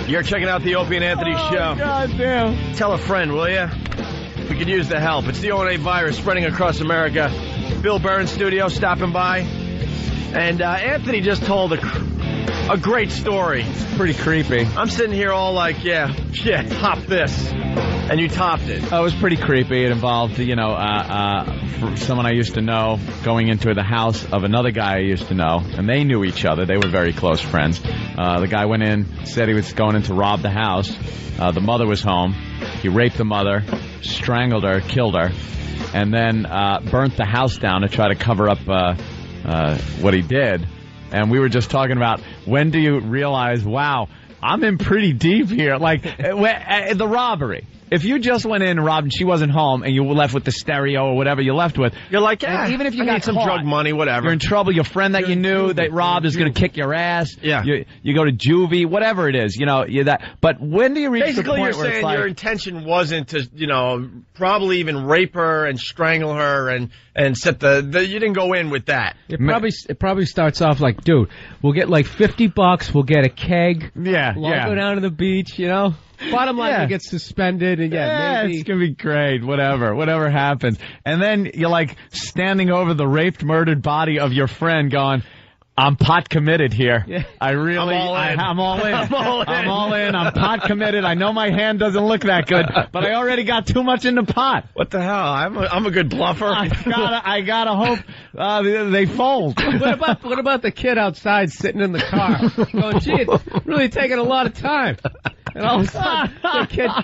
You're checking out the Opie and Anthony show. God damn. Tell a friend, will you? We could use the help. It's the O&A virus spreading across America. Bill Burr in studio stopping by. And Anthony just told a great story. It's pretty creepy. I'm sitting here all like, yeah, top this. And you topped it. Oh, it was pretty creepy. It involved, someone I used to know going into the house of another guy I used to know. And they knew each other. They were very close friends. The guy went in, said he was going in to rob the house. The mother was home. He raped the mother, strangled her, killed her, and then burnt the house down to try to cover up what he did. And we were just talking about, when do you realize, wow, I'm in pretty deep here. Like, the robbery. If you just went in and robbed and she wasn't home and you were left with the stereo or whatever you're left with, you're like, even if you got some drug money, whatever. You're in trouble. Your friend that you knew that robbed is going to kick your ass. Yeah. You go to juvie, whatever it is, you're that. But when do you reach the point you're where saying it's like, your intention wasn't to, probably even rape her and strangle her and set you didn't go in with that. It probably starts off like, dude, we'll get like $50. We'll get a keg. Yeah. Go down to the beach, Bottom line, we get suspended, and maybe it's gonna be great. Whatever happens, and then you're like standing over the raped, murdered body of your friend, going, "I'm pot committed here. Yeah. I'm all in. I'm pot committed. I know my hand doesn't look that good, but I already got too much in the pot. What the hell? I'm a good bluffer. I gotta hope they fold. What about the kid outside sitting in the car, going, "Gee, it's really taking a lot of time." And all of a sudden,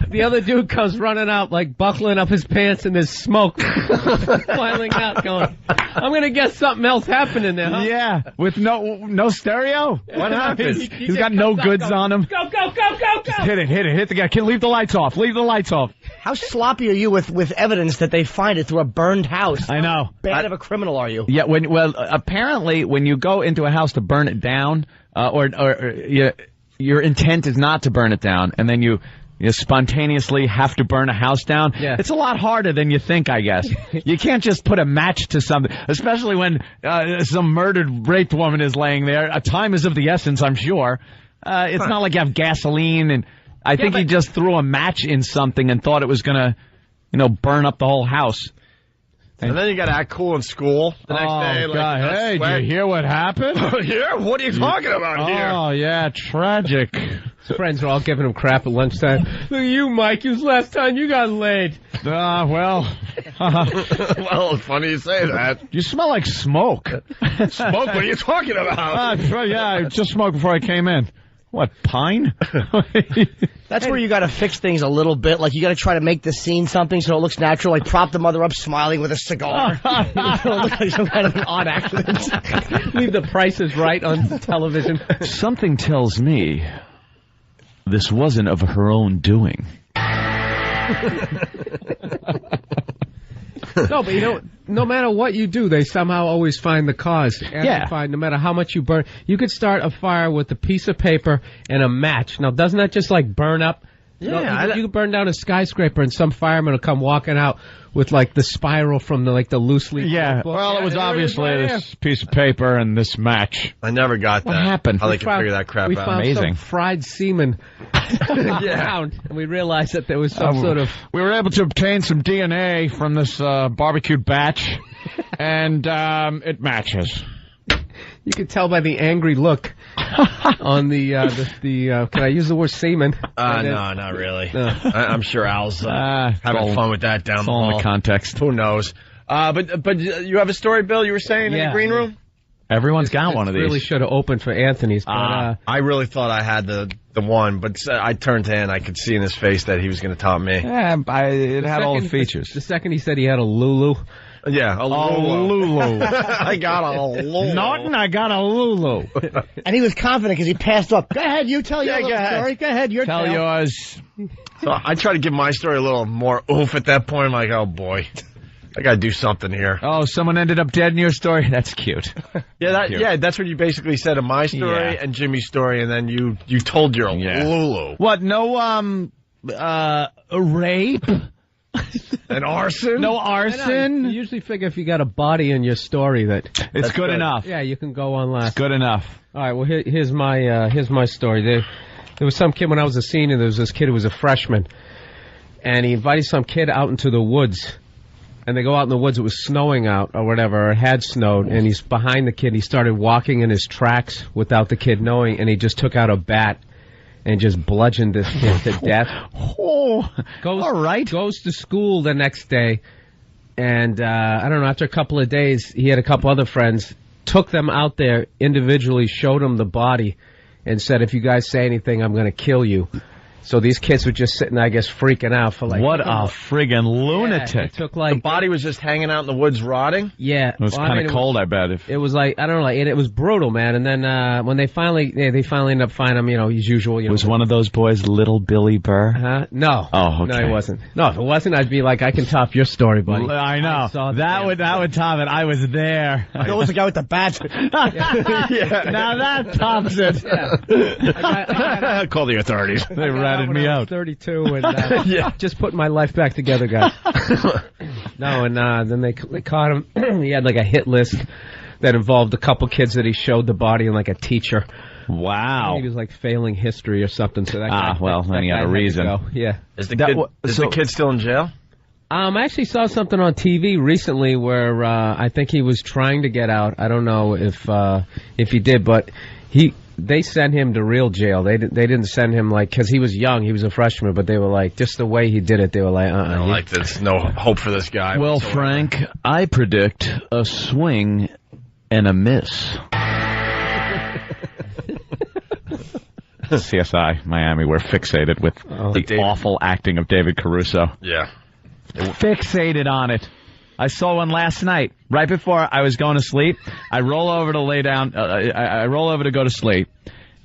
the other dude comes running out, like buckling up his pants, and there's smoke piling out, going, "I'm gonna guess something else happening there, huh?" Yeah, with no stereo. What happened? He's got no goods on him. Go! Just hit the guy. Kid, leave the lights off. How sloppy are you with evidence that they find it through a burned house? I know. How bad of a criminal are you? Yeah. Apparently, when you go into a house to burn it down, your intent is not to burn it down, and then you spontaneously have to burn a house down. Yeah. It's a lot harder than you think, I guess. You can't just put a match to something, especially when some murdered, raped woman is laying there. Time is of the essence, I'm sure. It's not like you have gasoline, and I think he just threw a match in something and thought it was going to, burn up the whole house. And then you got to act cool in school the next day. God. Hey, did you hear what happened? Here? What are you talking about here? Oh, yeah, tragic. His friends are all giving him crap at lunchtime. Look at you, Mike. It was last time you got laid. Well, it's funny you say that. You smell like smoke. Smoke? What are you talking about? I just smoked before I came in. What, pine? That's where you got to fix things a little bit. Like, you got to try to make the scene something so it looks natural. Like, prop the mother up smiling with a cigar. It'll look like some kind of an odd accident. Leave the prices right on television. Something tells me this wasn't of her own doing. No, but no matter what you do, they somehow always find the cause. No matter how much you burn. You could start a fire with a piece of paper and a match. Now, doesn't that just like burn up? Yeah. You could burn down a skyscraper and some fireman will come walking out with like the spiral from the loose leaf. Yeah. Well, it was obviously this piece of paper and this match. I never got that. What happened? How they could figure that crap out. We found Amazing. some fried semen around, and we realized that there was some sort of... We were able to obtain some DNA from this barbecued batch, and it matches. You could tell by the angry look on the can I use the word semen? No, not really. I'm sure Al's having fun with that down the context. Who knows? But you have a story, Bill, you were saying in the green room? Everyone's got one of these. Really should have opened for Anthony's. But, I really thought I had the one, but I turned to him and I could see in his face that he was going to top me. Yeah, it had all the features. The second he said he had a Lulu. Yeah, a Lulu. I got a Lulu. Norton, I got a Lulu. And he was confident because he passed up. Go ahead, you tell your little story. Go ahead, your tell yours. So I try to give my story a little more oof at that point. I'm like, oh boy, I got to do something here. Oh, someone ended up dead in your story? That's cute. That's what you basically said in my story and Jimmy's story, and then you told your Lulu. What? No, rape. An arson? No arson? You usually figure if you got a body in your story that's good enough. Yeah, you can go on last. It's good enough. All right, well, here's my story. There was some kid when I was a senior. There was this kid who was a freshman, and he invited some kid out into the woods. And they go out in the woods. It was snowing out or whatever, or it had snowed. And he's behind the kid. He started walking in his tracks without the kid knowing, and he just took out a bat and just bludgeoned this kid to death. Oh, all right. Goes to school the next day, and I don't know. After a couple of days, he had a couple other friends. Took them out there individually, showed them the body, and said, "If you guys say anything, I'm going to kill you." So these kids were just sitting there, I guess, freaking out for like... What a friggin' lunatic. Yeah, it took like... The body was just hanging out in the woods rotting? Yeah. It was kind of cold, I bet. It was like, I don't know, like, and it was brutal, man. And then when they finally ended up finding him, as usual. Was one of those boys Little Billy Burr? Huh? No. Oh, okay. No, he wasn't. No, if it wasn't, I'd be like, I can top your story, buddy. I know. That would top it. I was there. That was the guy with the bat. Yeah. Now that tops it. Yeah. Call the authorities. They ratted me out. 32 and just putting my life back together, guys. No, and then they caught him. He had like a hit list that involved a couple kids that he showed the body and like a teacher. Wow. He was like failing history or something. So that guy, then he had a reason. Yeah. Is the kid still in jail? I actually saw something on TV recently where I think he was trying to get out. I don't know if he did, but they sent him to real jail. They didn't send him because he was young. He was a freshman, but they were like, just the way he did it, they were like, I don't like this. No hope for this guy. Well, whatsoever. Frank, I predict a swing and a miss. CSI Miami, we're fixated with the awful acting of David Caruso. Yeah. Fixated on it. I saw one last night. Right before I was going to sleep, I roll over to lay down. I roll over to go to sleep,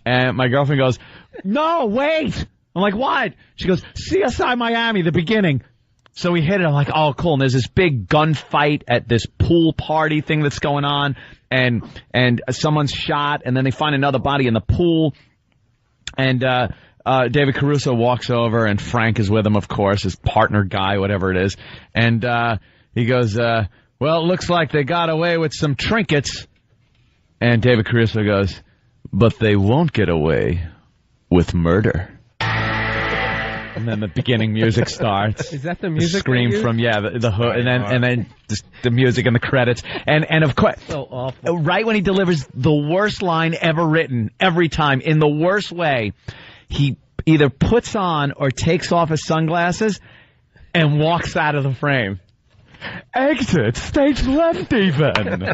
and my girlfriend goes, "No, wait." I'm like, "What?" She goes, "CSI Miami, the beginning." So we hit it. I'm like, "Oh, cool." And there's this big gunfight at this pool party thing that's going on, and someone's shot, and then they find another body in the pool, and David Caruso walks over, and Frank is with him, of course, his partner guy, whatever it is, and he goes, "Well, it looks like they got away with some trinkets." And David Caruso goes, "But they won't get away with murder." And then the beginning music starts. Is that the music? Scream from the hood, and then just the music and the credits, and of course, so awful. Right when he delivers the worst line ever written, every time in the worst way, he either puts on or takes off his sunglasses and walks out of the frame. Exit stage left, even.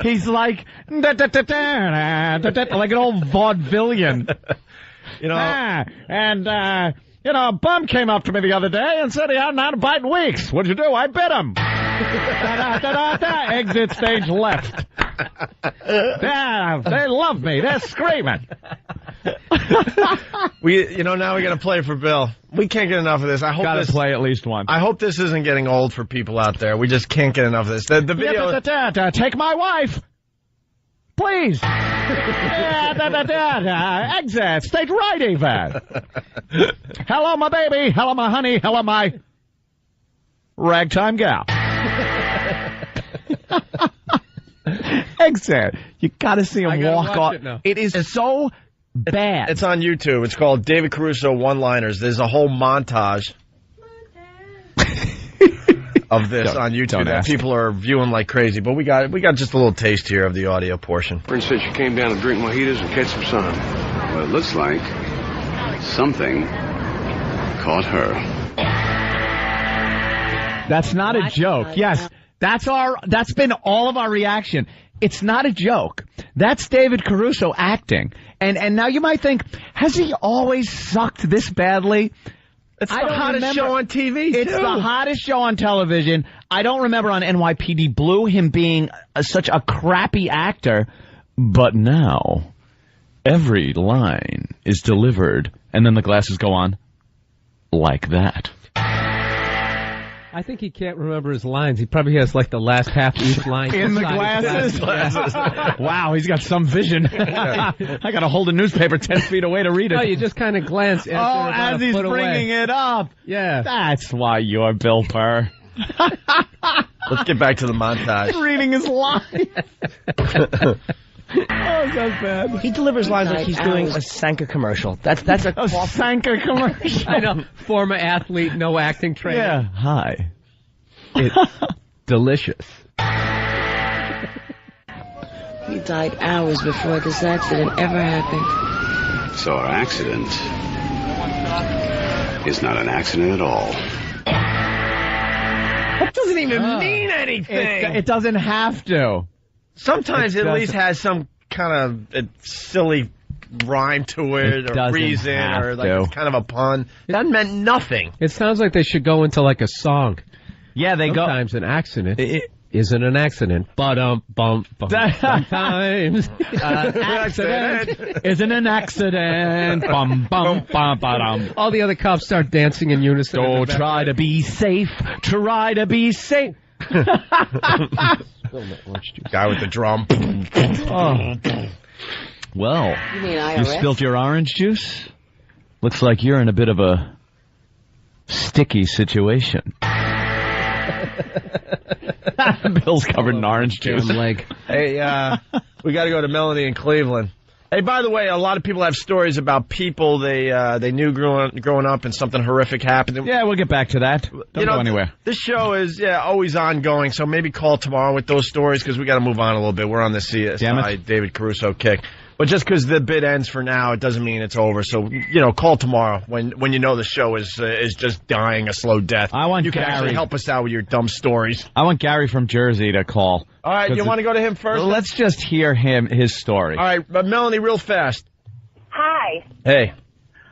He's like like an old vaudevillian. A bum came up to me the other day and said he hadn't had a bite in weeks. What'd you do? I bit him. Exit stage left. They love me. They're screaming. Now we got to play for Bill. We can't get enough of this. I hope got to play at least one. I hope this isn't getting old for people out there. We just can't get enough of this. The video. Take my wife, please. Exit stage right, even. Hello, my baby. Hello, my honey. Hello, my ragtime gal. Exit. You got to see him walk off. It is so bad. It's on YouTube. It's called David Caruso One-Liners. There's a whole montage of this on YouTube that people are viewing like crazy. But we got just a little taste here of the audio portion. Friend said she came down to drink mojitos and catch some sun. Well, it looks like something caught her. That's not a joke. Yes, that's been all of our reaction. It's not a joke. That's David Caruso acting. And now you might think, has he always sucked this badly? It's the hottest show on TV, It's the hottest show on television. I don't remember on NYPD Blue him being such a crappy actor. But now, every line is delivered, and then the glasses go on like that. I think he can't remember his lines. He probably has like the last half of each line. In the glasses? Wow, he's got some vision. I got to hold a newspaper 10 feet away to read it. No, you just kind of glance as he's bringing it up. Yeah. That's why you're Bill Burr. Let's get back to the montage. Reading his line. Oh, so bad. He delivers lines like he's doing a Sanka commercial. That's a Sanka commercial. I know. Former athlete, no acting training. Yeah. Hi. It's delicious. He died hours before this accident ever happened. So our accident is not an accident at all. That doesn't even mean anything. It doesn't have to. Sometimes It it at least doesn't- has some kind of silly rhyme to it, It or doesn't reason, have or like to. it's kind of a pun. That meant nothing. It sounds like they should go into like a song. Yeah, they Sometimes an accident It- isn't an accident. Bum. Sometimes accident isn't an accident. Bum, bum, bum, ba-dum. all the other cops start dancing in unison. Go try to be safe. Try to be safe. Guy with the drum. Oh. Well, You mean you IRS? spilt your orange juice? Looks like you're in a bit of a sticky situation. Bill's covered in orange juice. leg. Hey, we got to go to Melanie in Cleveland. Hey, by the way, a lot of people have stories about people they knew growing up and something horrific happened. Yeah, we'll get back to that. Don't go anywhere. This show is always ongoing, so maybe call tomorrow with those stories because we got to move on a little bit. We're on the Damn it. CSI David Caruso kick. But just because the bid ends for now, it doesn't mean it's over. So, call tomorrow when you know the show is just dying a slow death. I want you can Gary. actually help us out with your dumb stories. I want Gary from Jersey to call. All right, you want to go to him first? Let's just hear his story. All right, but Melanie, real fast. Hi. Hey.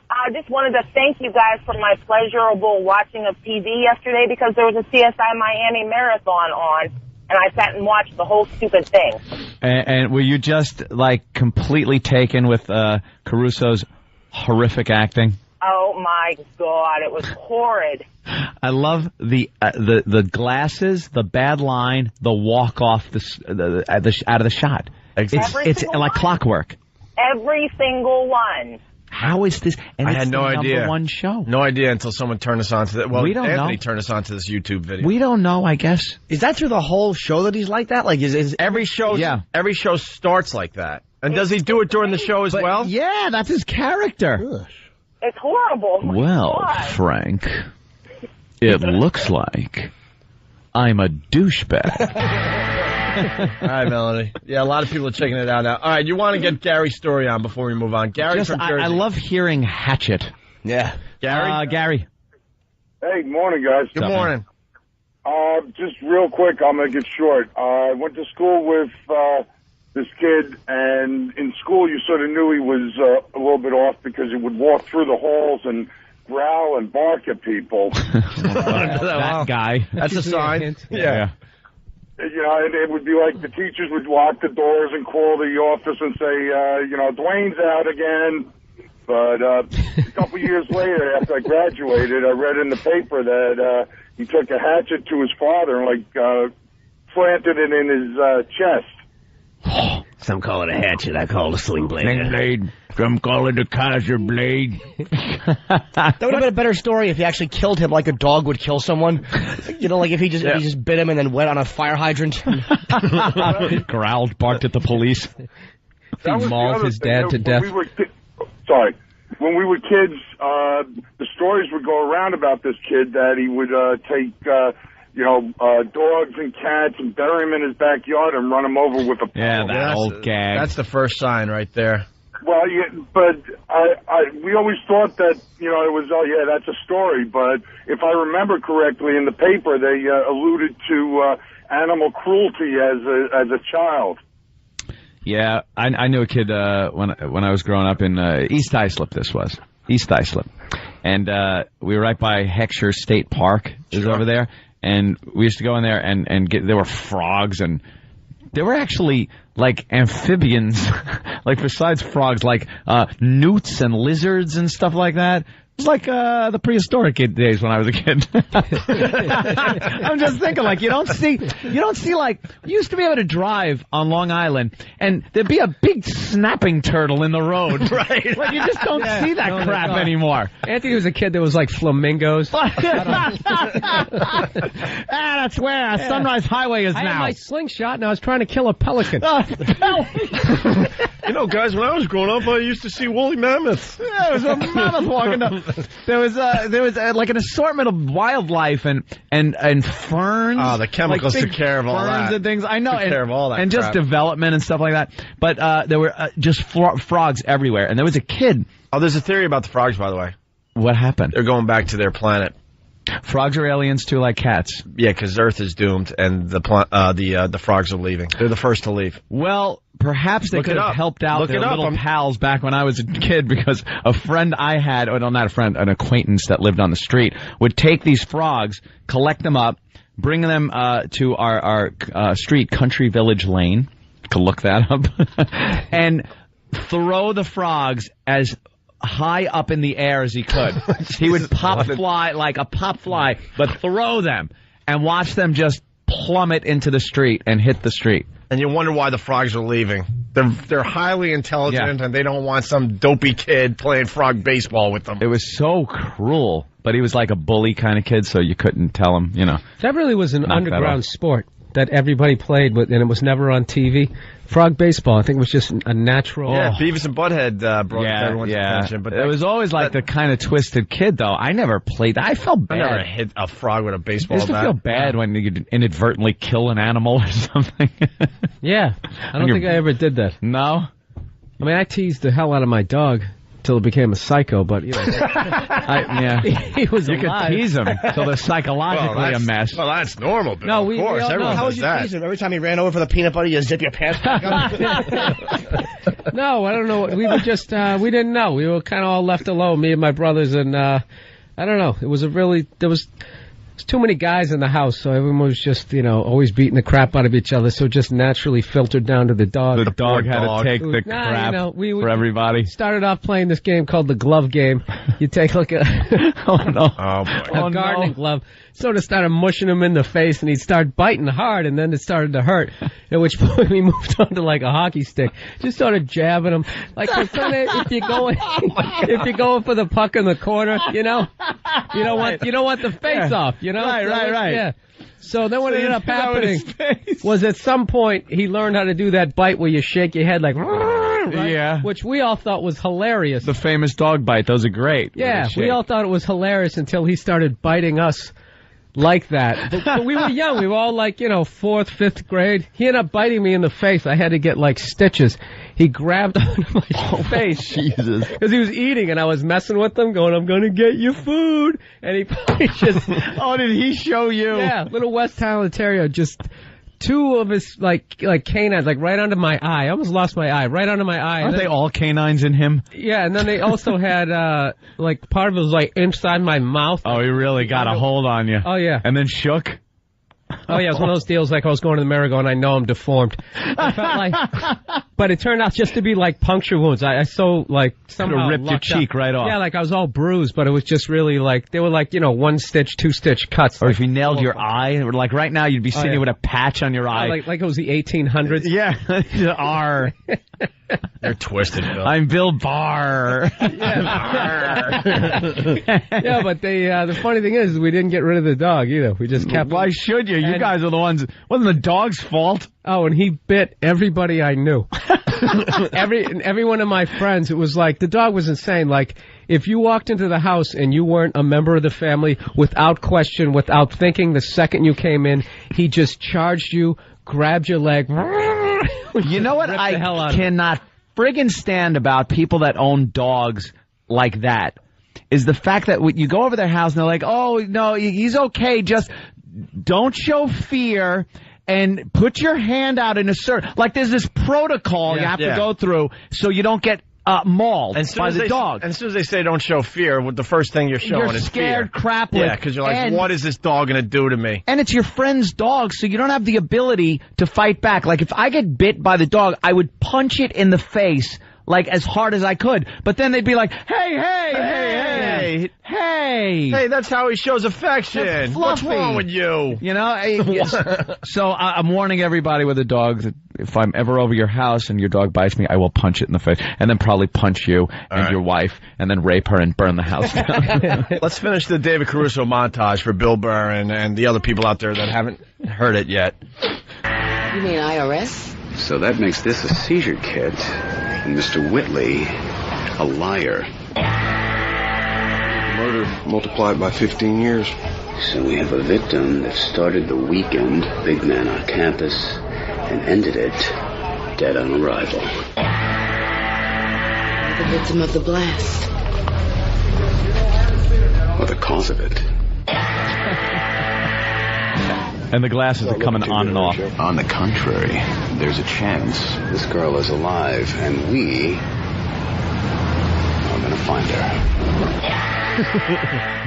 I just wanted to thank you guys for my pleasurable watching of TV yesterday because there was a CSI Miami marathon on, and I sat and watched the whole stupid thing. And were you just, completely taken with Caruso's horrific acting? Oh, my God. It was horrid. I love the glasses, the bad line, the walk off out of the shot. Every It's single like one. clockwork. Every single one. How is this? And I it's had no the idea. number one show. No idea until someone turned us on to that. Well, We don't Anthony know. turned us on to this YouTube video. We don't know, I guess. Is that through the whole show that he's like that? Like, is Every show starts like that. And does he do it during the show as well? Yeah, that's his character. It's horrible. Oh my Well, God. Frank, it looks like I'm a douchebag. All right, Melanie. Yeah, a lot of people are checking it out now. All right, you want to get Gary's story on before we move on. Gary from Jersey. I love hearing Hatchet. yeah. Gary? Gary. Hey, good morning, guys. Good morning. Just real quick, I'm going to get short. I went to school with this kid, and in school you sort of knew he was a little bit off because he would walk through the halls and growl and bark at people. That guy. That's a sign. Yeah. You know, and it would be like the teachers would lock the doors and call the office and say, Dwayne's out again. But a couple years later, after I graduated, I read in the paper that he took a hatchet to his father and, planted it in his chest. Some call it a hatchet. I call it a sling blade. Some call it a Kaiser blade. That would have been a better story if he actually killed him like a dog would kill someone. Like if he just bit him and then went on a fire hydrant. Growled, barked at the police. That was the mauled other his thing. dad When to death. we were when we were kids, the stories would go around about this kid that he would take, dogs and cats and bury them in his backyard and run them over with a pole. Yeah, that old gag. That's the first sign right there. Well, yeah, but we always thought that, it was, that's a story. But if I remember correctly, in the paper, they alluded to animal cruelty as a child. Yeah, I knew a kid when I was growing up in East Islip. This was East Islip, and we were right by Heckscher State Park. Is over there, and we used to go in there and there were frogs and there were actually like amphibians, like besides frogs, like newts and lizards and stuff like that. It's like the prehistoric days when I was a kid. I'm just thinking, like, you don't see like, you used to be able to drive on Long Island and there'd be a big snapping turtle in the road. Right. Like, you just don't see that crap anymore. Anthony was a kid that was like flamingos. That's where Sunrise Highway is I now. had my slingshot and I was trying to kill a pelican. You know, guys, when I was growing up, I used to see woolly mammoths. Yeah, there was a mammoth walking up. There was like an assortment of wildlife and ferns. Oh, the chemicals like took care of all ferns that. And things. I know. Took care of all that and crap. just development and stuff like that. But there were just frogs everywhere. And there was a kid. Oh, there's a theory about the frogs, by the way. What happened? They're going back to their planet. Frogs are aliens too, like cats. Yeah, because Earth is doomed, and the frogs are leaving. They're the first to leave. Well, perhaps they Look could it have up. helped out Look their it up. little pals back when I was a kid, because a friend I had, or no, not a friend, an acquaintance that lived on the street, would take these frogs, collect them up, bring them to our street, Country Village Lane. Could look that up. And throw the frogs as high up in the air as he could. He would fly like a pop fly, but throw them and watch them just plummet into the street and hit the street. And you wonder why the frogs are leaving. They're highly intelligent, and they don't want some dopey kid playing frog baseball with them. It was so cruel, but he was like a bully kind of kid, so you couldn't tell him, you know. That really was an Knock that underground off. sport that everybody played with, and it was never on TV. Frog baseball, I think, was just a natural. Yeah, Beavis and Butthead brought everyone's attention. But it was always like the kind of twisted kid, though. I never played. I felt I bad. never hit a frog with a I baseball used to bat. feel bad when you inadvertently kill an animal or something. Yeah, I don't think I ever did that. No? I mean, I teased the hell out of my dog till it became a psycho, but, you know. He was You alive. could tease him until they're psychologically a mess. Well, that's normal, Bill. No, of course. all Everyone know. How would does you that. tease him? Every time he ran over for the peanut butter, you zip your pants back up? No, I don't know. We were just, we didn't know. We were kind of all left alone, me and my brothers, and, I don't know. It was there was too many guys in the house, so everyone was just, you know, always beating the crap out of each other, so it just naturally filtered down to the dog. The dog had dog. to take the Nah, crap you know, we for everybody. started off playing this game called the glove game. You take like a Oh, no. Oh, boy. a gardening glove, sort of started mushing him in the face, and he'd start biting hard, and then it started to hurt. At which point we moved on to like a hockey stick, just started jabbing him. Like if you're going for the puck in the corner, you know, you don't want the face off, you know. Right. Yeah. So then what ended up happening His face. was at some point he learned how to do that bite where you shake your head like, right? Yeah. Which we all thought was hilarious. The famous dog bite. Those are great. Yeah, we all thought it was hilarious until he started biting us like that. But we were young. We were all like, you know, 4th, 5th grade. He ended up biting me in the face. I had to get like stitches. He grabbed onto my face. Jesus. Because he was eating and I was messing with him going, I'm going to get you food. And he just... Oh, did he show you? Yeah, little West Highland Terrier, just... 2 of his, like canines, like right under my eye. I almost lost my eye, right under my eye. Aren't they all canines in him? Yeah, and then they also had, like, part of it was, like, inside my mouth. Oh, he really got a hold on you. Oh, yeah. And then shook? Oh, yeah, it was one of those deals like I was going to the merry-go and I know I'm deformed. I felt like... But it turned out just to be, like, puncture wounds. I somehow Could've ripped your lucked cheek up. right off. Yeah, like I was all bruised, but it was just really, like, they were, like, you know, 1-stitch, 2-stitch cuts. Or like, if you nailed your eye, like right now you'd be sitting yeah. with a patch on your eye. like it was the 1800s. Yeah. R. You're twisted, Bill. I'm Bill Barr. Yeah, but the funny thing is we didn't get rid of the dog either. We just kept... Why should you? You guys are the ones... Wasn't the dog's fault? Oh, and he bit everybody I knew. Every one of my friends, it was like, the dog was insane. Like, if you walked into the house and you weren't a member of the family, without question, without thinking, the second you came in, he just charged you, grabbed your leg. You know what Ripped the hell out I of it. cannot friggin' stand about people that own dogs like that is the fact that when you go over their house and they're like, oh, no, he's okay, just don't show fear and put your hand out in a certain... Like there's this protocol you have to go through so you don't get mauled by the dog. And as soon as they say don't show fear, the first thing you're showing is scared fear. crapless. Yeah, because you're like, what is this dog going to do to me? And it's your friend's dog, so you don't have the ability to fight back. Like, if I get bit by the dog, I would punch it in the face like as hard as I could. But then they'd be like, hey, that's how he shows affection. That's What's fluffy. wrong with you? You know, so I'm warning everybody with a dog that if I'm ever over your house and your dog bites me, I will punch it in the face, and then probably punch you and your wife, and then rape her and burn the house down. Let's finish the David Caruso montage for Bill Burr and the other people out there that haven't heard it yet. You mean IRS? So that makes this a seizure kit, and Mr. Whitley a liar. Murder multiplied by 15 years. So we have a victim that started the weekend big man on campus and ended it dead on arrival. The victim of the blast. Or the cause of it. And the glasses are coming on and off. On the contrary, there's a chance this girl is alive, and we are going to find her.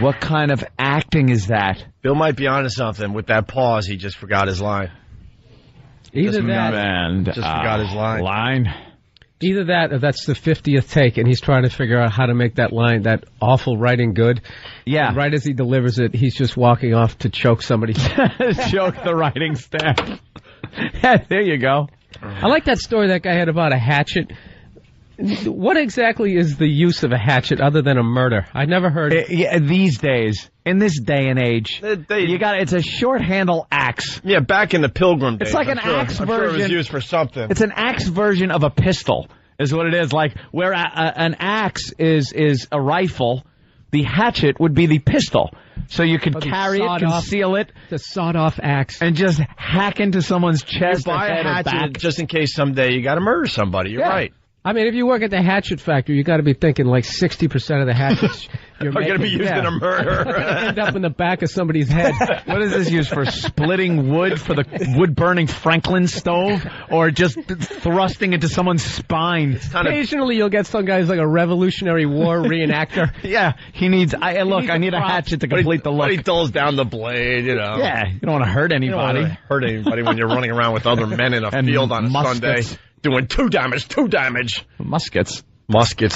What kind of acting is that? Bill might be onto something with that pause. He just forgot his line. Either that, And Just forgot his line. either that, or that's the 50th take, and he's trying to figure out how to make that line, that awful writing, good. Yeah. And right as he delivers it, he's just walking off to choke somebody. Choke the writing staff. There you go. I like that story that guy had about a hatchet. What exactly is the use of a hatchet other than a murder? I never heard. These days, in this day and age, it's a short handle axe. Yeah, back in the Pilgrim days. It's like an axe I'm version. sure it was used for something. It's an axe version of a pistol, is what it is. Like where an axe is a rifle, the hatchet would be the pistol. So you could carry it, conceal it, the sawed-off axe, and just hack into someone's chest. You buy a hatchet just in case someday you got to murder somebody. You're right. I mean, if you work at the hatchet factory, you got to be thinking like 60% of the hatchets are going to be used in a murder. End up in the back of somebody's head. What is this used for? Splitting wood for the wood-burning Franklin stove, or just thrusting into someone's spine? Occasionally, you'll get some guys like a Revolutionary War reenactor. Yeah, he needs. I need a hatchet to complete the look. But he dulls down the blade, you know. Yeah, you don't want to hurt anybody. You don't want to hurt anybody when you're running around with other men in a field on a muskets. Sunday. Doing 2 damage. Muskets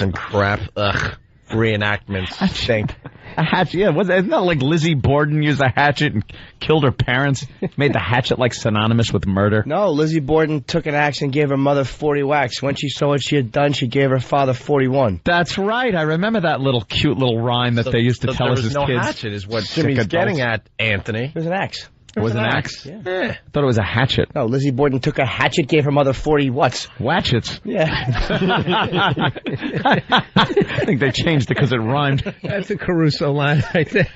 and crap. Ugh. Reenactments. Stink. A hatchet, yeah. Isn't that like Lizzie Borden used a hatchet and killed her parents? Made the hatchet like synonymous with murder? No, Lizzie Borden took an axe and gave her mother 40 whacks. When she saw what she had done, she gave her father 41. That's right. I remember that cute little rhyme that they used to tell us as no kids. Hatchet is what Jimmy's getting at, Anthony. It was an axe. It was an axe? Yeah. I thought it was a hatchet. No, Lizzie Borden took a hatchet, gave her mother 40 whats? Watchets. Yeah. I think they changed it because it rhymed. That's a Caruso line right there.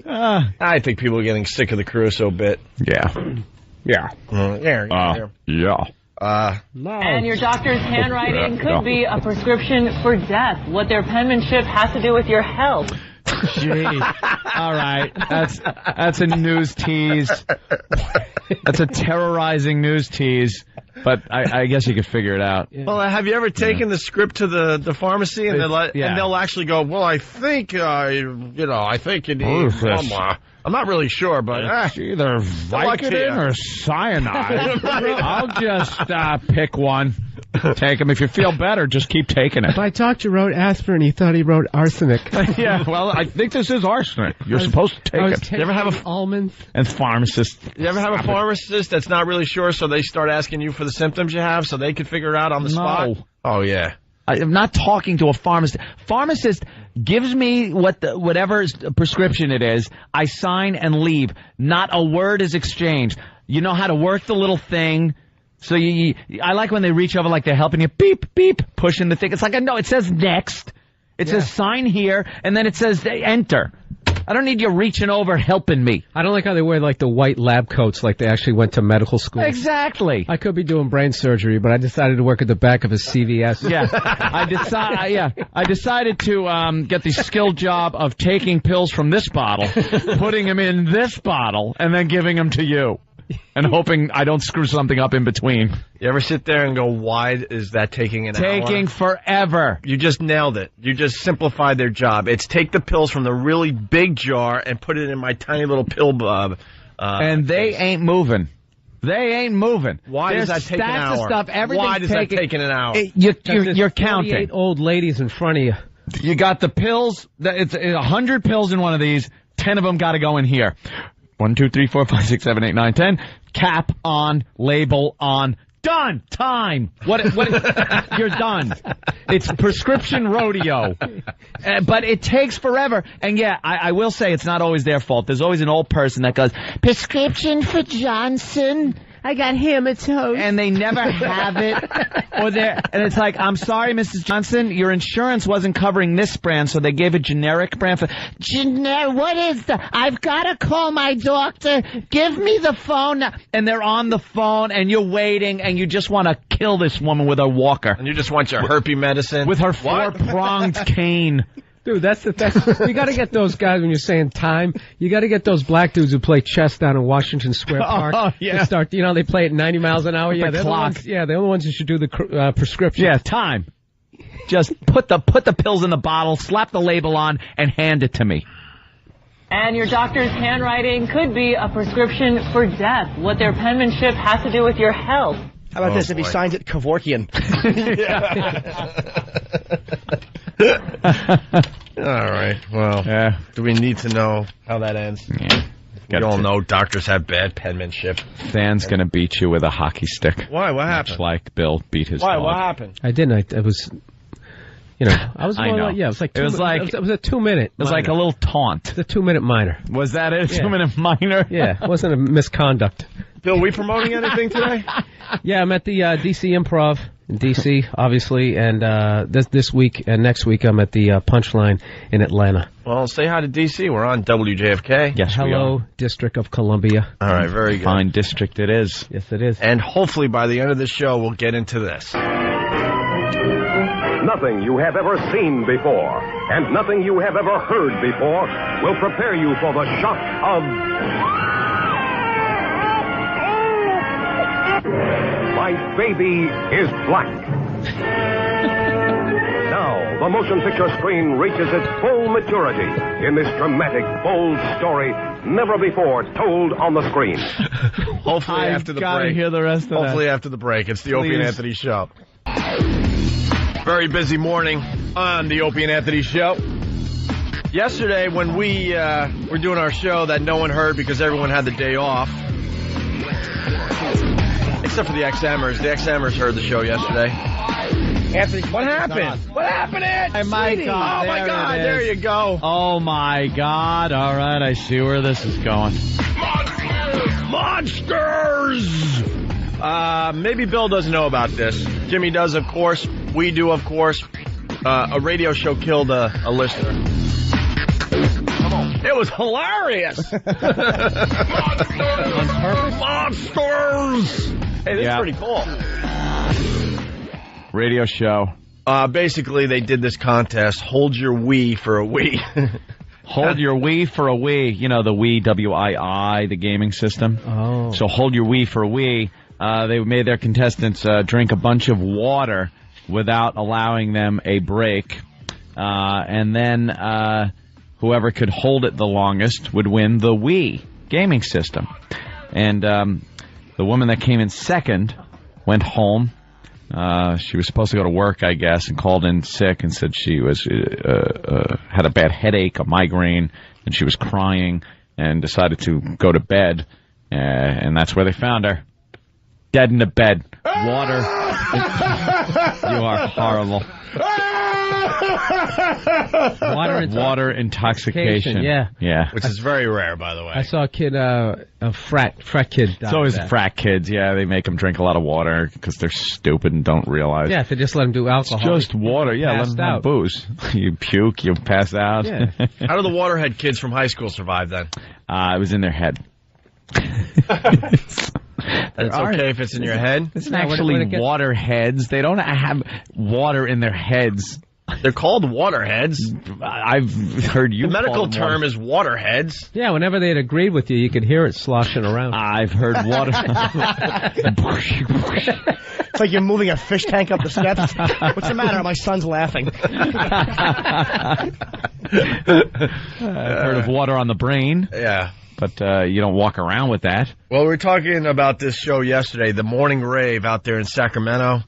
I think people are getting sick of the Caruso bit. Yeah. Yeah. Yeah. And your doctor's handwriting could be a prescription for death. What their penmanship has to do with your health. Gee. All right. That's a news tease. That's a terrorizing news tease. But I guess you could figure it out. Yeah. Well, have you ever taken the script to the pharmacy and they'll actually go, well, I think you need I'm not really sure, but it's either Vicodin or cyanide. I'll just pick one. Take them. If you feel better, just keep taking it. My doctor wrote aspirin. He thought he wrote arsenic. Yeah, well, I think this is arsenic. You're supposed to take it. You ever have almonds? And pharmacists. You ever have a pharmacist that's not really sure, so they start asking you for the symptoms you have, so they can figure it out on the spot? Oh, yeah. I'm not talking to a pharmacist. Pharmacist gives me whatever prescription it is. I sign and leave. Not a word is exchanged. You know how to work the little thing. So I like when they reach over like they're helping you. Beep, beep, pushing the thing. It's like, no, it says next. It says sign here, and then it says enter. I don't need you reaching over helping me. I don't like how they wear like the white lab coats like they actually went to medical school. Exactly. I could be doing brain surgery, but I decided to work at the back of a CVS. Yeah. I decided to get the skilled job of taking pills from this bottle, putting them in this bottle, and then giving them to you. And hoping I don't screw something up in between. You ever sit there and go, why is that taking an hour? Taking forever. You just nailed it. You just simplified their job. It's take the pills from the really big jar and put it in my tiny little pill and they ain't moving. They ain't moving. Why There's does that take an stats hour? of stuff. Why does that take an hour? You're counting. 48 old ladies in front of you. You got the pills. It's 100 pills in one of these. 10 of them got to go in here. 1, 2, 3, 4, 5, 6, 7, 8, 9, 10. Cap on, label on. Done. Time. What? You're done. It's prescription rodeo. But it takes forever. And yeah, I will say it's not always their fault. There's always an old person that goes, prescription for Johnson. I got hematose. And they never have it. And it's like, I'm sorry, Mrs. Johnson, your insurance wasn't covering this brand, so they gave a generic brand for... What is the... I've got to call my doctor. Give me the phone. And they're on the phone, and you're waiting, and you just want to kill this woman with a walker. And you just want your herpes medicine? With her four-pronged cane. Dude, that's you got to get those guys when you're saying time. You got to get those black dudes who play chess down in Washington Square Park. Oh, yeah. To start, they play at 90 miles an hour. With the clock. They're the only ones who should do the prescription. Yeah, time. Just put the pills in the bottle, slap the label on, and hand it to me. And your doctor's handwriting could be a prescription for death. What their penmanship has to do with your health. How about this if he signs it Kevorkian? All right. Well, do we need to know how that ends? Yeah. We all know doctors have bad penmanship. Stan's going to beat you with a hockey stick. Why? What happened? Much like Bill beat his dog. What happened? I didn't. It was... I was going know. it was like it was a 2 minute. It was like a little taunt. It's a 2 minute minor. Was that it? 2 minute minor? Yeah, it wasn't a misconduct. Bill, we promoting anything today? Yeah, I'm at the DC Improv in DC, obviously, and this week and next week I'm at the Punchline in Atlanta. Well, say hi to DC. We're on WJFK. Yes, Hello, District of Columbia. All right, very good. Fine district it is. Yes, it is. And hopefully by the end of the show we'll get into this. Nothing you have ever seen before, and nothing you have ever heard before, will prepare you for the shock of... My Baby is Black. Now, the motion picture screen reaches its full maturity in this dramatic, bold story never before told on the screen. Hopefully after the break. I've got to hear the rest of that. Hopefully after the break. It's the Opie and Anthony Show. Very busy morning on the Opie and Anthony Show. Yesterday, when we were doing our show that no one heard because everyone had the day off, except for the XMers. The XMers heard the show yesterday. Anthony, what happened? What happened, Ed? Oh, my God. Oh, my God. There you go. Oh, my God. All right, I see where this is going. Monsters! Maybe Bill doesn't know about this. Jimmy does, of course. We do, of course. A radio show killed a listener. Come on. It was hilarious. Monsters! Hey, this is pretty cool. Radio show. Basically, they did this contest. Hold your Wii for a Wii. Hold your Wii for a Wii. You know, the Wii, W-I-I, the gaming system. Oh. So hold your Wii for a Wii. They made their contestants drink a bunch of water without allowing them a break. And then whoever could hold it the longest would win the Wii gaming system. And the woman that came in second went home. She was supposed to go to work, I guess, and called in sick and said she was had a bad headache, a migraine, and she was crying and decided to go to bed. And that's where they found her. Dead in the bed. Water. You are horrible. Water intoxication. Yeah. Which is very rare, by the way. I saw a kid, a frat kid. It's always frat kids. Yeah, they make them drink a lot of water because they're stupid and don't realize. Yeah, if they just let them do alcohol. It's just water. Yeah, let them have booze. You puke, you pass out. Yeah. How do the Waterhead kids from high school survive then? It was in their head. It's okay if it's in your head? It's actually water heads. They don't have water in their heads. They're called waterheads. I've heard you. The medical term is waterheads. Yeah, whenever they had agreed with you could hear it sloshing around. I've heard water. It's like you're moving a fish tank up the steps. What's the matter? My son's laughing. I've heard of water on the brain. Yeah. but you don't walk around with that. Well, we were talking about this show yesterday, the Morning Rave out there in Sacramento,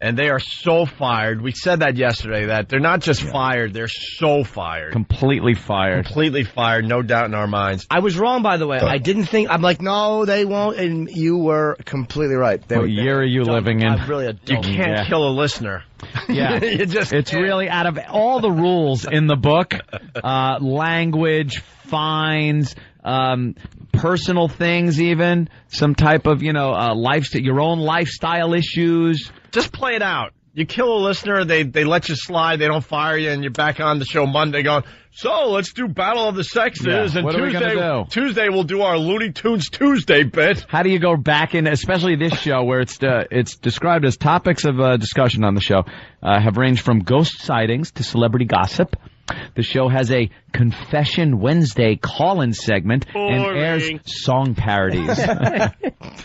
and they are so fired. We said that yesterday, that they're not just fired, they're so fired. Completely fired. Completely fired, no doubt in our minds. I was wrong, by the way. I didn't think... I'm like, no, they won't, and you were completely right. What year are you living in? You can't kill a listener. Yeah, it's really out of all the rules in the book, language, fines, personal things, even some type of your own lifestyle issues. Just play it out. You kill a listener, they let you slide, they don't fire you, and you're back on the show Monday going, so let's do Battle of the Sexes, and what are we gonna do? Tuesday we'll do our Looney Tunes Tuesday bit. How do you go back in, especially this show where it's described as topics of discussion on the show have ranged from ghost sightings to celebrity gossip. The show has a Confession Wednesday call-in segment and airs song parodies.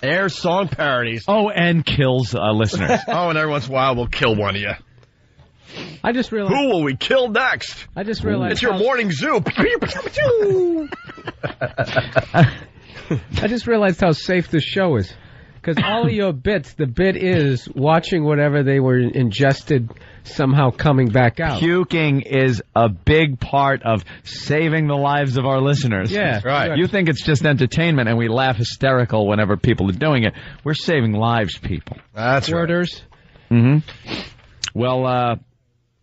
Airs song parodies. Oh, and kills listeners. Oh, and every once in a while we'll kill one of you. I just realized... Who will we kill next? I just realized... It's your morning zoo. I just realized how safe this show is. Because all of your bits, the bit is watching whatever they were ingested somehow coming back out. Puking is a big part of saving the lives of our listeners. Yeah, right. You think it's just entertainment and we laugh hysterical whenever people are doing it. We're saving lives, people. That's Worders. right. Mm-hmm. Well,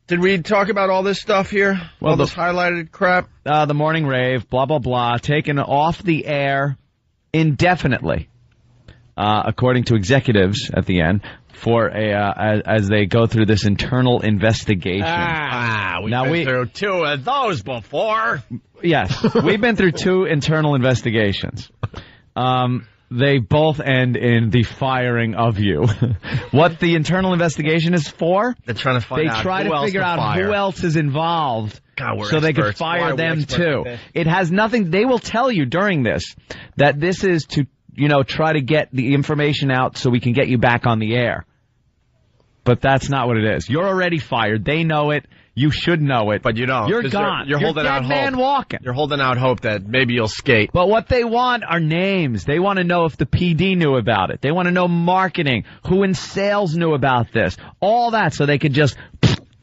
did we talk about all this stuff here? Well, all this highlighted crap? The morning rave, blah, blah, blah, taken off the air indefinitely. According to executives at the end, for as they go through this internal investigation. We've been through 2 of those before. Yes, we've been through 2 internal investigations. They both end in the firing of you. What the internal investigation is for? They're trying to find out. They try to figure out who else is involved. God, so they can fire them too. It has nothing. They will tell you during this that this is to try to get the information out so we can get you back on the air. But that's not what it is. You're already fired. They know it. You should know it. But you don't. You're gone. You're holding out hope. Man walking. You're holding out hope that maybe you'll skate. But what they want are names. They want to know if the PD knew about it. They want to know marketing, who in sales knew about this. All that so they could just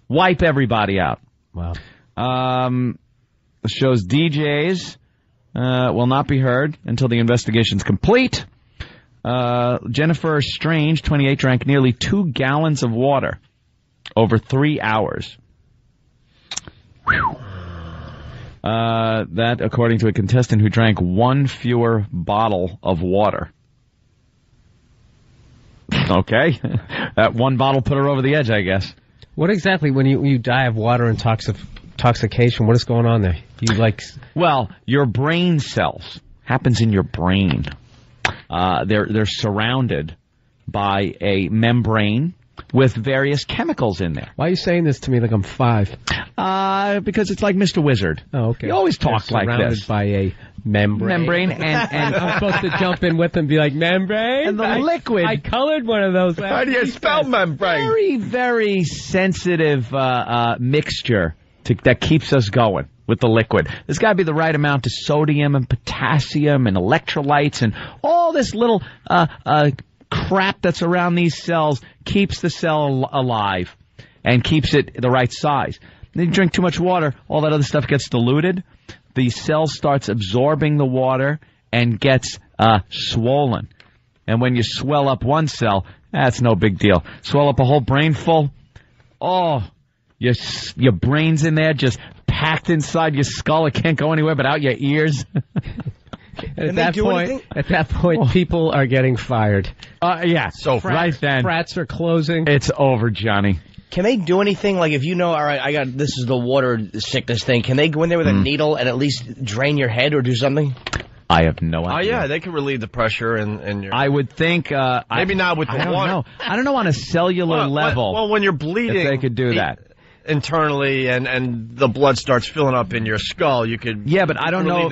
wipe everybody out. Wow. The show's DJs will not be heard until the investigation's complete. Jennifer Strange, 28, drank nearly 2 gallons of water over 3 hours. That, according to a contestant who drank 1 fewer bottle of water. Okay. That 1 bottle put her over the edge, I guess. What exactly, when you die of water intoxication, what is going on there? Well, your brain cells happens in your brain. They're surrounded by a membrane with various chemicals in there. Why are you saying this to me like I'm 5? Because it's like Mr. Wizard. Oh, okay. You always talk like this. Surrounded by a membrane. And I'm supposed to jump in with and be like, membrane? And the liquid. I colored one of those. How do you spell membrane? Very, very sensitive mixture that keeps us going with the liquid. There's got to be the right amount of sodium and potassium and electrolytes and all this little crap that's around these cells keeps the cell alive and keeps it the right size. Then you drink too much water, all that other stuff gets diluted. The cell starts absorbing the water and gets swollen. And when you swell up one cell, that's no big deal. Swell up a whole brain full, your brain's in there just packed inside your skull. It can't go anywhere but out your ears. At that point, people are getting fired. Yeah. So right then, frats are closing. It's over, Johnny. Can they do anything, like if you know, all right, this is the water sickness thing, can they go in there with a needle and at least drain your head or do something? I have no idea. Oh, yeah, they can relieve the pressure in your... I would think... maybe not with the water. I don't know on a cellular level. Well, when you're bleeding... If they could do that. Internally, and the blood starts filling up in your skull, you could... Yeah, but I don't know...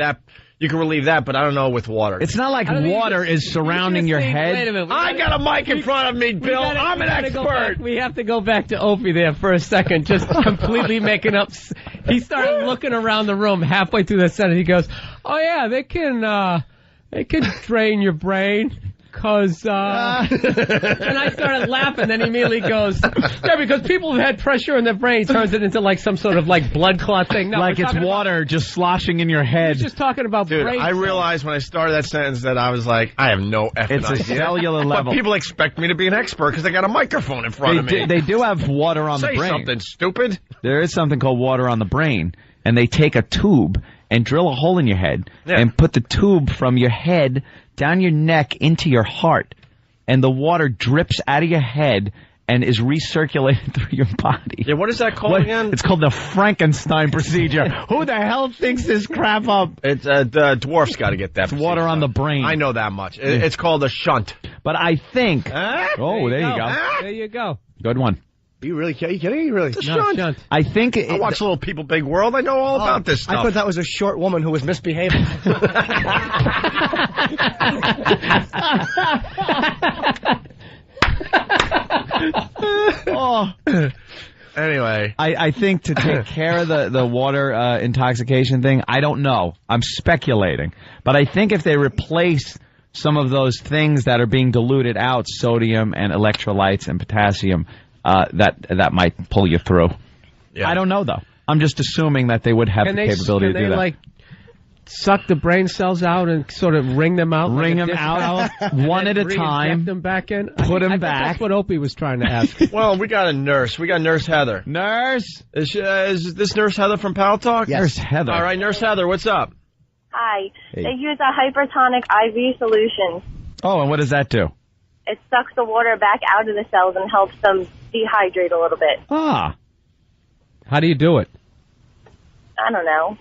You can relieve that, but I don't know with water. It's not like water is surrounding your head. Wait a minute. I got a mic in front of me, Bill. I'm an expert. We have to go back to Opie there for a second, just completely making up He started looking around the room halfway through that sentence. He goes, "Oh yeah, they can drain your brain." And I started laughing. Then he immediately goes, "Yeah, because people have had pressure in their brain, turns it into like some sort of like blood clot thing." No, like it's water just sloshing in your head. He's just talking about brain. I realized when I started that sentence that I was like, I have no effing It's a idea. cellular level. But people expect me to be an expert because they got a microphone in front of me. They do have water on the Say brain. something stupid. There is something called water on the brain, and they take a tube and drill a hole in your head and put the tube from your head down your neck into your heart. And the water drips out of your head and is recirculated through your body. Yeah, what is that called again? It's called the Frankenstein procedure. Who the hell thinks this crap up? It's the dwarf's got to get that. It's water on the brain. I know that much. It's called a shunt. But I think. Oh, there you go. There you go. Good one. Are you really kidding? You really? It's a shunt. I think I watch Little People Big World. I know all about this stuff. I thought that was a short woman who was misbehaving. Anyway, I think to take care of the water intoxication thing, I don't know. I'm speculating. But I think if they replace some of those things that are being diluted out, sodium and electrolytes and potassium, that might pull you through. Yeah. I don't know, though. I'm just assuming that they would have the capability to do that. Can they, like, suck the brain cells out and sort of wring them out? Wring them out one at a time. Inject them back in? Put them back. That's what Opie was trying to ask. Well, we got a nurse. We got Nurse Heather. Nurse? Is this Nurse Heather from Pal Talk? Yes. Nurse Heather. All right, Nurse Heather, what's up? Hi. Hey. They use a hypertonic IV solution. Oh, and what does that do? It sucks the water back out of the cells and helps them dehydrate a little bit. Ah. How do you do it? I don't know.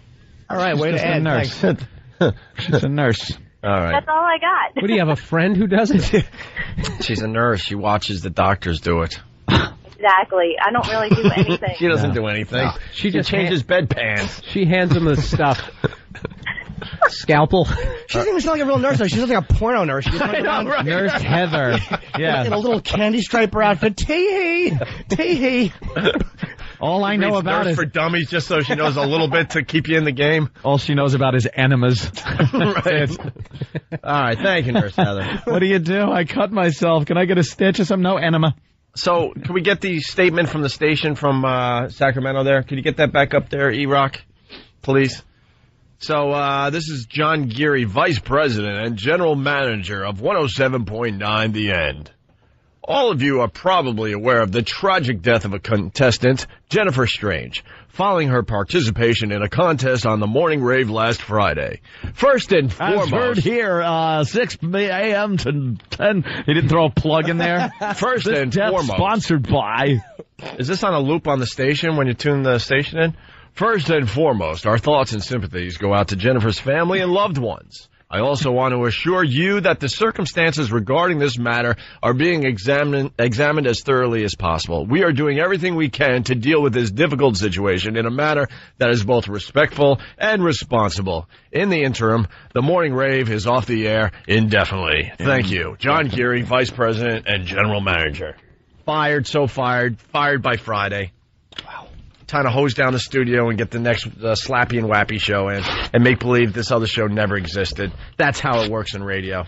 All right, way to add. Nurse. She's a nurse. All right. That's all I got. What, do you have a friend who does it? She's a nurse. She watches the doctors do it. Exactly. I don't really do anything. She doesn't do anything. No. She just changes bedpans. She hands him the stuff. Scalpel. She doesn't even sound like a real nurse, though. She sounds like a porno nurse. She I know, right? Nurse Heather. Yeah. In a little candy striper outfit. Tee-hee. Tee-hee. All I know about Nurse is for Dummies, just so she knows a little bit to keep you in the game. all she knows about is enemas. Right. All right, thank you, Nurse Heather. What do you do? I cut myself. Can I get a stitch or something? No enema. So, can we get the statement from the station from Sacramento there? Can you get that back up there, E-Rock, please? So, this is John Geary, Vice President and General Manager of 107.9 The End. All of you are probably aware of the tragic death of a contestant, Jennifer Strange, following her participation in a contest on the morning rave last Friday. First and foremost... As heard here, 6 a.m. to 10... He didn't throw a plug in there? First This and death foremost... sponsored by... Is this on a loop on the station when you tune the station in? First and foremost, our thoughts and sympathies go out to Jennifer's family and loved ones. I also want to assure you that the circumstances regarding this matter are being examined as thoroughly as possible. We are doing everything we can to deal with this difficult situation in a manner that is both respectful and responsible. In the interim, the morning rave is off the air indefinitely. Thank you. John Geary, Vice President and General Manager. Fired, so fired. Fired by Friday. Wow. Trying to hose down the studio and get the next Slappy and Wappy show in and make believe this other show never existed. That's how it works in radio.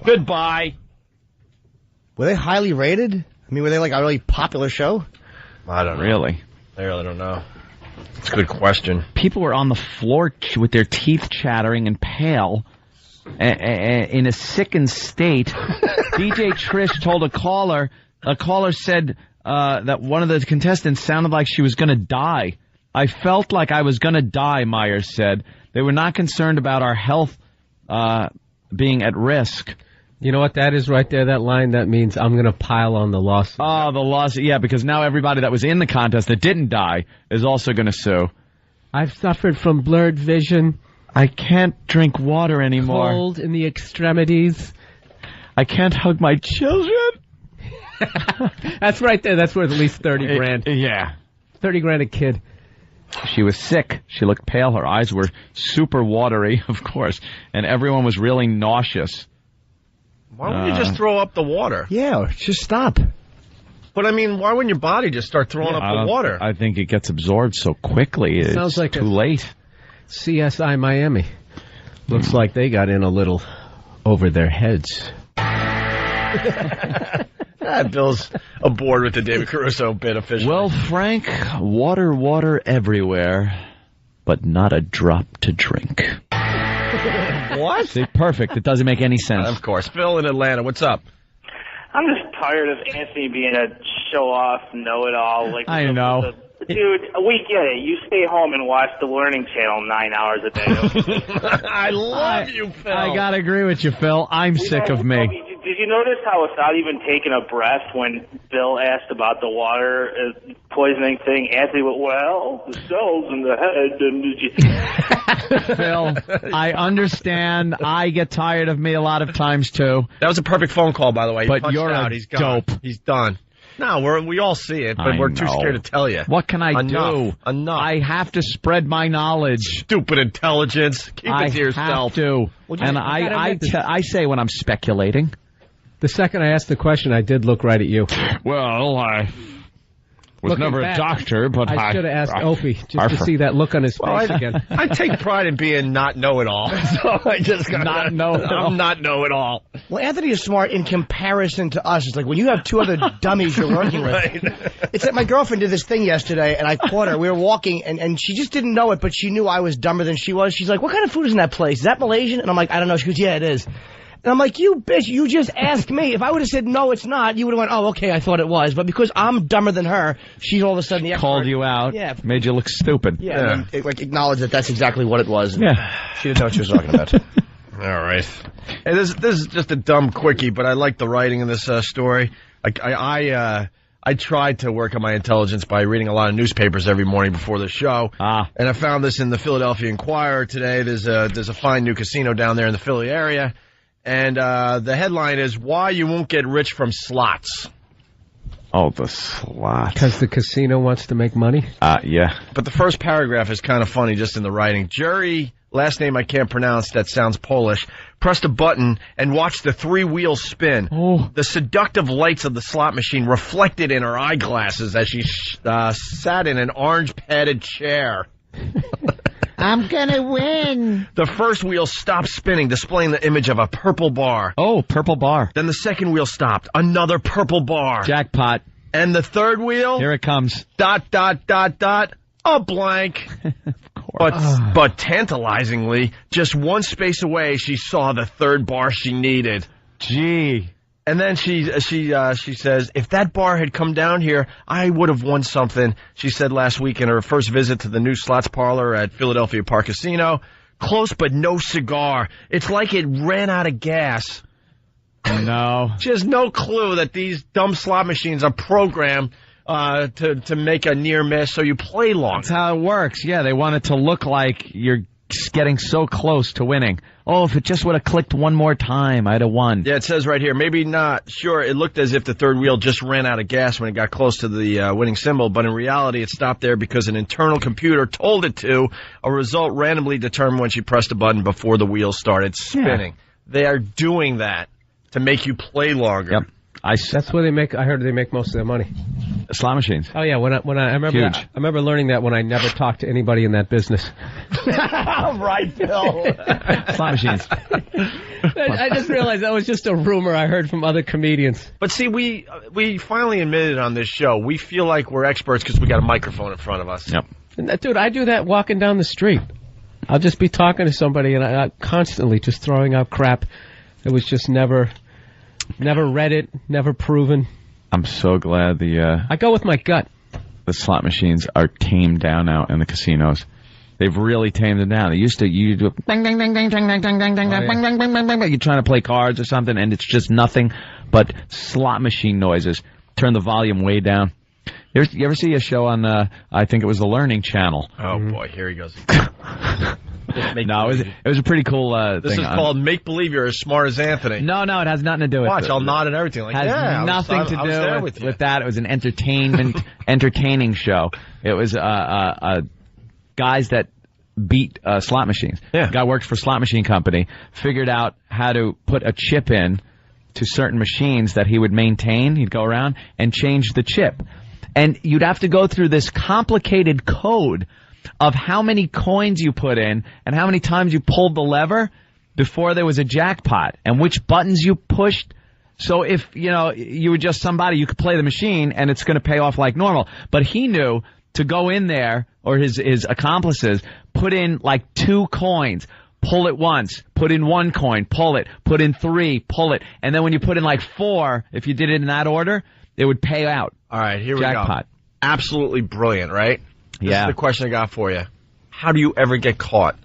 Goodbye. Were they highly rated? I mean, were they like a really popular show? I don't know. Really? I really don't know. It's a good question. People were on the floor with their teeth chattering and pale. In a sickened state. DJ Trish told a caller said that one of the contestants sounded like she was going to die. I felt like I was going to die, Myers said. They were not concerned about our health being at risk. You know what that is right there, that line? That means I'm going to pile on the lawsuit. Oh, the lawsuit. Yeah, because now everybody that was in the contest that didn't die is also going to sue. I've suffered from blurred vision. I can't drink water anymore. Cold in the extremities. I can't hug my children. That's right there. That's worth at least 30 grand. Yeah. 30 grand a kid. She was sick. She looked pale. Her eyes were super watery, of course. And everyone was really nauseous. Why don't you just throw up the water? Yeah, just stop. But I mean, why wouldn't your body just start throwing up the water? I think it gets absorbed so quickly. It's sounds like too late. CSI Miami. Looks like they got in a little over their heads. Bill's aboard with the David Caruso bit officially. Well, Frank, water everywhere, but not a drop to drink. What? See, perfect. It doesn't make any sense. Of course. Phil in Atlanta, what's up? I'm just tired of Anthony being a show-off, know-it-all. Like, I know. Dude, we get it. You stay home and watch the Learning Channel 9 hours a day. I love you, Phil. I gotta agree with you, Phil. I'm sick of me. Did you notice how without even taking a breath when Bill asked about the water poisoning thing, Anthony went, well, the cells in the head. And Phil, I understand. I get tired of me a lot of times, too. That was a perfect phone call, by the way. But you're out. He's gone. dope. He's done. No, we all see it, but we're too scared to tell you. What can I do? Enough. I have to spread my knowledge. Stupid intelligence. Keep it to yourself. I have to. And I say when I'm speculating. The second I asked the question, I did look right at you. Well, I was never a doctor, but I should have asked Opie just to see that look on his face again. I take pride in being not know-it-all. So I just got not know-it-all. I'm not know-it-all. Well, Anthony is smart in comparison to us. It's like when you have two other dummies you're working with. Right. It's like my girlfriend did this thing yesterday, and I caught her. We were walking, and she just didn't know it, but she knew I was dumber than she was. She's like, what kind of food is in that place? Is that Malaysian? And I'm like, I don't know. She goes, yeah, it is. And I'm like, you bitch, you just asked me. If I would have said, no, it's not, you would have went, oh, okay, I thought it was. But because I'm dumber than her, she's all of a sudden the expert. Called you out. Yeah. Made you look stupid. Yeah. And like acknowledged that that's exactly what it was. Yeah. She didn't know what she was talking about. All right. Hey, this is just a dumb quickie, but I like the writing in this story. I tried to work on my intelligence by reading a lot of newspapers every morning before the show. And I found this in the Philadelphia Inquirer today. There's a fine new casino down there in the Philly area. And the headline is, Why You Won't Get Rich from Slots. Oh, the slots. Because the casino wants to make money? Yeah. But the first paragraph is kind of funny just in the writing. Jury, last name I can't pronounce, that sounds Polish, pressed a button and watched the 3 wheels spin. Oh. The seductive lights of the slot machine reflected in her eyeglasses as she sat in an orange-padded chair. I'm gonna win. The first wheel stopped spinning, displaying the image of a purple bar. Oh, purple bar. Then the second wheel stopped. Another purple bar. Jackpot. And the third wheel? Here it comes. ... A blank. Of course. But tantalizingly, just one space away, she saw the third bar she needed. Gee. And then she says, if that bar had come down here, I would have won something, she said last week in her first visit to the new slots parlor at Philadelphia Park Casino. Close, but no cigar. It's like it ran out of gas. No. She has no clue that these dumb slot machines are programmed to make a near miss, so you play long. That's how it works. Yeah, they want it to look like you're getting so close to winning. Oh, if it just would have clicked one more time, I'd have won. Yeah, it says right here, maybe not. Sure, it looked as if the third wheel just ran out of gas when it got close to the winning symbol, but in reality it stopped there because an internal computer told it to. A result randomly determined when she pressed a button before the wheel started spinning. Yeah. They are doing that to make you play longer. Yep. That's where they make. I heard they make most of their money. Slot machines. Oh yeah, I remember. Huge. I remember learning that when I never talked to anybody in that business. Right, Bill. Slot machines. I just realized that was just a rumor I heard from other comedians. But see, we finally admitted on this show we feel like we're experts because we got a microphone in front of us. Yep. And dude, I do that walking down the street. I'll just be talking to somebody and I constantly just throwing out crap. It was just never read it, never proven. I'm so glad I go with my gut. The slot machines are tamed down now in the casinos. They've really tamed them down. They used to, you do bang, bang, bang, bang, bang, bang, bang, bang, bang, bang, bang, bang, bang, bang, bang. You're trying to play cards or something, and it's just nothing but slot machine noises. Turn the volume way down. You ever see a show on, I think it was the Learning Channel? Oh, boy, here he goes. No, it was a pretty cool thing. This is called Make Believe You're as Smart as Anthony. No, it has nothing to do with it. Watch, I'll nod and everything. Like, has nothing to do with that. It was an entertaining show. It was guys that beat slot machines. Yeah. The guy worked for a slot machine company, figured out how to put a chip in to certain machines that he would maintain. He'd go around and change the chip. And you'd have to go through this complicated code of how many coins you put in and how many times you pulled the lever before there was a jackpot and which buttons you pushed. So if, you were just somebody, you could play the machine and it's going to pay off like normal. But he knew to go in there, or his accomplices, put in like 2 coins, pull it once, put in 1 coin, pull it, put in 3, pull it. And then when you put in like 4, if you did it in that order, it would pay out. All right, here Jackpot. we go. Absolutely brilliant, right? This Yeah. is the question I got for you. How do you ever get caught?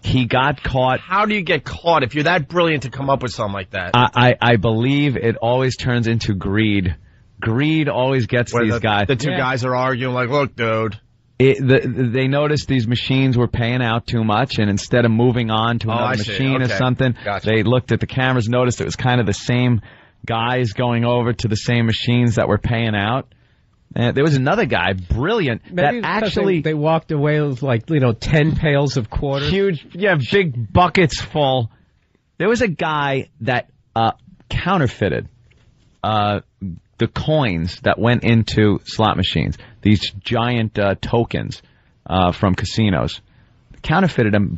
He got caught. How do you get caught if you're that brilliant to come up with something like that? I believe it always turns into greed. Greed always gets these guys. The two guys are arguing like, look, dude. They noticed these machines were paying out too much, and instead of moving on to another machine or something, they looked at the cameras, noticed it was kind of the same guys going over to the same machines that were paying out. There was another guy, brilliant, Maybe that actually... They walked away with 10 pails of quarters. Huge, big buckets full. There was a guy that counterfeited the coins that went into slot machines, these giant tokens from casinos. Counterfeited them,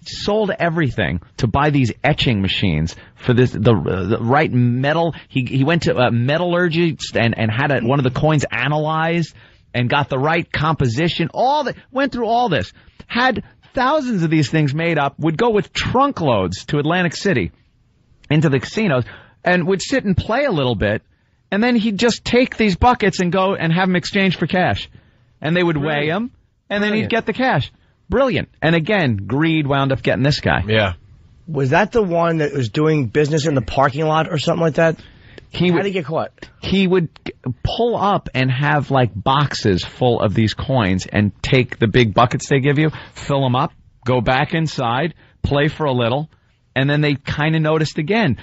sold everything to buy these etching machines for the right metal. He went to metallurgy and had one of the coins analyzed and got the right composition. Went through all this. Had thousands of these things made up. Would go with trunk loads to Atlantic City into the casinos and would sit and play a little bit. And then he'd just take these buckets and go and have them exchanged for cash. And they would weigh them, and then he'd get the cash. Brilliant. And again, greed wound up getting this guy. Yeah. Was that the one that was doing business in the parking lot or something like that? How did he get caught? He would pull up and have boxes full of these coins and take the big buckets they give you, fill them up, go back inside, play for a little, and then they kind of noticed again.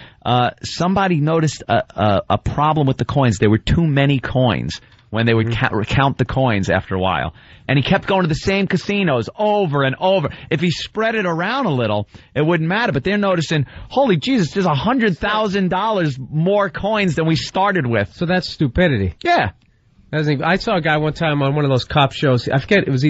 Somebody noticed a problem with the coins. There were too many coins when they would count the coins after a while. And he kept going to the same casinos over and over. If he spread it around a little, it wouldn't matter. But they're noticing, holy Jesus, there's $100,000 more coins than we started with. So that's stupidity. Yeah. I saw a guy one time on one of those cop shows. I forget, it was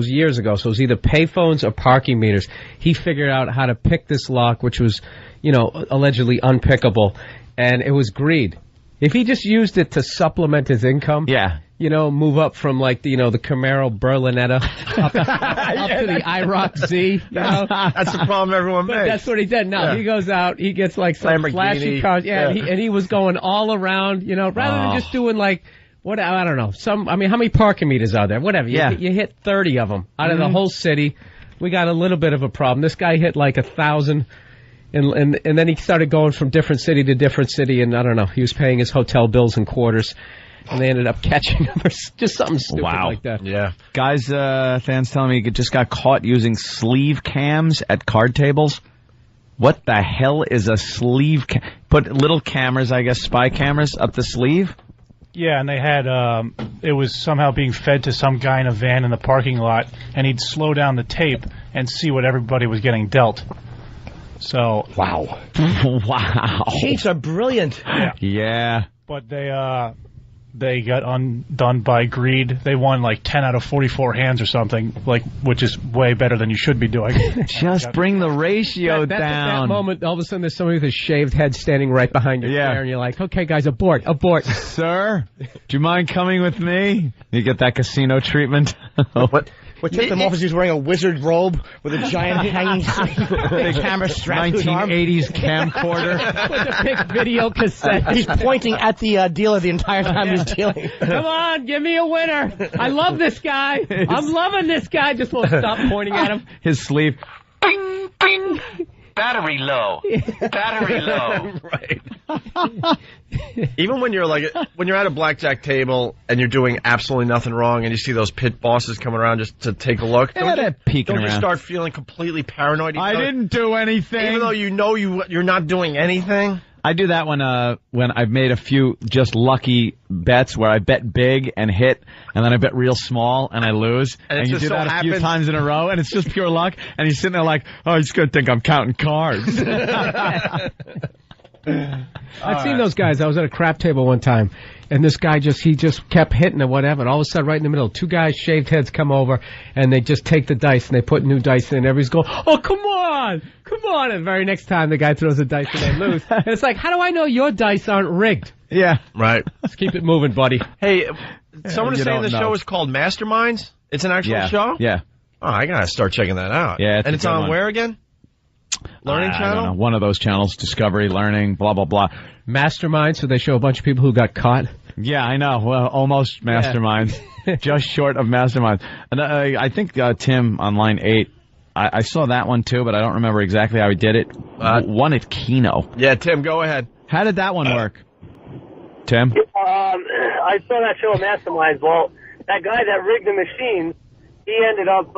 years ago. So it was either payphones or parking meters. He figured out how to pick this lock, which was, allegedly unpickable. And it was greed. If he just used it to supplement his income, move up from the Camaro Berlinetta up to the IROC Z. That's the problem everyone makes. That's what he did. Now he goes out, he gets some flashy cars. And he was going all around, rather than just doing what, I don't know. How many parking meters are there? Whatever. You hit 30 of them out of the whole city. We got a little bit of a problem. This guy hit 1,000. And then he started going from different city to different city, and I don't know, he was paying his hotel bills in quarters, and they ended up catching him or just something stupid like that. Yeah. Guys, fans telling me he just got caught using sleeve cams at card tables. What the hell is a sleeve cam? Put little cameras, I guess, spy cameras up the sleeve? Yeah, and they had, it was somehow being fed to some guy in a van in the parking lot, and he'd slow down the tape and see what everybody was getting dealt. So wow. Cheats are brilliant. Yeah. But they got undone by greed. They won 10 out of 44 hands or something, which is way better than you should be doing. Just bring the ratio down. At that moment, all of a sudden, there's somebody with a shaved head standing right behind your chair, and you're like, okay, guys, abort. Sir, do you mind coming with me? You get that casino treatment. What tipped him off is he was wearing a wizard robe with a giant hanging camera strapped to his arm. 1980s camcorder. With a big video cassette. He's pointing at the dealer the entire time he's dealing. Come on, give me a winner. I love this guy. I'm loving this guy. Just won't stop pointing at him. His sleeve. Bing, bing. Battery low. Battery low. Right. Even when you're at a blackjack table and you're doing absolutely nothing wrong and you see those pit bosses coming around just to take a look, don't you start feeling completely paranoid? I didn't do anything. Even though you're not doing anything? I do that when I've made a few just lucky bets where I bet big and hit, and then I bet real small and I lose. And you do that a few times in a row, and it's just pure luck. And you're sitting there like, oh, he's going to think I'm counting cards. I've seen those guys. I was at a crap table one time, and this guy he just kept hitting and whatever, and all of a sudden, right in the middle, two guys, shaved heads, come over, and they just take the dice, and they put new dice in, and everybody's going, oh, come on! And the very next time, the guy throws a dice, and they lose. And it's like, how do I know your dice aren't rigged? Yeah. Right. Let's keep it moving, buddy. Hey, someone is You saying don't the know. show is called Masterminds? It's an actual show? Yeah. Oh, I gotta start checking that out. Yeah, and it's a good on one. where again? Learning I Channel? don't know. One of those channels, Discovery, Learning, blah, blah, blah. Mastermind, so they show a bunch of people who got caught. Yeah, I know. Well, almost Masterminds. Just short of Masterminds. And I think Tim on line 8, I saw that one too, but I don't remember exactly how he did it. One at Keno. Yeah, Tim, go ahead. How did that one work? Tim? I saw that show, Masterminds. Well, that guy that rigged the machine, he ended up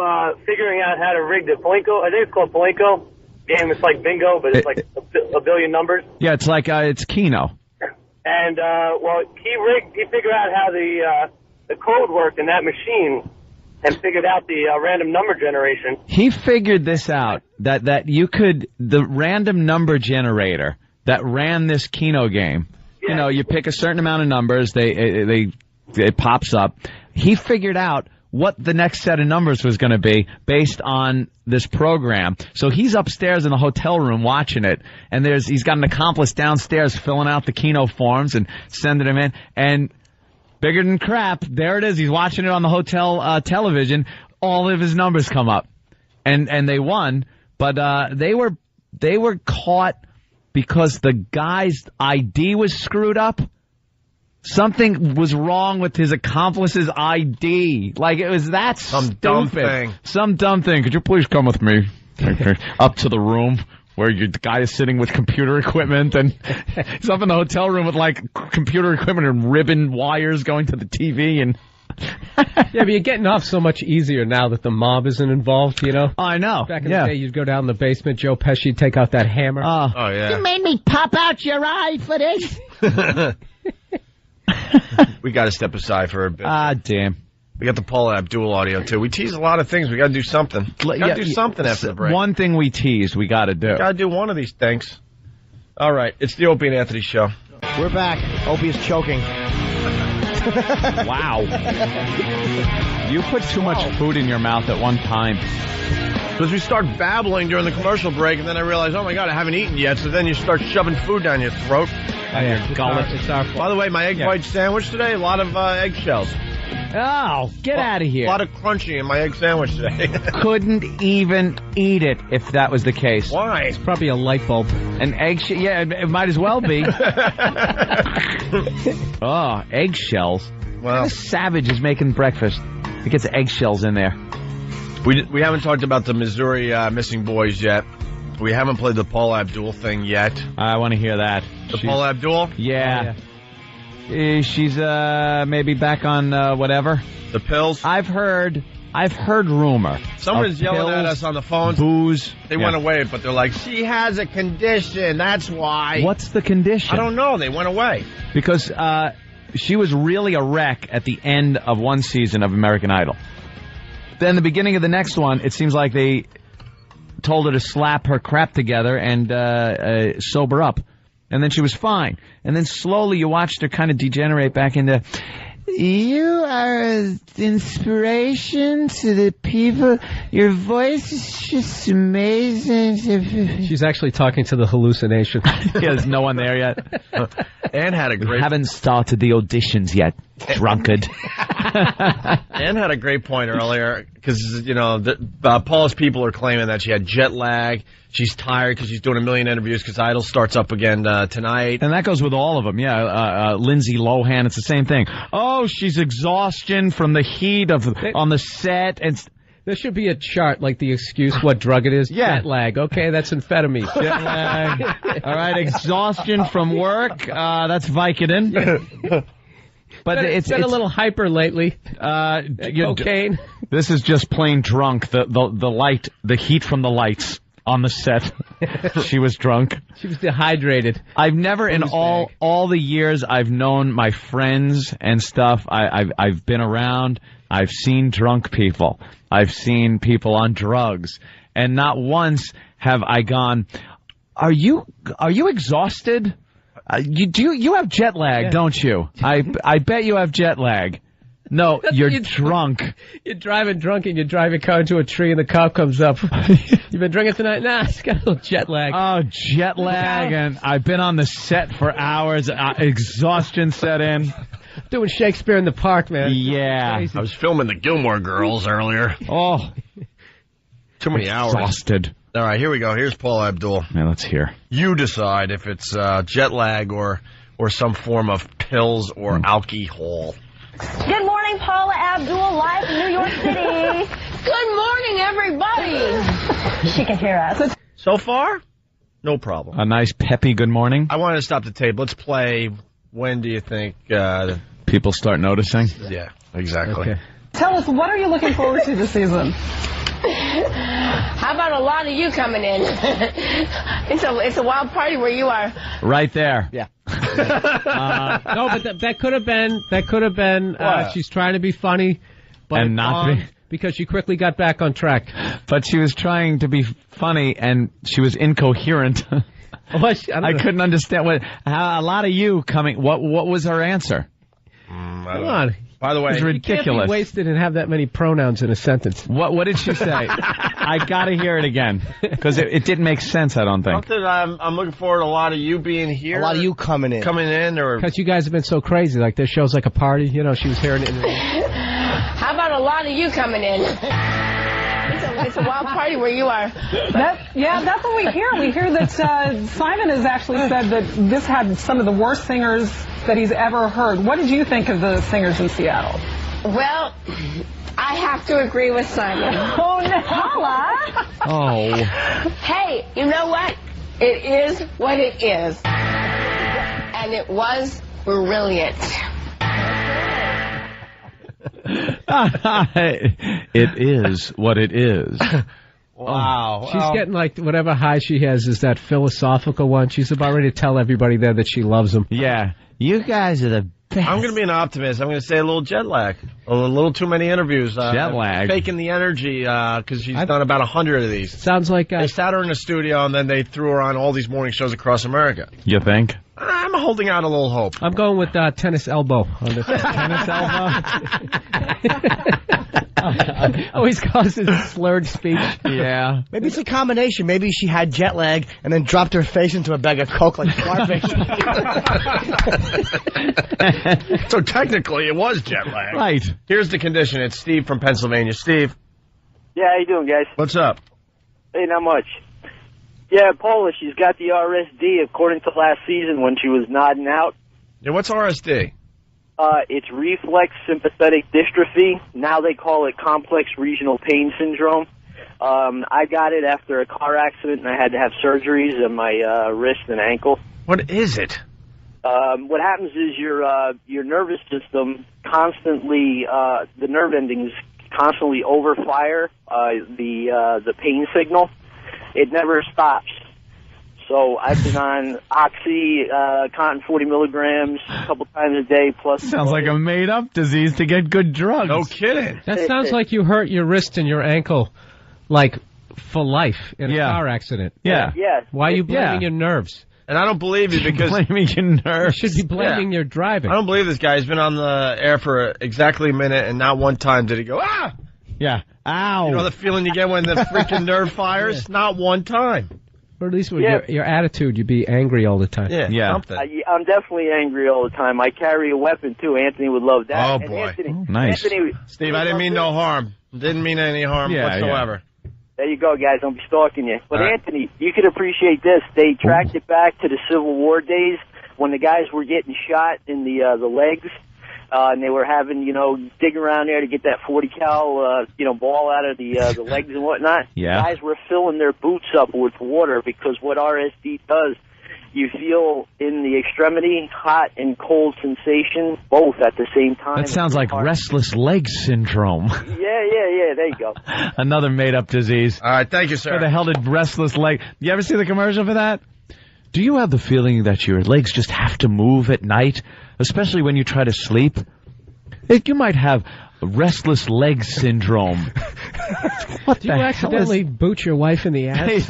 figuring out how to rig the Plinko. I think it's called Plinko game. It's like bingo, but it's like a billion numbers. Yeah, it's like it's Keno. And well, he figured out how the code worked in that machine, and figured out the random number generation. He figured this out, that you could, the random number generator that ran this Keno game, you know, you pick a certain amount of numbers, it pops up. He figured out what the next set of numbers was going to be based on this program. So he's upstairs in the hotel room watching it, and he's got an accomplice downstairs filling out the Keno forms and sending them in, and bigger than crap, there it is. He's watching it on the hotel television. All of his numbers come up, and they won, but they were caught because the guy's ID was screwed up. Something was wrong with his accomplice's ID. Like, it was that Some dumb stupid. thing. Some dumb thing. Could you please come with me up to the room where the guy is sitting with computer equipment, and he's up in the hotel room with, like, computer equipment and ribbon wires going to the TV, and... Yeah, but you're getting off so much easier now that the mob isn't involved, you know? I know. Back in the day, you'd go down in the basement, Joe Pesci'd take out that hammer. Oh, yeah. You made me pop out your eye for this. We got to step aside for a bit. Damn. We got the Paula Abdul audio, too. We tease a lot of things. We got to do something. We got to do something after the break. One thing we teased, we got to do. Got to do one of these things. All right. It's the Opie and Anthony Show. We're back. Opie is choking. Wow. You put too much food in your mouth at one time. Because we start babbling during the commercial break, and then I realize, oh, my God, I haven't eaten yet. So then you start shoving food down your throat. Your gullet. It's our fault. By the way, my egg white sandwich today, a lot of eggshells. Oh, get out of here. A lot of crunchy in my egg sandwich today. Couldn't even eat it if that was the case. Why? It's probably a light bulb. An eggshell? Yeah, it might as well be. Oh, eggshells. Well, What savage is making breakfast? It gets eggshells in there. we haven't talked about the Missouri missing boys yet. We haven't played the Paula Abdul thing yet. I want to hear that. Paula Abdul? Yeah. She's maybe back on whatever. The pills? I've heard rumor. Someone's of yelling at pills, us on the phone. Booze. They went away, but they're like, she has a condition, that's why. What's the condition? I don't know. They went away. Because she was really a wreck at the end of one season of American Idol. Then the beginning of the next one, it seems like they told her to slap her crap together and sober up. And then she was fine. And then slowly you watched her kind of degenerate back into, you are an inspiration to the people. Your voice is just amazing. She's actually talking to the hallucination. Yeah, there's no one there yet. Ann had a great... We haven't started the auditions yet, drunkard. Ann had a great point earlier, because, you know, Paula's people are claiming that she had jet lag. She's tired because she's doing a million interviews because Idol starts up again tonight. And that goes with all of them, yeah. Lindsay Lohan, it's the same thing. Oh, she's exhaustion from the heat on the set. And there should be a chart, like the excuse, what drug it is. Yeah. Jet lag. Okay, that's amphetamine. Jet lag. All right, exhaustion from work. That's Vicodin. But it's been a little hyper lately. Cocaine. This is just plain drunk. The heat from the lights on the set. She was drunk. She was dehydrated. I've never, in all the years I've known my friends and stuff, I've been around, I've seen drunk people. I've seen people on drugs. And not once have I gone, Are you exhausted? You have jet lag, don't you? I bet you have jet lag. No, you're drunk. You're driving drunk and you drive your car into a tree and the cop comes up. You've been drinking tonight? Nah, it's got a little jet lag. Oh, jet lag, and I've been on the set for hours. Exhaustion set in. Doing Shakespeare in the Park, man. Yeah. I was filming the Gilmore Girls earlier. Oh. Too many hours. Exhausted. All right, here we go. Here's Paul Abdul. Man, let's hear. You decide if it's jet lag or some form of pills or alcohol. Good morning, Paula Abdul, live in New York City. Good morning, everybody. She can hear us. So far, no problem. A nice peppy good morning. I wanted to stop the tape. Let's play. When do you think people start noticing? Yeah, exactly. Okay. Tell us, what are you looking forward to this season? How about a lot of you coming in? It's a wild party where you are. Right there. Yeah. No, but that could have been. She's trying to be funny, but and not be, because she quickly got back on track. But she was trying to be funny, and she was incoherent. I couldn't understand a lot of you coming. What was her answer? Come on. By the way, it's ridiculous. You can't be wasted and have that many pronouns in a sentence. What did she say? I gotta hear it again because it didn't make sense. I don't think. Something I'm looking forward to a lot of you being here. A lot of you coming in, or because you guys have been so crazy. Like this show's like a party. You know, she was hearing it. How about a lot of you coming in? It's a wild party where you are. That's what we hear. We hear that Simon has actually said that this had some of the worst singers that he's ever heard. What did you think of the singers in Seattle? Well, I have to agree with Simon. Oh, no. Paula. Oh. Hey, you know what? It is what it is. And it was brilliant. It is what it is. Wow. She's getting like whatever high she has is that philosophical one. She's about ready to tell everybody there that she loves them. Yeah. You guys are the best. I'm going to be an optimist. I'm going to say a little jet lag. A little too many interviews. Jet lag. Faking the energy because she's done about 100 of these. Sounds like... they sat her in the studio and then they threw her on all these morning shows across America. You think? I'm holding out a little hope. I'm going with tennis elbow on this. Tennis elbow? Always causes slurred speech. Yeah. Maybe it's a combination. Maybe she had jet lag and then dropped her face into a bag of Coke like Scarface. So technically it was jet lag. Right. Here's the condition. It's Steve from Pennsylvania. Steve. Yeah, how you doing, guys? What's up? Hey, not much. Yeah, Paula, she's got the RSD according to last season when she was nodding out. Yeah, what's RSD? It's reflex sympathetic dystrophy. Now they call it complex regional pain syndrome. I got it after a car accident, and I had to have surgeries on my wrist and ankle. What is it? What happens is your nervous system constantly, the nerve endings constantly overfire the pain signal. It never stops. So I've been on Oxy, Contin 40 milligrams a couple times a day. Plus, sounds like a made-up disease to get good drugs. No kidding. That sounds like you hurt your wrist and your ankle, like for life in a car accident. Yeah. Yeah. Why are you blaming your nerves? And I don't believe you because blaming your nerves. You should be blaming your driving. I don't believe this guy. He's been on the air for exactly a minute, and not one time did he go, ah! Yeah. Ow. You know the feeling you get when the freaking nerve fires? Yeah. Not one time. Or at least with your attitude, you'd be angry all the time. Yeah. Something. I'm definitely angry all the time. I carry a weapon, too. Anthony would love that. Oh, and boy. Anthony, nice. Anthony, Steve, I didn't mean no harm. Didn't mean any harm whatsoever. Yeah. There you go, guys. Don't be stalking you. But, Anthony, you could appreciate this. They tracked it back to the Civil War days when the guys were getting shot in the legs. And they were having, dig around there to get that 40 cal, ball out of the legs and whatnot. Yeah. Guys were filling their boots up with water because what RSD does, you feel in the extremity hot and cold sensation both at the same time. That sounds like restless leg syndrome. Yeah. There you go. Another made-up disease. All right, thank you, sir. Where the hell did restless leg? You ever see the commercial for that? Do you have the feeling that your legs just have to move at night, especially when you try to sleep? You might have restless leg syndrome. Do you accidentally boot your wife in the ass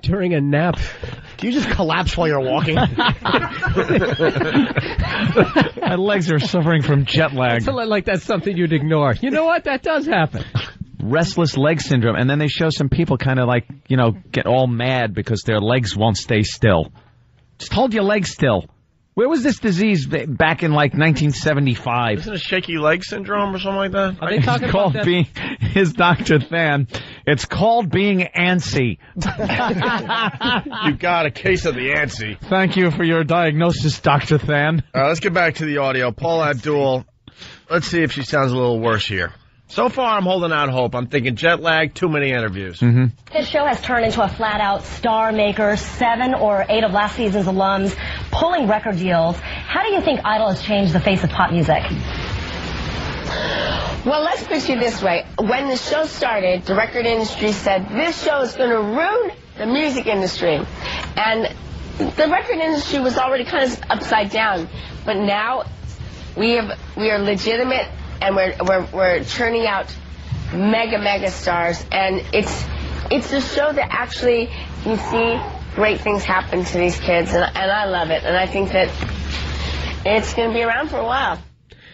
during a nap? Do you just collapse while you're walking? My legs are suffering from jet lag. Like that's something you'd ignore. You know what? That does happen. Restless leg syndrome. And then they show some people kind of like, get all mad because their legs won't stay still. Just hold your legs still. Where was this disease back in like 1975? Isn't it shaky leg syndrome or something like that? Are they talking about that? His Dr. Than. It's called being antsy. You got a case of the antsy. Thank you for your diagnosis, Dr. Than. All right, let's get back to the audio. Paula Abdul, let's see if she sounds a little worse here. So far, I'm holding out hope. I'm thinking jet lag, too many interviews. Mm-hmm. This show has turned into a flat-out star maker. 7 or 8 of last season's alums pulling record deals. How do you think Idol has changed the face of pop music? Well, let's put it this way. When the show started, the record industry said, this show is going to ruin the music industry. And the record industry was already kind of upside down. But now we are legitimate, and we're churning out mega stars. And it's a show that actually you see great things happen to these kids, and I love it. And I think that it's going to be around for a while.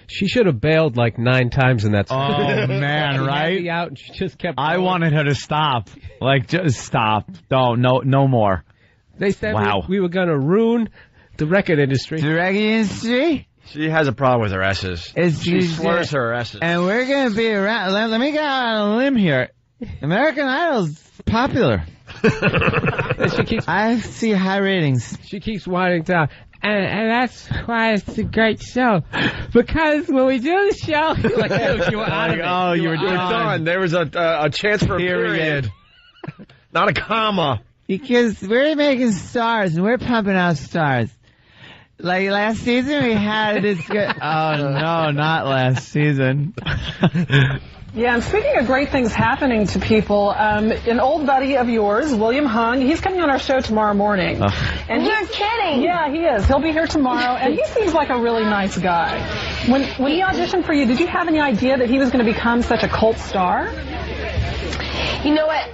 She should have bailed like 9 times in that. Oh man, right? Out and she just kept. I wanted her to stop. Like, just stop. No more. They said we were going to ruin the record industry. The record industry? She has a problem with her S's. She slurs her S's. And we're going to be around. Let me go out on a limb here. American Idol's popular. I see high ratings. She keeps winding down. And that's why it's a great show. Because when we do the show, you were out of it. Oh, you were done. There was a chance for a period. Not a comma. Because we're making stars, and we're pumping out stars. Like last season, we had this good... Oh, no, not last season. Yeah, and speaking of great things happening to people, an old buddy of yours, William Hung, he's coming on our show tomorrow morning. And you're kidding! Yeah, he is. He'll be here tomorrow, and he seems like a really nice guy. When he auditioned for you, did you have any idea that he was going to become such a cult star? You know what?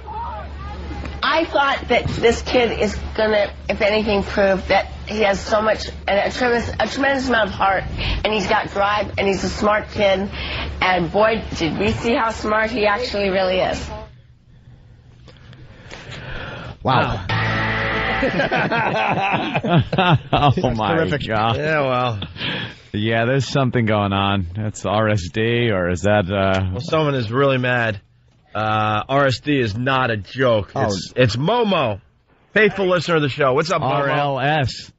I thought that this kid is going to, if anything, prove that he has so much, a tremendous amount of heart, and he's got drive, and he's a smart kid, and boy, did we see how smart he actually really is. Wow. Oh, my terrific. God. Yeah, well. Yeah, there's something going on. That's RSD, or is that... Well, someone is really mad. RSD is not a joke. It's Momo, faithful listener of the show. What's up, Momo? RLS.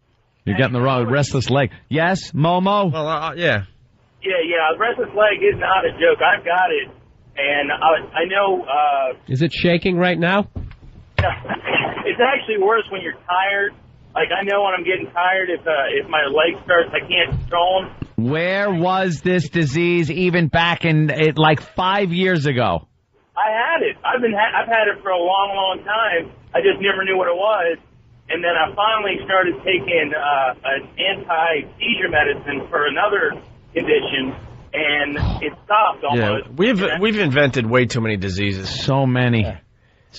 You're getting the wrong restless leg. Yes, Momo? Well, yeah. Yeah, restless leg is not a joke. I've got it. And I know... Is it shaking right now? It's actually worse when you're tired. Like, I know when I'm getting tired, if my leg starts, I can't control them. Where was this disease even back in, like 5 years ago? I had it. I've had it for a long time. I just never knew what it was. And then I finally started taking an anti-seizure medicine for another condition, and it stopped almost. Yeah, we've invented way too many diseases. So many.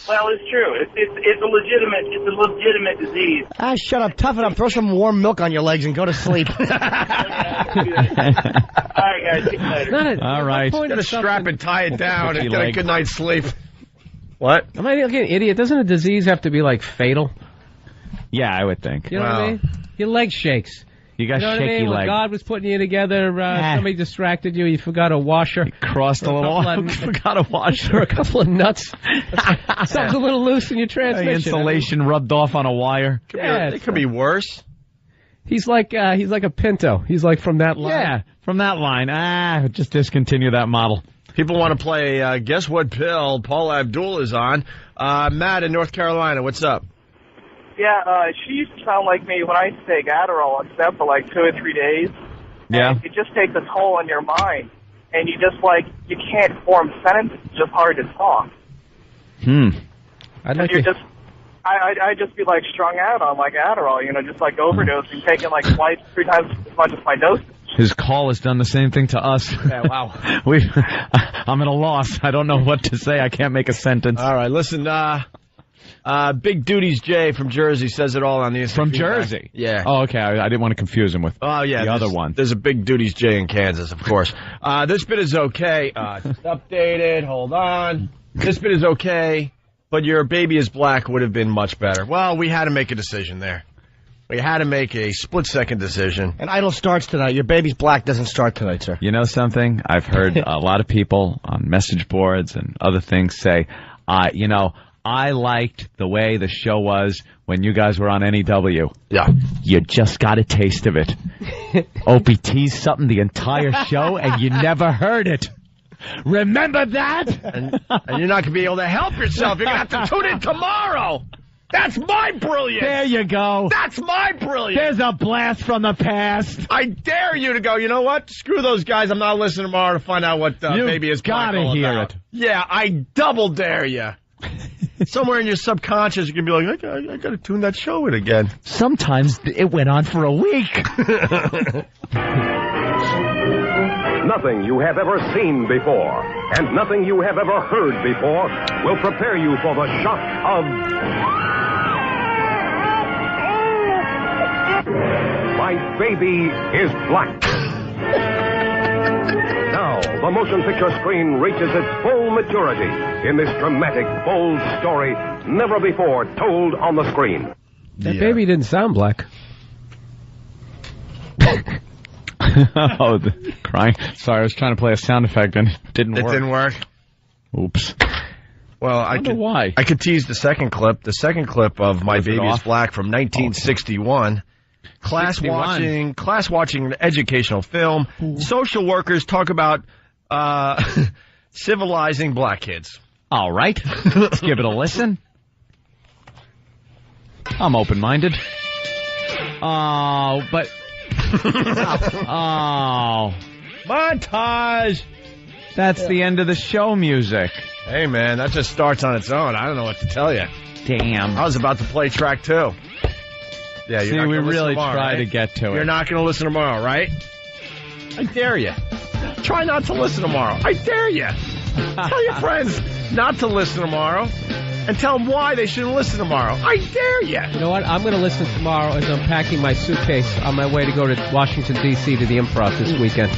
Well, it's true. It's a legitimate disease. Shut up. Toughen up. Throw some warm milk on your legs and go to sleep. All right, guys. See you later. All right. Got to strap and tie it down and get a good night's sleep. What? Am I looking an idiot? Doesn't a disease have to be, like, fatal? Yeah, I would think. You know what I mean? Your leg shakes. You got shaky legs. When God was putting you together, somebody distracted you, you forgot a washer. You crossed a little, forgot a washer. Or a couple of nuts. Something's a little loose in your transmission. The insulation rubbed off on a wire. It could be worse. He's like a Pinto. He's like from that line. Yeah, from that line. Just discontinue that model. People want to play Guess What Pill Paul Abdul is on. Matt in North Carolina, what's up? Yeah, she used to sound like me when I used to take Adderall and stuff for like 2 or 3 days. Yeah. And it just takes a toll on your mind. And you just you can't form sentences. It's just hard to talk. I'd just be like strung out on like Adderall, just like overdosing, taking like twice, 3 times as much as my dosage. His call has done the same thing to us. Yeah, wow. I'm at a loss. I don't know what to say. I can't make a sentence. All right, listen. Big Duties Jay from Jersey says it all on the Instagram. From Jersey? Yeah. Oh, okay. I didn't want to confuse him with the other one. There's a Big Duties Jay in Kansas, of course. This bit is okay. Just updated. Hold on. This bit is okay, but your baby is black would have been much better. Well, we had to make a decision there. We had to make a split-second decision. And Idol starts tonight. Your baby's black doesn't start tonight, sir. You know something? I've heard a lot of people on message boards and other things say, I liked the way the show was when you guys were on NEW. Yeah. You just got a taste of it. Opie teased something the entire show, and you never heard it. Remember that? And you're not going to be able to help yourself. You're going to have to tune in tomorrow. That's my brilliance. There you go. That's my brilliance. There's a blast from the past. I dare you to go, you know what? Screw those guys. I'm not listening tomorrow to find out what baby is black all hear about. it. Yeah, I double dare you. Somewhere in your subconscious, you're going to be like, I got to tune that show in again. Sometimes it went on for a week. Nothing you have ever seen before, and nothing you have ever heard before will prepare you for the shock of... My baby is black. Now, the motion picture screen reaches its full maturity in this dramatic, bold story never before told on the screen. That baby didn't sound black. Oh, the crying. Sorry, I was trying to play a sound effect and it didn't work. It didn't work? Oops. Well, I wonder why. I could tease the second clip. The second clip of My Baby is Black from 1961. Class watching an educational film. Ooh. Social workers talk about civilizing black kids. All right. Let's give it a listen. I'm open-minded. Oh, but... oh. Montage! That's the end of the show music. Hey, man, that just starts on its own. I don't know what to tell you. Damn. I was about to play track 2. Yeah, see, we really try to get to it. You're not going to listen tomorrow, right? I dare you. Try not to listen tomorrow. I dare you. Tell your friends not to listen tomorrow. And tell them why they shouldn't listen tomorrow. I dare you. You know what? I'm going to listen tomorrow as I'm packing my suitcase on my way to go to Washington, D.C. to the Improv this weekend.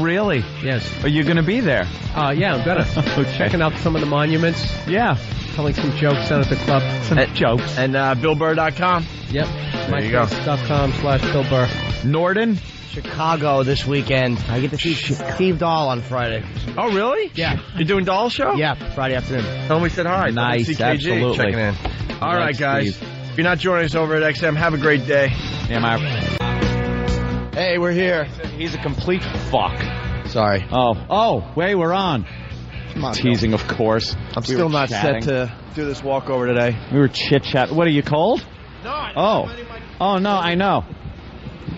Really? Yes. Are you going to be there? Yeah, I'm going to. Okay. Checking out some of the monuments. Yeah. Telling some jokes down at the club. Some jokes. And BillBurr.com. Yep. There you go. MySpace.com/Bill Burr. Norden? Chicago this weekend. I get to see Steve Dahl on Friday. Oh, really? Yeah. You're doing Dahl show? Yeah, Friday afternoon. Tell him we said hi. Nice, CKG absolutely. checking in. All right, guys. Steve. If you're not joining us over at XM, have a great day. Yeah, hey, we're here. He's a complete fuck. Sorry. Oh, wait, we're on. Come on, teasing, of course. I'm still not set to do this walkover today. We were chit-chat. What, are you cold? No. Oh, no, I know.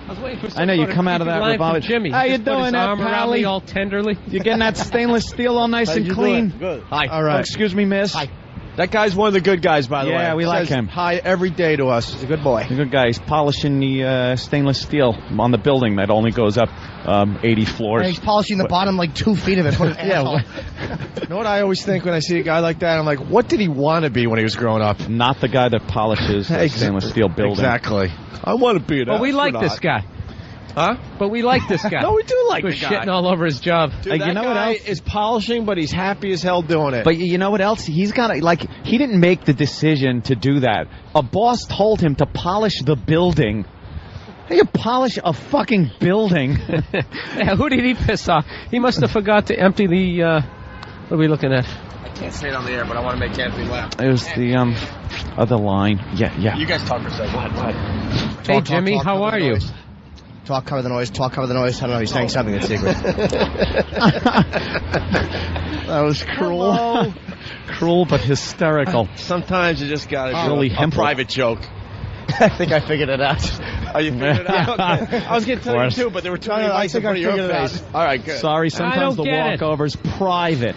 I was waiting for I know you come out of that revolver. Jimmy. How you doing, arm around me Pally? all tenderly. You getting that stainless steel all nice and clean? Good. Hi. All right. Oh, excuse me, miss. Hi. That guy's one of the good guys, by the way. Yeah, we like him. Hi every day to us. He's a good boy. He's a good guy. He's polishing the stainless steel on the building that only goes up 80 floors. And he's polishing the bottom like 2 feet of it. What an asshole. You know what I always think when I see a guy like that? I'm like, what did he want to be when he was growing up? Not the guy that polishes the stainless steel building. Exactly. I want to be an But we like this guy. Huh? But we like this guy. No, we do like the guy. Shitting all over his job. Dude, that guy is polishing, but he's happy as hell doing it. But you know what else? He's got he didn't make the decision to do that. A boss told him to polish the building. How you polish a fucking building? Yeah, who did he piss off? He must have forgot to empty the, what are we looking at? I can't say it on the air, but I want to make Anthony laugh. It was the other line. Yeah. You guys talk for a second. Go ahead. Hey, Jimmy, how are you? Talk, cover the noise. Talk, cover the noise. I don't know. He's saying something that's secret. That was cruel. Hello. Cruel but hysterical. Sometimes you just got to really a private joke. I think I figured it out. Oh, you figured it out? Okay. I was going to tell you too, but there were too many lights in front of your face. All right, good. Sorry, sometimes the walkover's private.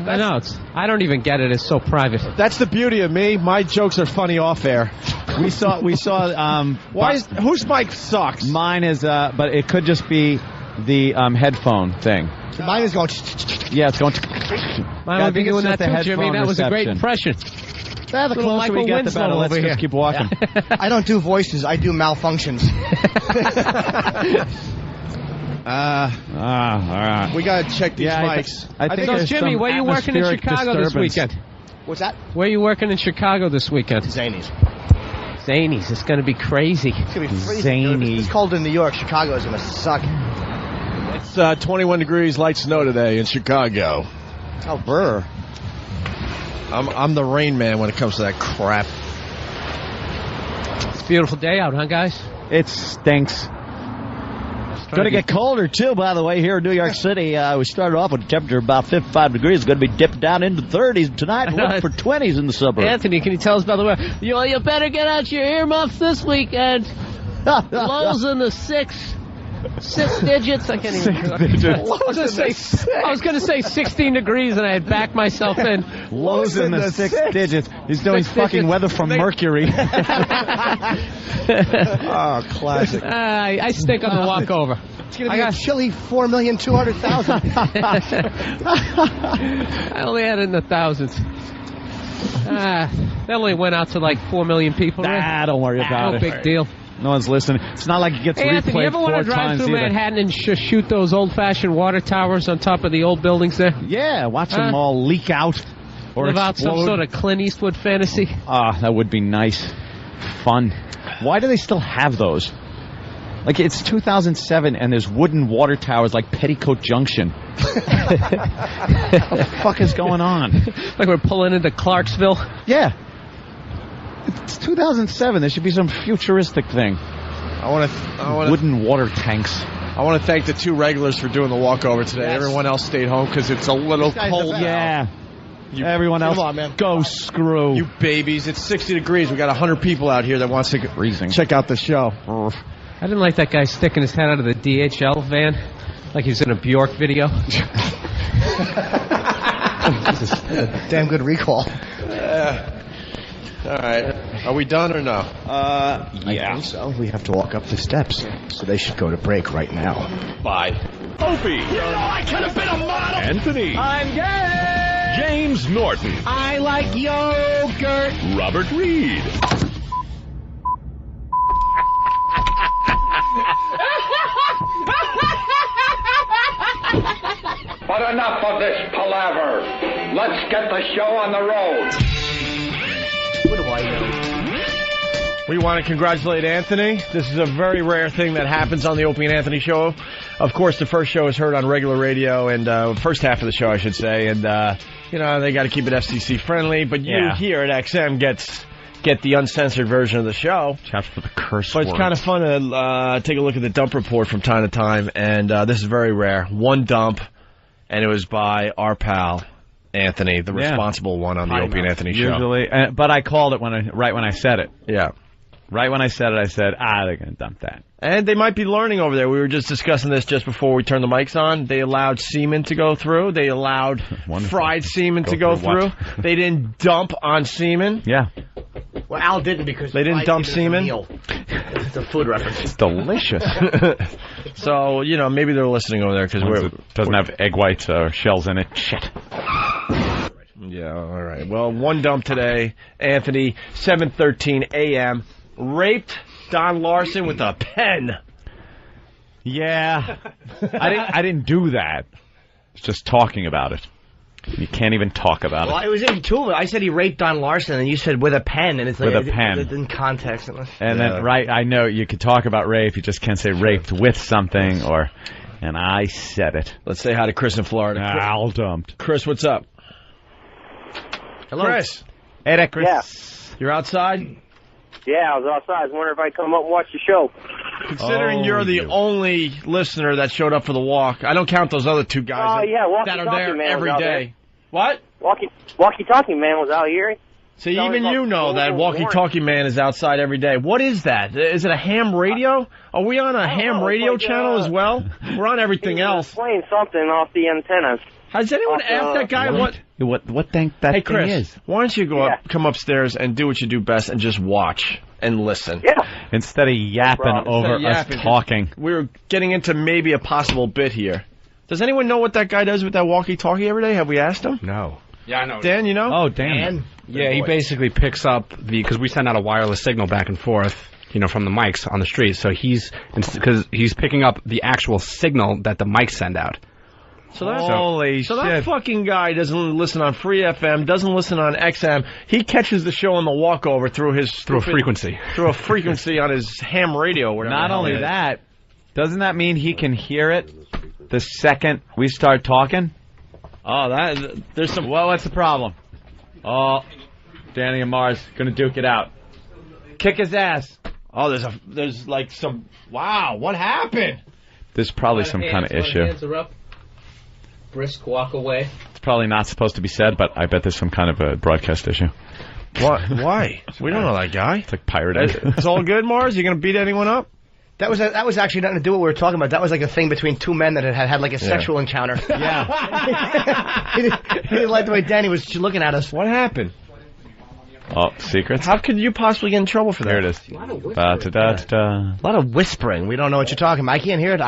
I know. I don't even get it. It's so private. That's the beauty of me. My jokes are funny off air. We saw. Whose mic sucks? Mine is, but it could just be the headphone thing. Mine is going. Yeah, it's going. Mine would be doing that too, Jimmy. That was a great impression. The closer we get, the better. Let's just keep walking. I don't do voices. I do malfunctions. We gotta check these mics. I think so, Jimmy, where you working in Chicago this weekend? What's that? Where you working in Chicago this weekend? Zanies. Zanies. It's gonna be crazy. It's gonna be freezing. It's cold in New York. Chicago is gonna suck. It's 21 degrees, light snow today in Chicago. Oh, Burr. I'm the rain man when it comes to that crap. It's a beautiful day out, huh, guys? It stinks. It's going to get colder, too, by the way, here in New York City. We started off with a temperature of about 55 degrees. It's going to be dipped down into 30s tonight. Look for 20s in the suburbs. Anthony, can you tell us, by the way, you better get out your earmuffs this weekend. Lows in the six digits. I can't even. I was going to say 16 degrees, and I had backed myself in. Lows in the six digits. He's doing fucking weather from Mercury. Oh, classic. I stink on the walkover. It's going to be a chilly 4,200,000. I only had it in the thousands. That only went out to like 4 million people. Nah, don't worry about it. No big deal. No one's listening. It's not like it gets replayed 4 times. Anthony, you ever want to drive through Manhattan and shoot those old-fashioned water towers on top of the old buildings there? Yeah, watch them all leak out or live out explode. some sort of Clint Eastwood fantasy. That would be nice. Fun. Why do they still have those? Like, it's 2007 and there's wooden water towers like Petticoat Junction. What the fuck is going on? Like we're pulling into Clarksville? Yeah. It's 2007. There should be some futuristic thing. I want to wooden water tanks. I want to thank the two regulars for doing the walkover today. Yes. Everyone else stayed home because it's a little cold. Yeah. Everyone else, go screw. You babies. It's 60 degrees. We got 100 people out here that wants to check out the show. I didn't like that guy sticking his head out of the DHL van like he was in a Bjork video. Damn good recall. All right. Are we done or no? I think so. We have to walk up the steps. So they should go to break right now. Bye. Opie. You know I could have been a model. Anthony. I'm gay. James Norton. I like yogurt. Robert Reed. But enough of this palaver. Let's get the show on the road. What do I know? We want to congratulate Anthony. This is a very rare thing that happens on the Opie and Anthony show. Of course, the first show is heard on regular radio, and first half of the show, I should say. And, they got to keep it FCC friendly. But you here at XM get the uncensored version of the show. Except for the curse But it's kind of fun to take a look at the dump report from time to time. And this is very rare. One dump, and it was by our pal, Anthony, the responsible one on the Opie and Anthony show. Usually, but I called it right when I said it. Yeah. Right when I said it, I said, they're going to dump that. And they might be learning over there. We were just discussing this just before we turned the mics on. They allowed semen to go through. They allowed fried semen to go through. They didn't dump on semen. Yeah. Well, Al didn't because they didn't dump semen. It's a food reference. It's delicious. So, maybe they're listening over there because it doesn't have egg whites or shells in it. Shit. Yeah, all right. Well, one dump today. Anthony, 7:13 a.m., raped Don Larson with a pen. Yeah. I didn't do that. It's just talking about it. You can't even talk about it. Well, it was in two of it. I said he raped Don Larson, and you said with a pen, and it's like with a pen. In context. And then, I know you could talk about rape. You just can't say raped with something, and I said it. Let's say hi to Chris in Florida. Al dumped. Chris, what's up? Hello. Chris. Hey there, Chris. Yeah. You're outside? Yeah, I was outside. I was wondering if I'd come up and watch the show. Considering you're the only listener that showed up for the walk, I don't count those other two guys that are there every day. What? Walkie-talkie man was out here. See, even you know that Walkie-Talkie Man is outside every day. What is that? Is it a ham radio? Are we on a ham radio channel as well? We're on everything else. Playing something off the antennas. Has anyone asked that guy what that hey, thing Chris, is? why don't you go come upstairs and do what you do best and just watch and listen? Yeah. Instead of yapping over us talking. We were getting into maybe a possible bit here. Does anyone know what that guy does with that walkie-talkie every day? Have we asked him? No. Yeah, I know. Dan, you know? Oh, Dan. Yeah, he basically picks up because we send out a wireless signal back and forth, from the mics on the street. So he's picking up the actual signal that the mics send out. So that fucking guy doesn't listen on Free FM, doesn't listen on XM. He catches the show on the walkover through a frequency on his ham radio. Or whatever. Not only that, doesn't that mean he can hear it the second we start talking? Oh, there's some. Well, what's the problem? Oh, Danny and Mars gonna duke it out. Kick his ass. Oh, there's like some. Wow, what happened? There's probably some kind of issue. Hands are up. Brisk walk away. It's probably not supposed to be said, but I bet there's some kind of a broadcast issue. What? Why? We don't know that guy. It's like pirating. It's all good, Mars? You gonna beat anyone up? That was actually nothing to do with what we were talking about. That was like a thing between two men that had like a sexual encounter. Yeah. He didn't like the way Danny was looking at us. What happened? Oh, secrets? How could you possibly get in trouble for that? There it is. A lot of whispering. We don't know what you're talking about. I can't hear it.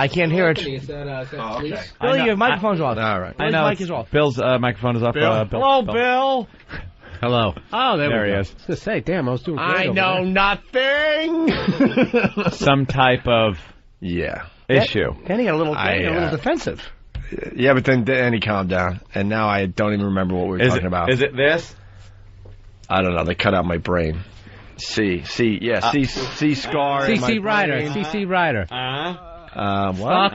Is that police? Billy, your microphone's off. All right. Bill's mic is off. Bill's microphone is off. Bill. Hello, Bill. Hello. Oh, there he we go. is. I was going to say, damn, I was doing great I over know there. nothing. Some type of issue. Danny got a little defensive. Yeah, but then Danny calmed down, and now I don't even remember what we were talking about. Is it this? I don't know. They cut out my brain. C scar. CC Ryder. CC Ryder. What?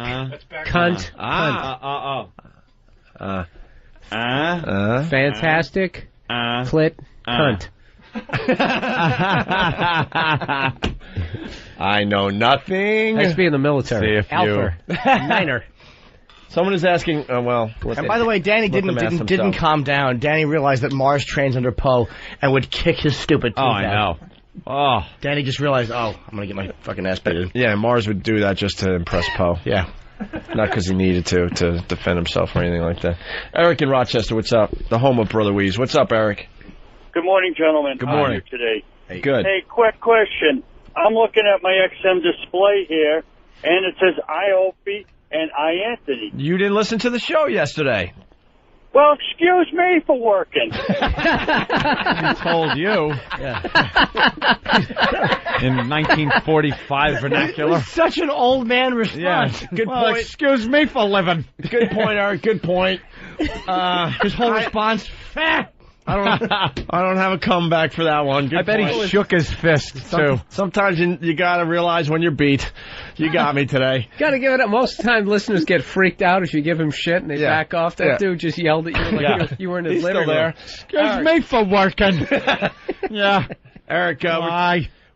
Cunt. Fantastic. Clit. Cunt. I know nothing. Nice to be in the military. Alpha. Niner. Someone is asking, and by the way, Danny didn't calm down. Danny realized that Mars trains under Poe and would kick his stupid tooth out. I know. Oh. Danny just realized, I'm going to get my fucking ass beaten. Yeah, Mars would do that just to impress Poe. Yeah. Not because he needed to defend himself or anything like that. Eric in Rochester, what's up? The home of Brother Weeze. What's up, Eric? Good morning, gentlemen. Good morning. How are you today? Hey, good. Hey, quick question. I'm looking at my XM display here, and it says Opie and Anthony. You didn't listen to the show yesterday. Well, excuse me for working. He told you. In 1945 vernacular. Such an old man response. Yeah. Good point. Excuse me for living. Good point, Eric. Good point. His whole response, fat. I don't have a comeback for that one. Good I bet point. he shook his fist, too. Sometimes you gotta realize when you're beat. You got me today. Got to give it up. Most of the time, listeners get freaked out if you give him shit and they back off. That dude just yelled at you like you were in his living room. There. Excuse me for working. Yeah. Eric,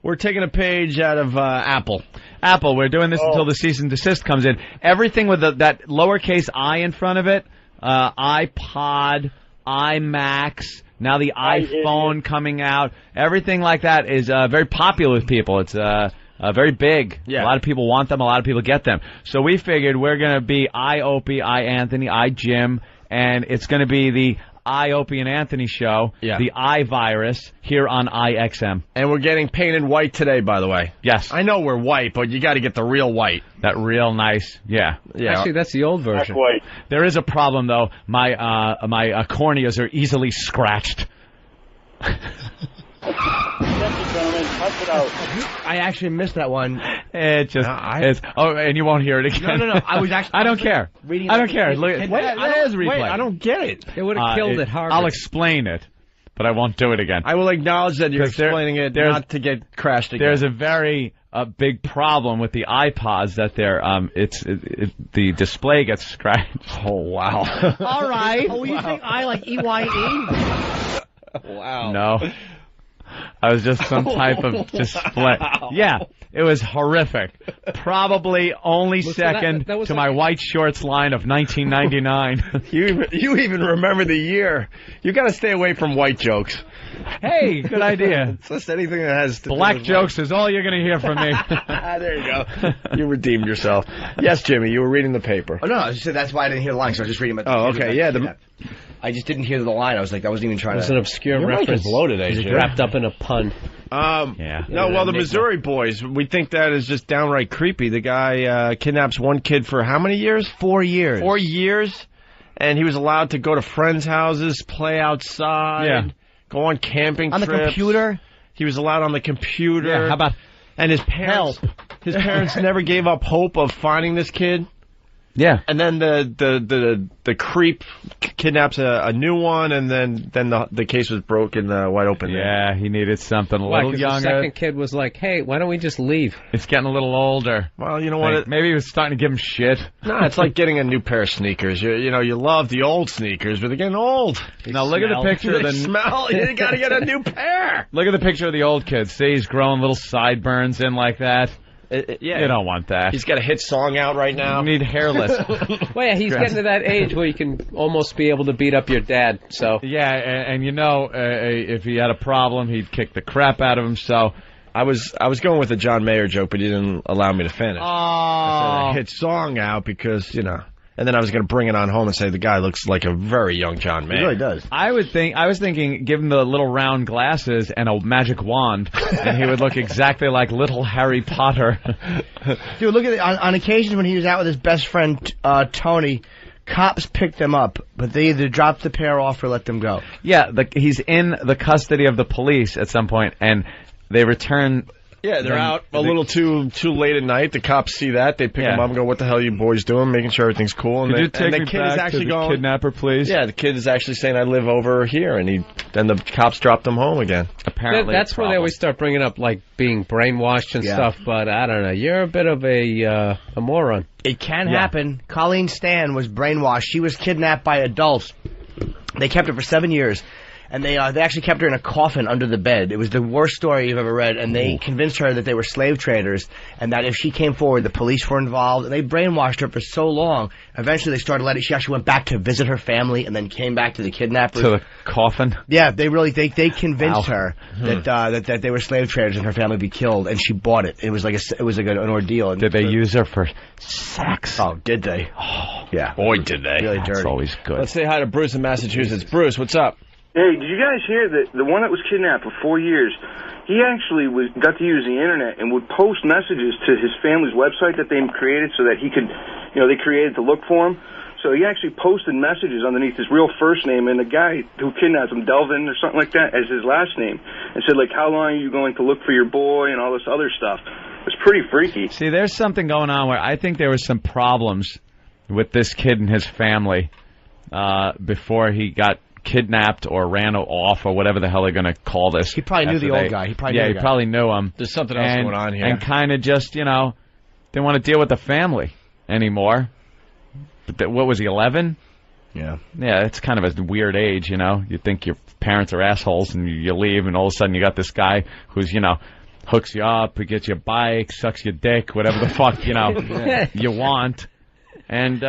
we're taking a page out of Apple. Apple, we're doing this until the cease and desist comes in. Everything with that lowercase I in front of it, iPod, iMacs, now the iPhone coming out, everything like that is very popular with people. It's very big. Yeah. A lot of people want them. A lot of people get them. So we figured we're going to be Opie, Anthony, Jim, and it's going to be the Opie and Anthony show, the virus, here on IXM. And we're getting painted white today, by the way. Yes. I know we're white, but you got to get the real white. That real nice, yeah. Actually, that's the old version. White. There is a problem, though. My corneas are easily scratched. I actually missed that one. It just and you won't hear it again. No. I was actually. I don't care. I don't care. Look, Wait, replay. I don't get it. It would have killed it hard. I'll explain it, but I won't do it again. I will acknowledge that you're explaining it not to get crashed again. There's a very big problem with the iPods that the display gets scratched. Oh wow! All right. Oh, you think I like EYE? Wow. No. I was just some type of just split. Yeah, it was horrific. Probably only second that was to like- my white shorts line of 1999. You even remember the year. You got to stay away from white jokes. Hey, good idea. Just anything that has to Black do with jokes is all you're going to hear from me. There you go. You redeemed yourself. Yes, Jimmy, you were reading the paper. Oh, no, I just said that's why I didn't hear the line, so I was just reading about Oh, okay, yeah. I just didn't hear the line. I was like, I wasn't even trying It was to... an obscure Your mic reference. is low today, It's Jim. wrapped up in a pun. Yeah. No, well, the Missouri boys, we think that is just downright creepy. The guy kidnaps one kid for how many years? 4 years. 4 years, and he was allowed to go to friends' houses, play outside, go on camping On the trips. computer? He was allowed on the computer. Yeah, how about And his parents, his parents never gave up hope of finding this kid. Yeah. And then the creep kidnaps a new one, and then the case was broken wide open. Yeah, he needed something a Why, little 'cause younger. the second kid was like, hey, why don't we just leave? It's getting a little older. Well, you know what? Maybe he was starting to give him shit. No, it's like getting a new pair of sneakers. You love the old sneakers, but they're getting old. Now look at the picture of They the smell. You got to get a new pair. Look at the picture of the old kid. See, he's growing little sideburns in like that. Yeah, You don't want that. He's got a hit song out right now. You need hairless. Well, yeah, he's getting to that age where you can almost be able to beat up your dad. So Yeah, and if he had a problem, he'd kick the crap out of him. So I was going with a John Mayer joke, but he didn't allow me to finish. I said a hit song out because and then I was going to bring it on home and say the guy looks like a very young John Mayer. He really does. I was thinking, give him the little round glasses and a magic wand, and he would look exactly like little Harry Potter. Dude, look at it. On occasions when he was out with his best friend, Tony, cops picked them up, but they either dropped the pair off or let them go. Yeah, he's in the custody of the police at some point, and they return. Yeah, they're out a little too late at night. The cops see that. They pick him up and go, what the hell are you boys doing? Making sure everything's cool. And Could you take the me kid back is actually to the going, kidnapper, please? Yeah, the kid is actually saying, I live over here. And then the cops dropped him home again. Apparently. that's where they always start bringing up, like, being brainwashed and stuff. But I don't know. You're a bit of a moron. It can happen. Colleen Stan was brainwashed. She was kidnapped by adults. They kept her for 7 years. And they actually kept her in a coffin under the bed. It was the worst story you've ever read. And they convinced her that they were slave traders and that if she came forward, the police were involved. And they brainwashed her for so long. Eventually, they started letting. She actually went back to visit her family and then came back to the kidnappers. To the coffin. Yeah, they convinced her that they were slave traders and her family would be killed, and she bought it. It was like an ordeal. Did they use her for sex? Oh, did they? Oh, yeah. Boy, did they. Really That's dirty. always good. Let's say hi to Bruce in Massachusetts. Bruce, what's up? Hey, did you guys hear that the one that was kidnapped for 4 years, he actually got to use the internet and would post messages to his family's website that they created so that he could, they created to look for him. So he actually posted messages underneath his real first name, and the guy who kidnapped him, Delvin or something like that, as his last name, and said, like, how long are you going to look for your boy and all this other stuff. It's pretty freaky. See, there's something going on where I think there was some problems with this kid and his family before he got kidnapped or ran off or whatever the hell they're going to call this. He probably knew the old guy. He probably knew him. There's something else going on here. And kind of just, didn't want to deal with the family anymore. But what was he, 11? Yeah. Yeah, it's kind of a weird age, You think your parents are assholes and you leave and all of a sudden you got this guy who's, hooks you up, who gets you a bike, sucks your dick, whatever the fuck, you want. And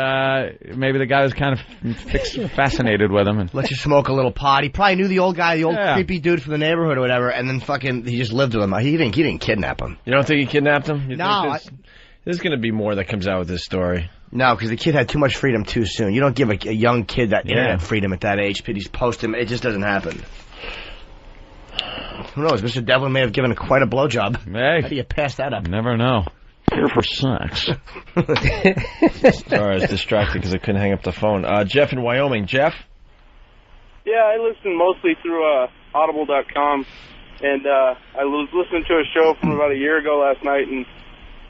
maybe the guy was kind of fascinated with him. And let you smoke a little pot. He probably knew the old guy, the old creepy dude from the neighborhood or whatever, and then he just lived with him. He didn't kidnap him. You don't think he kidnapped him? No. There's going to be more that comes out with this story. No, because the kid had too much freedom too soon. You don't give a young kid that internet freedom at that age. He's post him. It just doesn't happen. Who knows? Mr. Devlin may have given quite a blowjob. Hey. How do you pass that up? Never know. Here for sex. Sorry, I was distracted because I couldn't hang up the phone. Jeff in Wyoming. Jeff? Yeah, I listen mostly through Audible.com, and I was listening to a show from about a year ago last night, and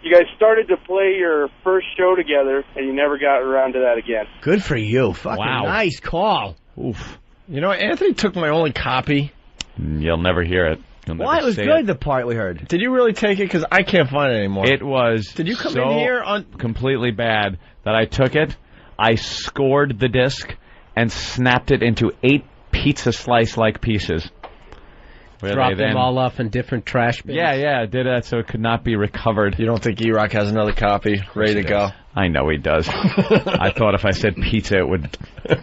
you guys started to play your first show together, and you never got around to that again. Good for you. Fucking wow. Nice call. Oof. Anthony took my only copy. You'll never hear it. Why? It was good, the part we heard. Did you really take it? Because I can't find it anymore. It was Did you come so in here completely bad that I took it, I scored the disc, and snapped it into 8 pizza slice-like pieces. Drop them all off in different trash bins. Yeah, I did that so it could not be recovered. You don't think E-Rock has another copy ready to go? I know he does. I thought if I said pizza, it would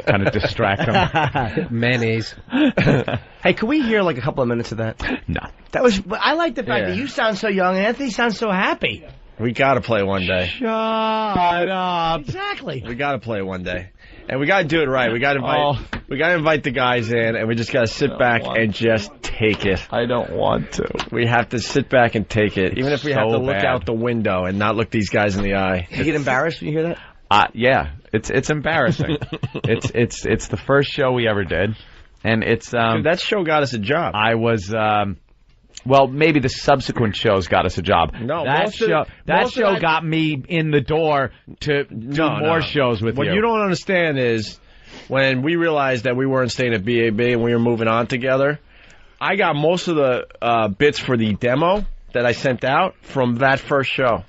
kind of distract him. Mayonnaise. Hey, could we hear like a couple of minutes of that? No. That was. I like the fact that you sound so young and Anthony sounds so happy. We got to play one day. Shut up. Exactly. We got to play one day. And we got to do it right. We got to invite the guys in, and we just got to sit back and just take it. I don't want to. We have to sit back and take it, even if we have to look out the window and not look these guys in the eye. You get embarrassed when you hear that? Yeah, it's embarrassing. it's the first show we ever did, and it's Dude, that show got us a job. I was well, maybe the subsequent shows got us a job. No, that show got me in the door to do more shows with you. What you don't understand is when we realized that we weren't staying at BAB and we were moving on together, I got most of the bits for the demo that I sent out from that first show.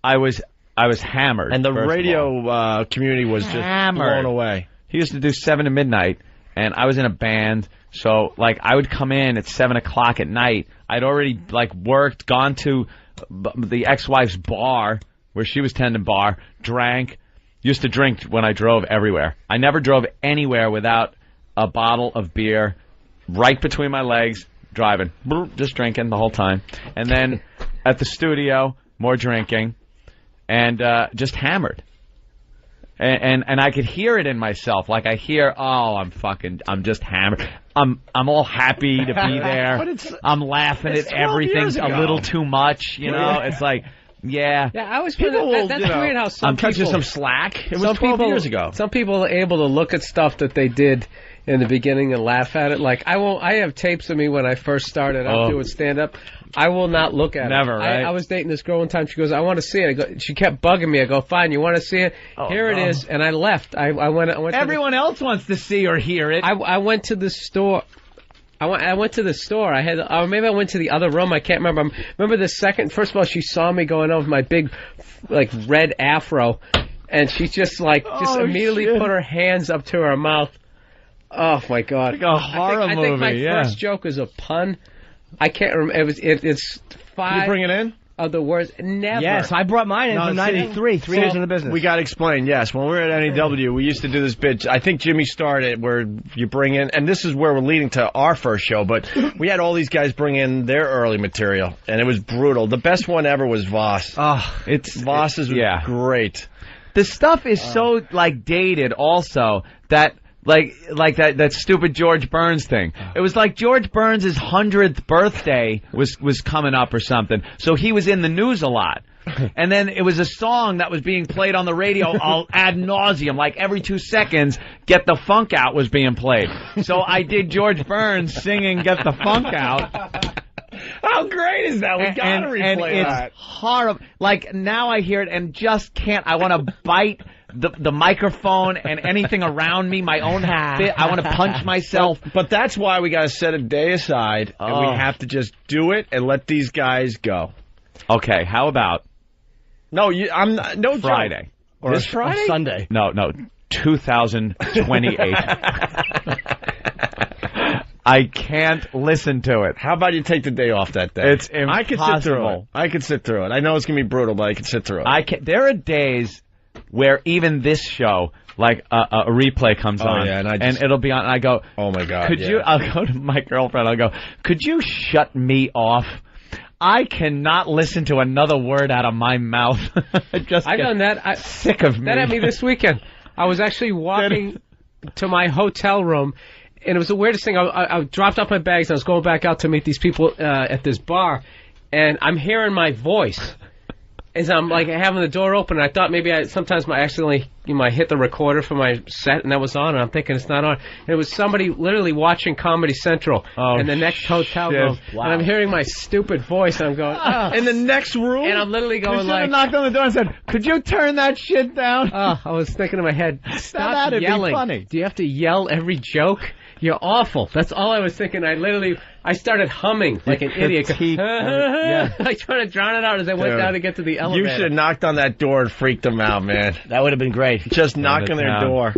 I was hammered. And the radio community was just blown away. He used to do 7 to midnight, and I was in a band. So, like, I would come in at 7 o'clock at night. I'd already, like, worked, gone to the ex-wife's bar, where she was tending bar, drank, used to drink when I drove everywhere. I never drove anywhere without a bottle of beer right between my legs, driving, just drinking the whole time. And then at the studio, more drinking, and just hammered. And I could hear it in myself. Like, I hear, I'm just hammered. I'm all happy to be there. I'm laughing at everything a little too much, you know? It's like, yeah. Yeah, I was people. That's weird how some I'm people... catching some slack. It was 12 years ago. Some people are able to look at stuff that they did in the beginning and laugh at it. Like, I have tapes of me when I first started out doing stand-up. I will not look at it. Never, right? I was dating this girl one time. She goes, I want to see it. She kept bugging me. I go, fine, you want to see it? Here it is. And I left. I went Everyone else wants to see or hear it. I went to the store. I went to the store. Or maybe I went to the other room. I can't remember. Remember the second. First of all, she saw me going on with my big, like, red afro, and she just immediately put her hands up to her mouth. Oh my God! Like a horror movie. I think my first joke is a pun. I can't remember. It's 5. Did you bring it in? Of the words. Never. Yes, I brought mine in from 93, 3 years in the business. We got to explain, yes. When we were at NEW, we used to do this bit. I think Jimmy started where you bring in, and this is where we're leading to our first show, but we had all these guys bring in their early material, and it was brutal. The best one ever was Voss. Voss's was great. The stuff is so, like, dated also that... Like that stupid George Burns thing. It was like George Burns' 100th birthday was coming up or something. So he was in the news a lot. And then it was a song that was being played on the radio ad nauseum. Like every 2 seconds, Get the Funk Out was being played. So I did George Burns singing Get the Funk Out. How great is that? We gotta replay that. It's horrible. Like, now I hear it and just can't. I want to bite the microphone and anything around me, my own spit. I want to punch myself. But that's why we got to set a day aside, and we have to just do it and let these guys go. Okay, how about... No, no Friday. Joke. Or this Friday? Or Sunday. No, 2028. I can't listen to it. How about you take the day off that day? It's impossible. I can sit through it. I can sit through it. I know it's going to be brutal, but I can sit through it. There are days where even this show, like a replay comes on, and it'll be on, and I go, oh my God, I'll go to my girlfriend, I'll go, could you shut me off? I cannot listen to another word out of my mouth. I've done that. Sick of me. That happened to me this weekend. I was actually walking to my hotel room, and it was the weirdest thing. I dropped off my bags, and I was going back out to meet these people at this bar, and I'm hearing my voice as I'm like having the door open. And I thought maybe sometimes I accidentally hit the recorder for my set, and that was on, and I'm thinking it's not on. And it was somebody literally watching Comedy Central in the next hotel room, and I'm hearing my stupid voice, and I'm going, in the next room, and I'm literally going you should have knocked on the door and said, could you turn that shit down? I was thinking in my head, stop yelling. Be funny. Do you have to yell every joke? You're awful. That's all I was thinking. I started humming like an idiot. Like trying to drown it out as I went down to get to the elevator. You should have knocked on that door and freaked them out, man. That would have been great. Just knock on their door.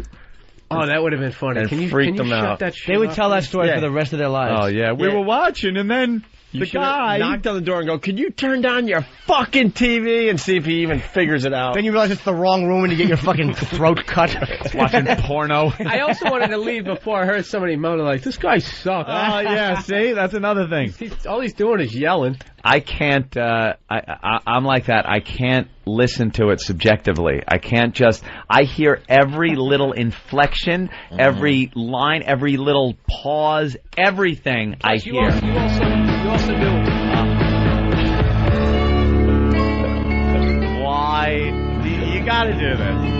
Oh, that would have been funny. And Can you freaked shut them out. that shit They would off, tell that please? story Yeah. for the rest of their lives. Oh, yeah. We were watching, and then You the should have guy... knocked on the door and go, "Can you turn down your fucking TV?" and see if he even figures it out. Then you realize it's the wrong room and you get your fucking throat cut. watching porno. I also wanted to leave before I heard somebody moaning like, "This guy sucks." Oh, yeah, see? That's another thing. All he's doing is yelling. I can't, I'm like that. I can't listen to it subjectively. I can't just, I hear every little inflection, every line, every little pause, everything I hear. You also do. Why? You gotta do this.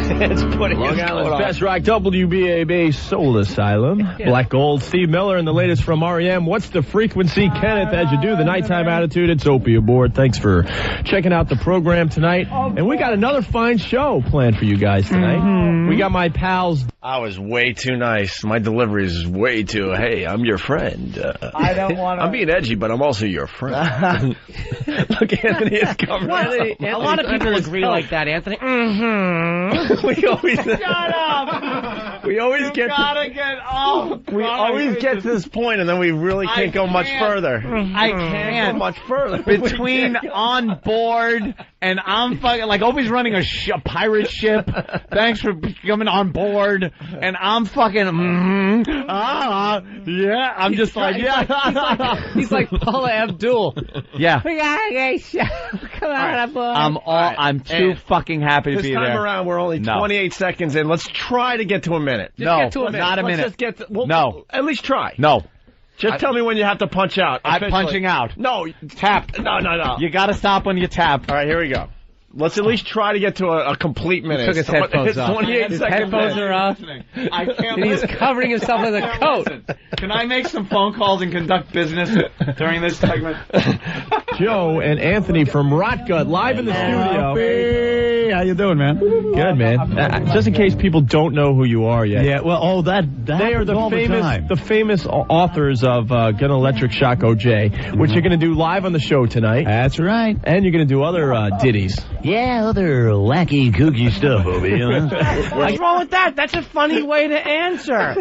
It's putting Long Island's best rock, WBAB Soul Asylum. Black Gold, Steve Miller, and the latest from REM. What's the frequency, Kenneth? As you do the nighttime attitude, it's Opie aboard. Thanks for checking out the program tonight. And we got another fine show planned for you guys tonight. We got my pals. I was way too nice. My delivery is way too, "Hey, I'm your friend." I don't want to. I'm being edgy, but I'm also your friend. Look, Anthony is coming. A lot of people agree like that, Anthony. We always Shut up! we always get gotta get off. we always get to this point, and then we really can't go much further. I can't go much further between on board and I'm fucking like Opie's running a pirate ship. Thanks for coming on board, and I'm fucking yeah. I'm just like yeah. He's like Paula Abdul. Yeah. Come on, boy. I'm too fucking happy to This be time there. around, we're only 28 seconds in. Let's try to get to a minute. Get to a minute. Not a minute. Let's just get to, No. At least try. No. Just tell me when you have to punch out. I'm officially. punching out. No. Tap. No. You gotta stop when you tap. All right, here we go. Let's at least try to get to a complete minute. Took his headphones it's off. 28 His seconds. headphones are off. I can't. And he's covering himself with a coat. Can I make some phone calls and conduct business during this segment? Joe and Anthony from Rotgut live in the studio. Hey, how you doing, man? Good, man. Just in case people don't know who you are yet. Yeah, well, that They are all the famous authors of Gun Electric Shock OJ, which you're going to do live on the show tonight. That's right. And you're going to do other ditties. Yeah, other wacky, kooky stuff, Opie. You know? What's wrong with that? That's a funny way to answer.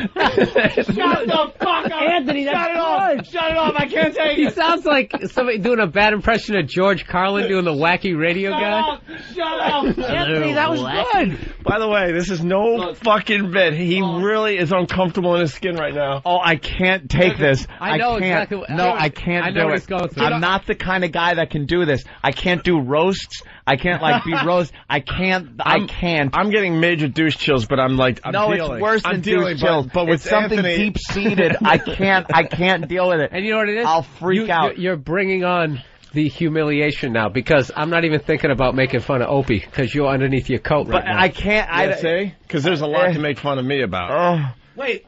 Shut the fuck up, Anthony. That's good. Shut it off! I can't take He it. sounds like somebody doing a bad impression of George Carlin doing the wacky radio guy. Shut up! Anthony, that was good. By the way, this is no fucking bit. He really is uncomfortable in his skin right now. Oh, I can't take this. I know can't. exactly what- No, I can't I know do what it. he's going through. I'm not the kind of guy that can do this. I can't do roasts. I can't be roast. I can't. I'm getting major douche chills, but I'm dealing. It's worse than I'm dealing, douche chills. but with it's something Anthony, deep seated. I can't deal with it. And you know what it is? I'll freak out. You're bringing on the humiliation now, because I'm not even thinking about making fun of Opie, because you're underneath your coat right But now. I can't. Yeah, see? Because there's a lot to make fun of me about. Wait.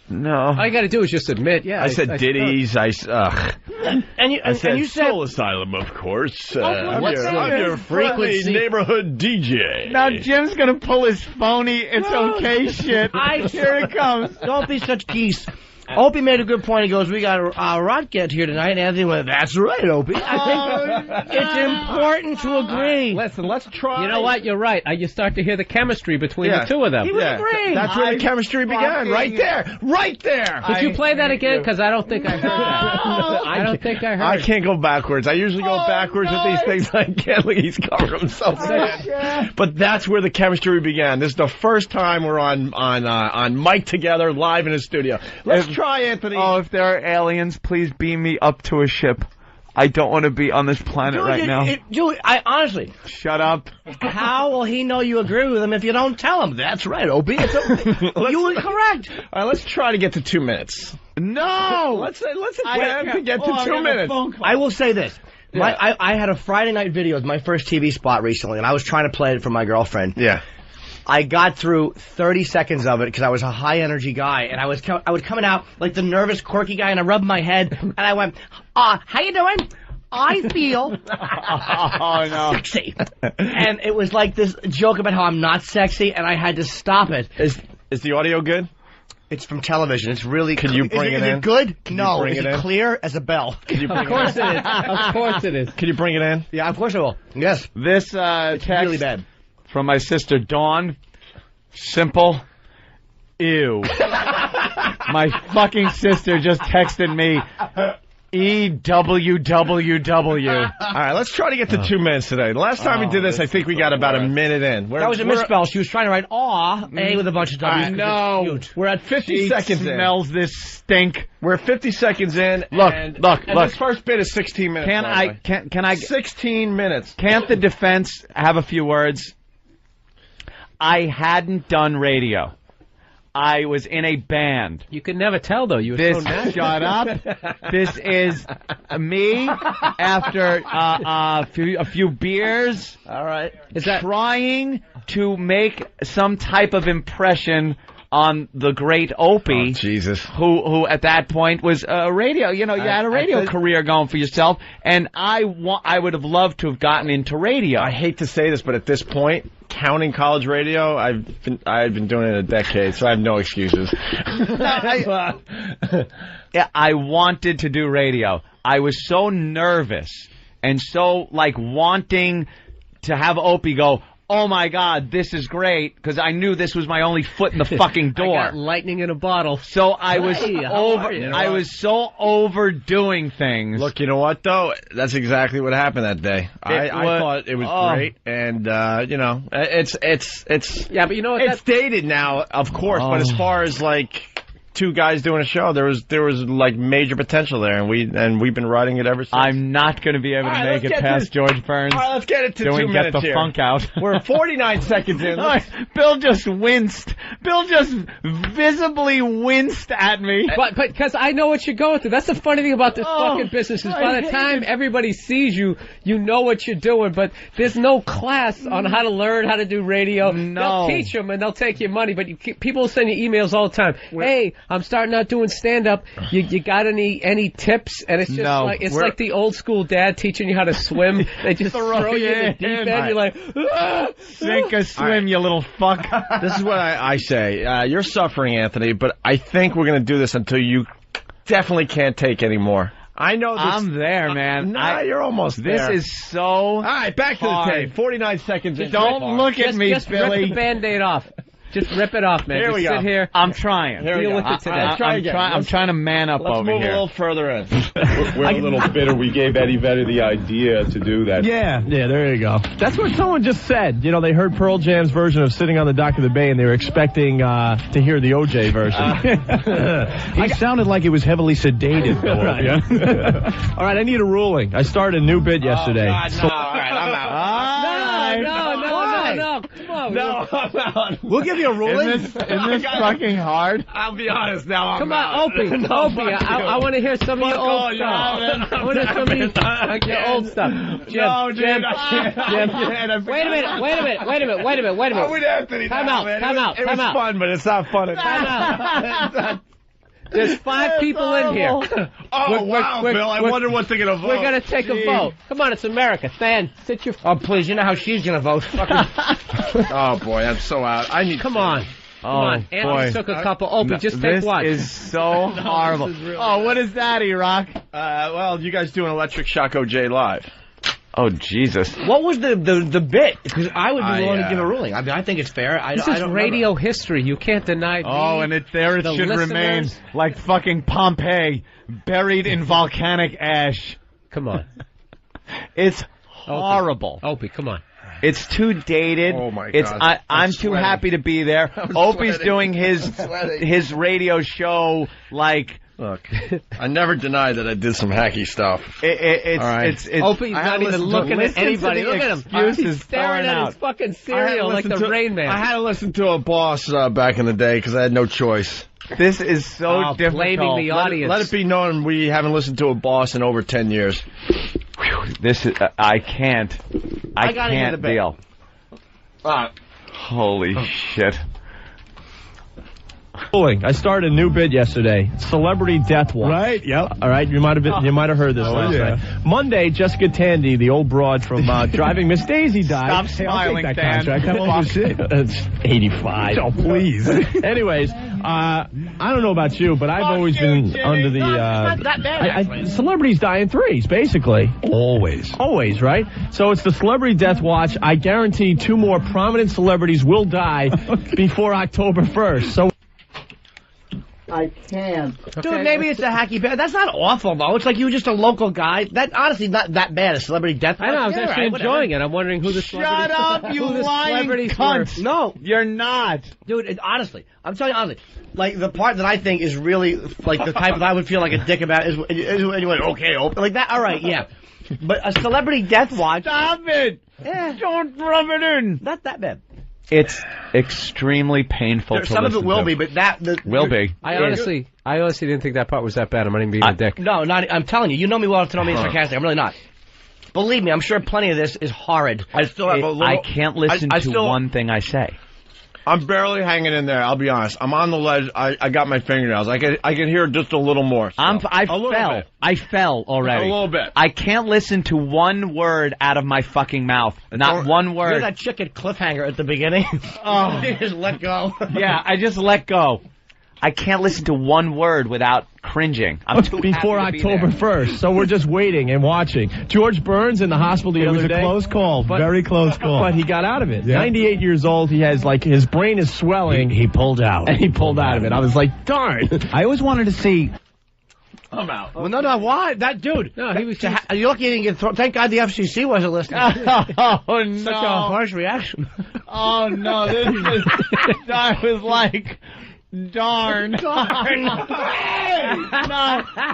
No. All you got to do is just admit, yeah. I said ditties. I said you said Soul Asylum, of course. I'm what's your friendly neighborhood DJ. Now Jim's gonna pull his phony "it's okay" shit. Here it comes. Don't be such geese. Opie made a good point. He goes, "We got a Rotgut here tonight." And Anthony went, "That's right, Opie. I think it's important to agree." Listen, let's try. You know what? You're right. You start to hear the chemistry between the two of them. He was agreeing. That's where the chemistry began. Right there. Right there. Could you play that again? Because I don't think I heard that. I don't think I heard. I can't go backwards. I usually go backwards with these things. I can't. Look, he's covering himself. But that's where the chemistry began. This is the first time we're on mic together, live in his studio. Let's try, Anthony. Oh, if there are aliens, please beam me up to a ship. I don't want to be on this planet right now. Julie, I honestly. Shut up. How will he know you agree with him if you don't tell him? That's right, Opie. You were correct. All right, let's try to get to 2 minutes. No! Let's attempt to get to 2 minutes. I will say this. I had a Friday night video with my first TV spot recently, and I was trying to play it for my girlfriend. Yeah. I got through 30 seconds of it because I was a high energy guy, and I was coming out like the nervous, quirky guy, and I rubbed my head, and I went, how you doing? I feel sexy. And it was like this joke about how I'm not sexy, and I had to stop it. Is the audio good? It's from television. It's really. Can you bring it in? Is it good? Can no. you bring Is it it in? clear as a bell? Can you bring Of course it is. Of course it is. Can you bring it in? Yeah, of course I will. Yes. This It's text really bad. from my sister Dawn. Simple. Ew. My fucking sister just texted me. EWWW. All right, let's try to get to 2 minutes today. The last time we did this, I think we got about a minute in. That was a misspell. She was trying to write aw, A with a bunch of W's. No. We're at 50 She seconds in. smells this stink. We're at 50 seconds in. Look, and look. this first bit is 16 minutes. Can by the I? way. Can I? 16 minutes. Can't the defense have a few words? I hadn't done radio. I was in a band. You could never tell, though. You were This, so natural. shut up. This is me after a few beers. All right. Is that trying to make some type of impression on the great Opie? Oh, Jesus. Who at that point was a radio. You know, you had a radio career going for yourself, and I would have loved to have gotten into radio. I hate to say this, but at this point, counting college radio, I've been doing it a decade, so I have no excuses. Yeah, I wanted to do radio. I was so nervous and so like wanting to have Opie go, oh my God, this is great, because I knew this was my only foot in the fucking door. I got lightning in a bottle. So I was Hey, how are you? I was so overdoing things. Look, you know what though? That's exactly what happened that day. I thought it was great, and you know, it's Yeah, but you know what? it's dated now, of course. But as far as like two guys doing a show, there was like major potential there, and we've been writing it ever since. I'm not going to be able to make it past George Burns. All right, let's get it to 2 Doing minutes Get the here. Funk Out. We're 49 seconds in. Bill just winced. Bill just visibly winced at me. But because I know what you're going through. That's the funny thing about this fucking business is by the time everybody sees you, you know what you're doing. But there's no class on how to learn how to do radio. No. They'll teach them and they'll take your money. But people send you emails all the time. Hey, I'm starting out doing stand up. You got any tips? And it's just like the old school dad teaching you how to swim. They just throw you in the deep end. You're like, sink or swim, you little fuck. This is what I say. You're suffering, Anthony, but I think we're going to do this until you definitely can't take any more. I know this. I'm there, man. You're almost there. This is so All right, back to hard. the tape. 49 seconds in. Don't look at me, just Billy. rip the Band-Aid off. Just rip it off, man. Here Just we sit go. here. I'm trying. Here we Deal go. with it today. Let's try again. I'm trying to man up Let's over move here. a little further in. We're a little bitter. We gave Eddie Vedder the idea to do that. Yeah, there you go. That's what someone just said. You know, they heard Pearl Jam's version of Sitting on the Dock of the Bay, and they were expecting to hear the OJ version. He sounded like it was heavily sedated. Right. Yeah. All right, I need a ruling. I started a new bit yesterday. Oh, God, no. All right, I'm out. No, come on. No, I'm out. We'll give you a ruling. Isn't this fucking hard? I'll be honest now. Come on, Opie. Opie, I want to hear some of your old stuff. I want to hear some of your old stuff. Jim, Wait a minute. I'm with Anthony Time now, out, man. time out, It was time out. fun, but it's not fun. Time out. There's 5 people in here. Oh, wow, Bill. I wonder what they're going to vote. We're going to take a vote. Come on, it's America. Stan, sit your... Oh, please. You know how she's going to vote. Oh, boy. I'm so out. Come on. Come on. Anthony took a couple. Opie, just take one. This is so horrible. Really what is that, E-Rock? Well, you guys do an Electric Shock OJ live. Oh, Jesus. What was the bit? Because I would be willing to give a ruling. I mean, I think it's fair. This is radio history. You can't deny. And it should listeners. remain like fucking Pompeii, buried in volcanic ash. Come on. It's horrible. Opie, come on. It's too dated. Oh my God. I'm too happy to be there. Opie's doing his radio show like. Look, I never denied that I did some hacky stuff. It's Opie's not even looking at anybody. Look at him. He's staring at his fucking cereal like the Rain Man. I had to listen to a boss back in the day because I had no choice. This is so difficult. Blaming the audience. Let it be known we haven't listened to a boss in over 10 years. This is I can't deal. Holy shit. I started a new bit yesterday. Celebrity Death Watch. Right, yep. All right, you might have heard this last night. Monday, Jessica Tandy, the old broad from Driving Miss Daisy, died. Stop smiling, I'll take that Dan. contract. How old is she? It's 85. Oh, please. Anyways, I don't know about you, but I've always been under the... not that bad, celebrities die in threes, basically. Always, right? So it's the Celebrity Death Watch. I guarantee 2 more prominent celebrities will die before October 1st. So... I can't. Dude, maybe it's a hacky bad. That's not awful, though. It's like you were just a local guy. That honestly not that bad. A celebrity death watch. I know. I was Yeah, actually right, enjoying it. I'm wondering who the celebrities Shut up, you who the lying celebrities cunt. were. No. You're not. Dude, honestly, I'm telling you honestly, like, the part that I think is really, like, the type that I would feel like a dick about is when you went, okay, open, like that, alright, yeah. But a celebrity death watch... Stop it! Yeah. Don't rub it in! Not that bad. It's extremely painful to Some of it listen will to. be, but that... Will be. I honestly didn't think that part was that bad. I'm not even being a dick. No, I'm telling you. You know me well enough to know me sarcastic. I'm really not. Believe me, I'm sure plenty of this is horrid. I still have a little... I can't listen I to still, one thing I say. I'm barely hanging in there, I'll be honest. I'm on the ledge. I got my fingernails. I can hear just a little more. So. I fell already. A little bit. I can't listen to one word out of my fucking mouth. Not one word. You're that chick at Cliffhanger at the beginning. Oh. You just let go. Yeah, I just let go. I can't listen to one word without cringing. I'm too before happy to be October there. 1st, so we're just waiting and watching. George Burns in the hospital the other day. It was a close call, very close call. But he got out of it. Yeah. 98 years old. He has, like, his brain is swelling. He pulled out. And he pulled out of it. I was like, darn. I always wanted to see... I'm out. Well, no, why? That dude. No, he was. You're lucky he didn't get thrown. Thank God the FCC wasn't listening. Oh, no. Such a harsh reaction. Oh, no. This is... I was like... Darn. No,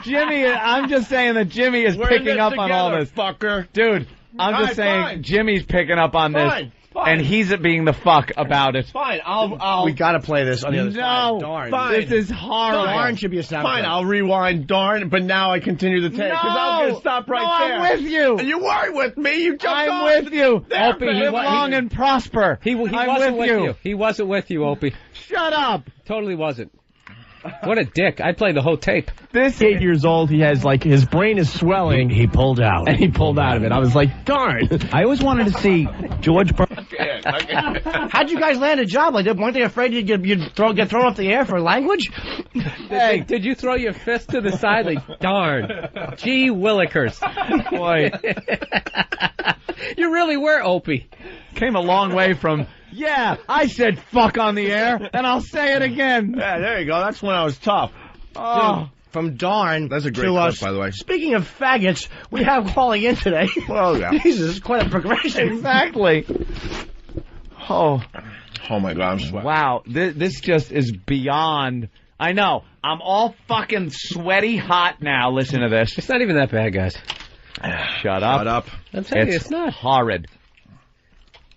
Jimmy, I'm just saying that Jimmy is picking up on all this. Fucker. Dude, I'm just saying fine. Jimmy's picking up on this. Fine. And he's being the fuck about it. Fine, I'll... We gotta play this on the other side. No, Darn. Fine. this is horrible. Darn should be a sound. Fine, I'll rewind, darn, but now I continue the tape. Because I was going to stop right there. I'm with you. You weren't with me. You jumped I'm on. with you. There, Opie, live long and prosper. He wasn't with you. He wasn't with you, Opie. Shut up. Totally wasn't. What a dick. I'd play the whole tape. This 8 years old, he has, like, his brain is swelling. He pulled out. And he pulled out of it. I was like, darn. I always wanted to see George Burns. How'd you guys land a job like that? Weren't they afraid you'd get thrown off the air for language? Hey, did you throw your fist to the side? Like, darn. Gee willikers. Boy. You really were, Opie. Came a long way from, yeah, I said fuck on the air, and I'll say it again. Yeah, there you go. That's when I was tough. Oh. Dude, from darn. That's a great to clip, us. by the way. Speaking of faggots, we have calling in today. Well, yeah. Jesus, quite a progression. Exactly. Oh my God, I'm sweating. Wow, this just is beyond. I know. I'm all fucking sweaty hot now. Listen to this. It's not even that bad, guys. Shut up. Shut up. I'm telling you, it's not. Horrid.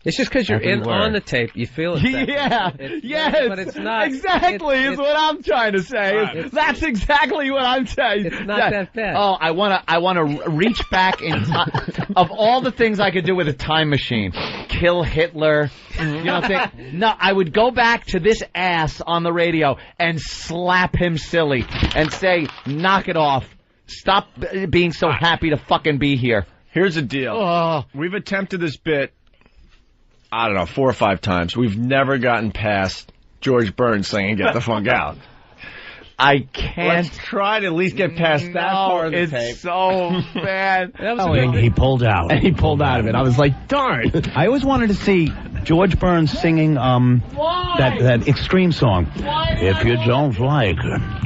It's just because you're Every word. on the tape, you feel it. Yeah, yes, but it's not. Exactly is what I'm trying to say. That's exactly what I'm saying. It's not that bad. Oh, I wanna reach back in time. Of all the things I could do with a time machine, kill Hitler. You know what I'm saying? No, I would go back to this ass on the radio and slap him silly and say, "Knock it off. Stop being so happy to fucking be here." Here's the deal. We've attempted this bit, I don't know, 4 or 5 times. We've never gotten past George Burns singing "Get the Funk Out." I can't. Let's try to at least get past that part of the it's tape. so bad. He pulled out. And he pulled out of it. I was like, darn. I always wanted to see George Burns singing that extreme song. If you don't like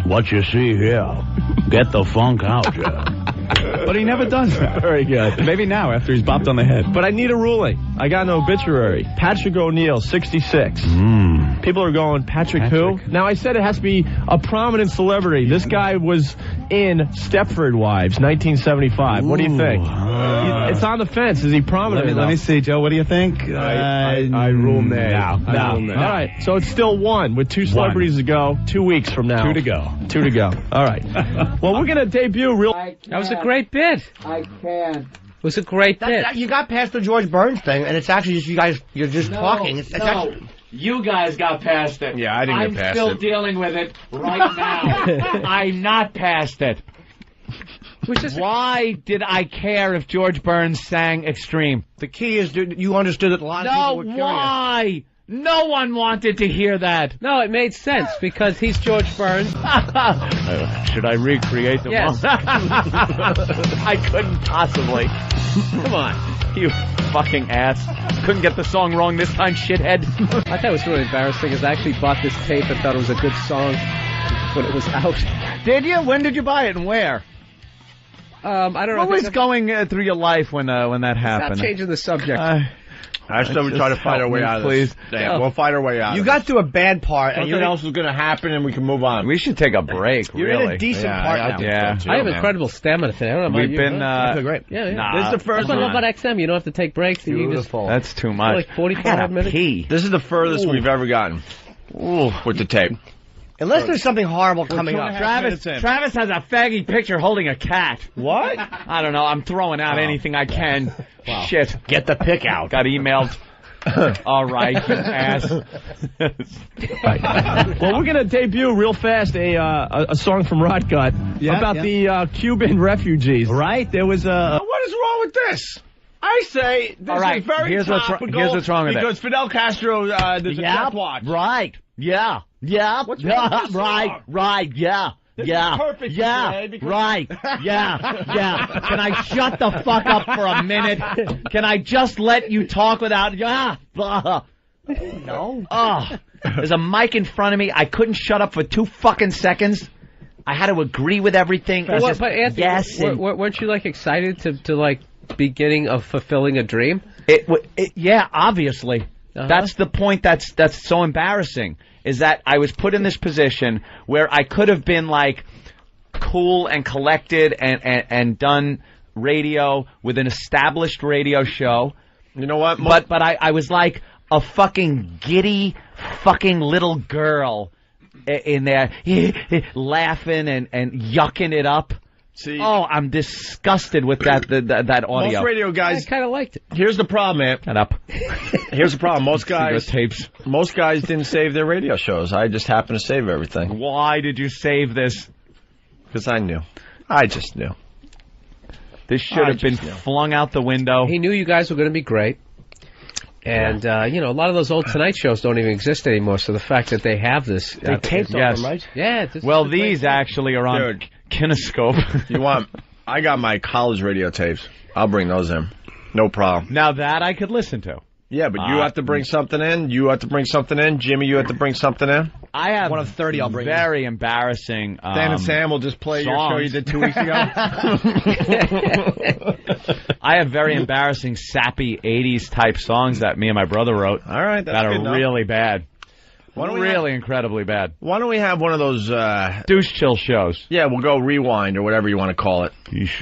what you see here, get the funk out, But he never does that. Very good. Maybe now, after he's bopped on the head. But I need a ruling. I got an obituary. Patrick O'Neill, 66. People are going, Patrick who? Now, I said it has to be a prominent celebrity. This guy was in Stepford Wives, 1975. What do you think? It's on the fence. Is he prominent? Let me see, Joe. What do you think? I rule nay. No. All right. So it's still 1 with 2 celebrities to go. 2 weeks from now. 2 to go. 2 to go. All right. Well, we're going to debut real... That was a great bit. I can't. It was a great bit. You got past the George Burns thing, and it's actually just you're just talking. It's actually, You guys got past it. Yeah, I didn't get past I'm it. still dealing with it right now. I'm not past it. Why did I care if George Burns sang Extreme? The key is, dude, you understood that a lot of people were curious. Why? No one wanted to hear that. No, it made sense because he's George Burns. Should I recreate the Yes. I couldn't possibly. Come on, you fucking ass. Couldn't get the song wrong this time, shithead. I thought it was really embarrassing because I actually bought this tape and thought it was a good song when it was out. Did you? When did you buy it and where? I don't know. What was going through your life when that happened? Stop changing the subject. I still try to find our way out of this. Please. Damn, we'll find our way out. You got through a bad part, and Something else is going to happen, and we can move on. We should take a break. You're really. in a decent part now. Yeah, I have incredible stamina today. I don't know about We've you. been. I feel great. Yeah. Nah, This is the first That's what I one. love about XM. You don't have to take breaks. And you just, Beautiful. That's too much. like 45 minutes. Pee. This is the furthest we've ever gotten with the tape. Unless there's something horrible coming up. Travis has a faggy picture holding a cat. What? I don't know. I'm throwing out anything I can. Wow. Shit. Get the pick out. Got emailed. All right, you ass. Well, we're going to debut real fast a song from Rot Gut about the Cuban refugees. Right? There was a... What is wrong with this? I say this All right, is very here's what's topical wrong with it. because Fidel Castro, there's a death watch. Right. Yeah. Yeah. What's wrong with this Right. song? Right. Yeah. This Yeah. is perfect Yeah. today because- Right. Yeah. Yeah. Can I shut the fuck up for a minute? Can I just let you talk without? Yeah. No. Oh. There's a mic in front of me. I couldn't shut up for 2 fucking seconds. I had to agree with everything. But, Just, Anthony, yes. and- weren't you like excited to like beginning of fulfilling a dream? Yeah, obviously. Uh-huh. That's the point that's so embarrassing, is that I was put in this position where I could have been like cool and collected and done radio with an established radio show. You know what? But I was like a fucking giddy fucking little girl in there laughing and yucking it up. See, I'm disgusted with that audio. most radio guys I kind of liked it. Here's the problem, man. Shut up. Here's the problem. Most guys tapes. Most guys didn't save their radio shows. I just happened to save everything Why did you save this? because I knew. I just knew. This should have been flung out the window. He knew you guys were going to be great. And, a lot of those old Tonight shows don't even exist anymore, so the fact that they have this... They taped yes. them, right? Yeah. Well, these actually are on Dude. Kinescope. You want? I got my college radio tapes. I'll bring those in. No problem. Now that I could listen to. Yeah, but you have to bring something in. You have to bring something in. Jimmy, you have to bring something in. I have One of 30 I'll bring very embarrassing Dan and Sam will just play your show songs. you did 2 weeks ago. I have very embarrassing, sappy 80s type songs that me and my brother wrote. All right, that's that good are enough. really bad. Why don't we Really incredibly bad. Why don't we have one of those... douche chill shows. Yeah, we'll go rewind or whatever you want to call it.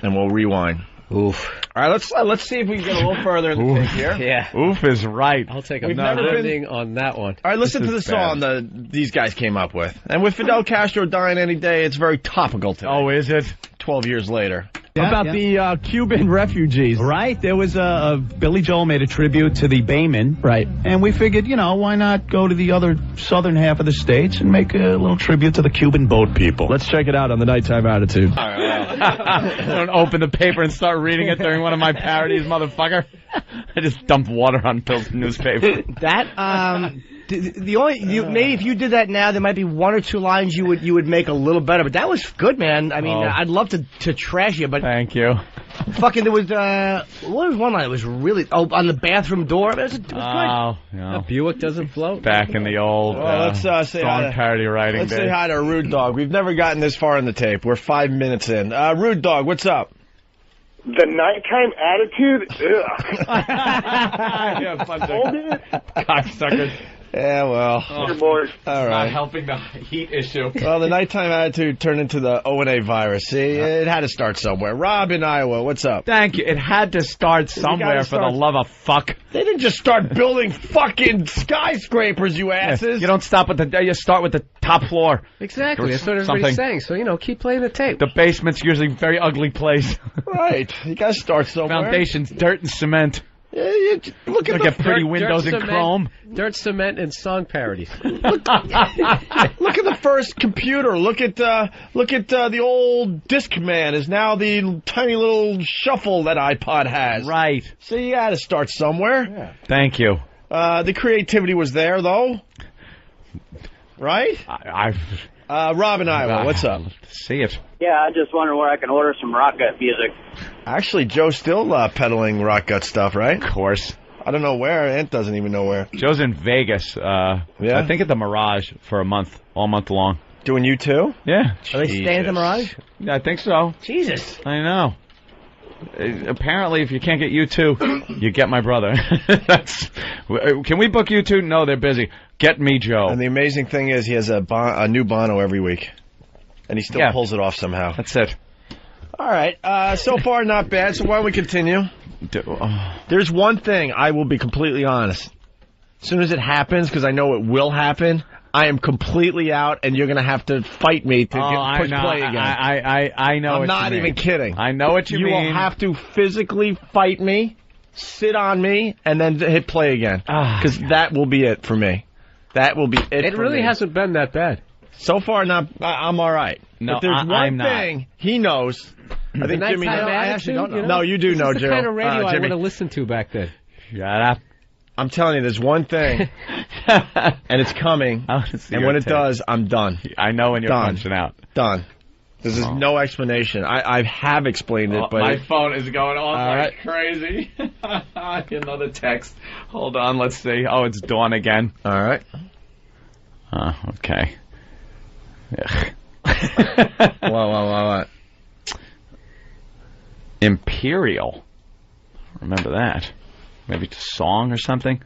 And we'll rewind. Oof. All right, let's see if we can get a little further in the tape here. Yeah. Oof is right. I'll take We've another never been- ending on that one. All right, listen This to the is song these guys came up with. And with Fidel Castro dying any day, it's very topical today. Oh, is it? 12 years later. about the Cuban refugees. Right. There was Billy Joel made a tribute to the Baymen. Right. And we figured, why not go to the other southern half of the states and make a little tribute to the Cuban boat people. Let's check it out on the Nighttime Attitude. Don't open the paper and start reading it during one of my parodies, motherfucker. I just dump water on Bill's newspaper. That the only maybe if you did that now, there might be 1 or 2 lines you would make a little better. But that was good, man. I mean, I'd love to trash you, but thank you. Fucking, there was what was one line? It was really on the bathroom door. It was good. Oh, yeah. A Buick doesn't float. Back in the old Let's say hi strong parody writing Let's days. say hi to Rude Dog. We've never gotten this far in the tape. We're 5 minutes in. Rude Dog, what's up? The Nighttime Attitude? Ugh. Yeah, bunch of cocksuckers. Yeah, well. Your boys. All right. Not helping the heat issue. Well, the Nighttime Attitude turned into the O&A virus. See, it had to start somewhere. Rob in Iowa, what's up? Thank you. It had to start somewhere for the love of fuck. They didn't just start building fucking skyscrapers, you asses. You don't stop with you start with the top floor. Exactly. That's what Something. everybody's saying. So, keep playing the tape. The basement's usually a very ugly place. Right. You gotta start somewhere. Foundation's dirt and cement. Look at pretty windows in Chrome. Dirt, cement, and song parodies. Look at the first computer. Look at the old Discman is now the tiny little shuffle that iPod has. Right. So you got to start somewhere. Yeah. Thank you. The creativity was there, though. Right? Rob in Iowa, what's up? See it. Yeah, I just wonder where I can order some rock gut music. Actually, Joe's still peddling rock gut stuff, right? Of course. I don't know where. Ant doesn't even know where. Joe's in Vegas. I think at the Mirage for a month, all month long. Doing you too? Yeah. Are they staying at the Mirage? I think so. Jesus. I know. Apparently, if you can't get U2, you get my brother. Can we book U2? No, they're busy. Get me, Joe. And the amazing thing is he has a new Bono every week. And he still pulls it off somehow. That's it. All right. So far, not bad. So why don't we continue? There's one thing, I will be completely honest. As soon as it happens, because I know it will happen, I am completely out, and you're going to have to fight me to push play again. I know I'm what not you mean. even kidding. I know what you mean. You will have to physically fight me, sit on me, and then hit play again. Because that will be it for me. That will be it for me. It really hasn't been that bad. So far, I'm all right. No, but there's one I'm thing not. he knows. I think Jimmy knows. I actually don't know. No, you do know, Joe. This is the kind of radio I Jimmy. would have listened to back then. Shut up. I'm telling you, there's one thing, and it's coming, and when it does, I'm done. I know when you're punching out. Done. There's no explanation. I have explained it, but... My phone is going off like crazy. Another text. Hold on, let's see. Oh, it's Dawn again. All right. Okay. What? Imperial. Remember that. Maybe it's a song or something.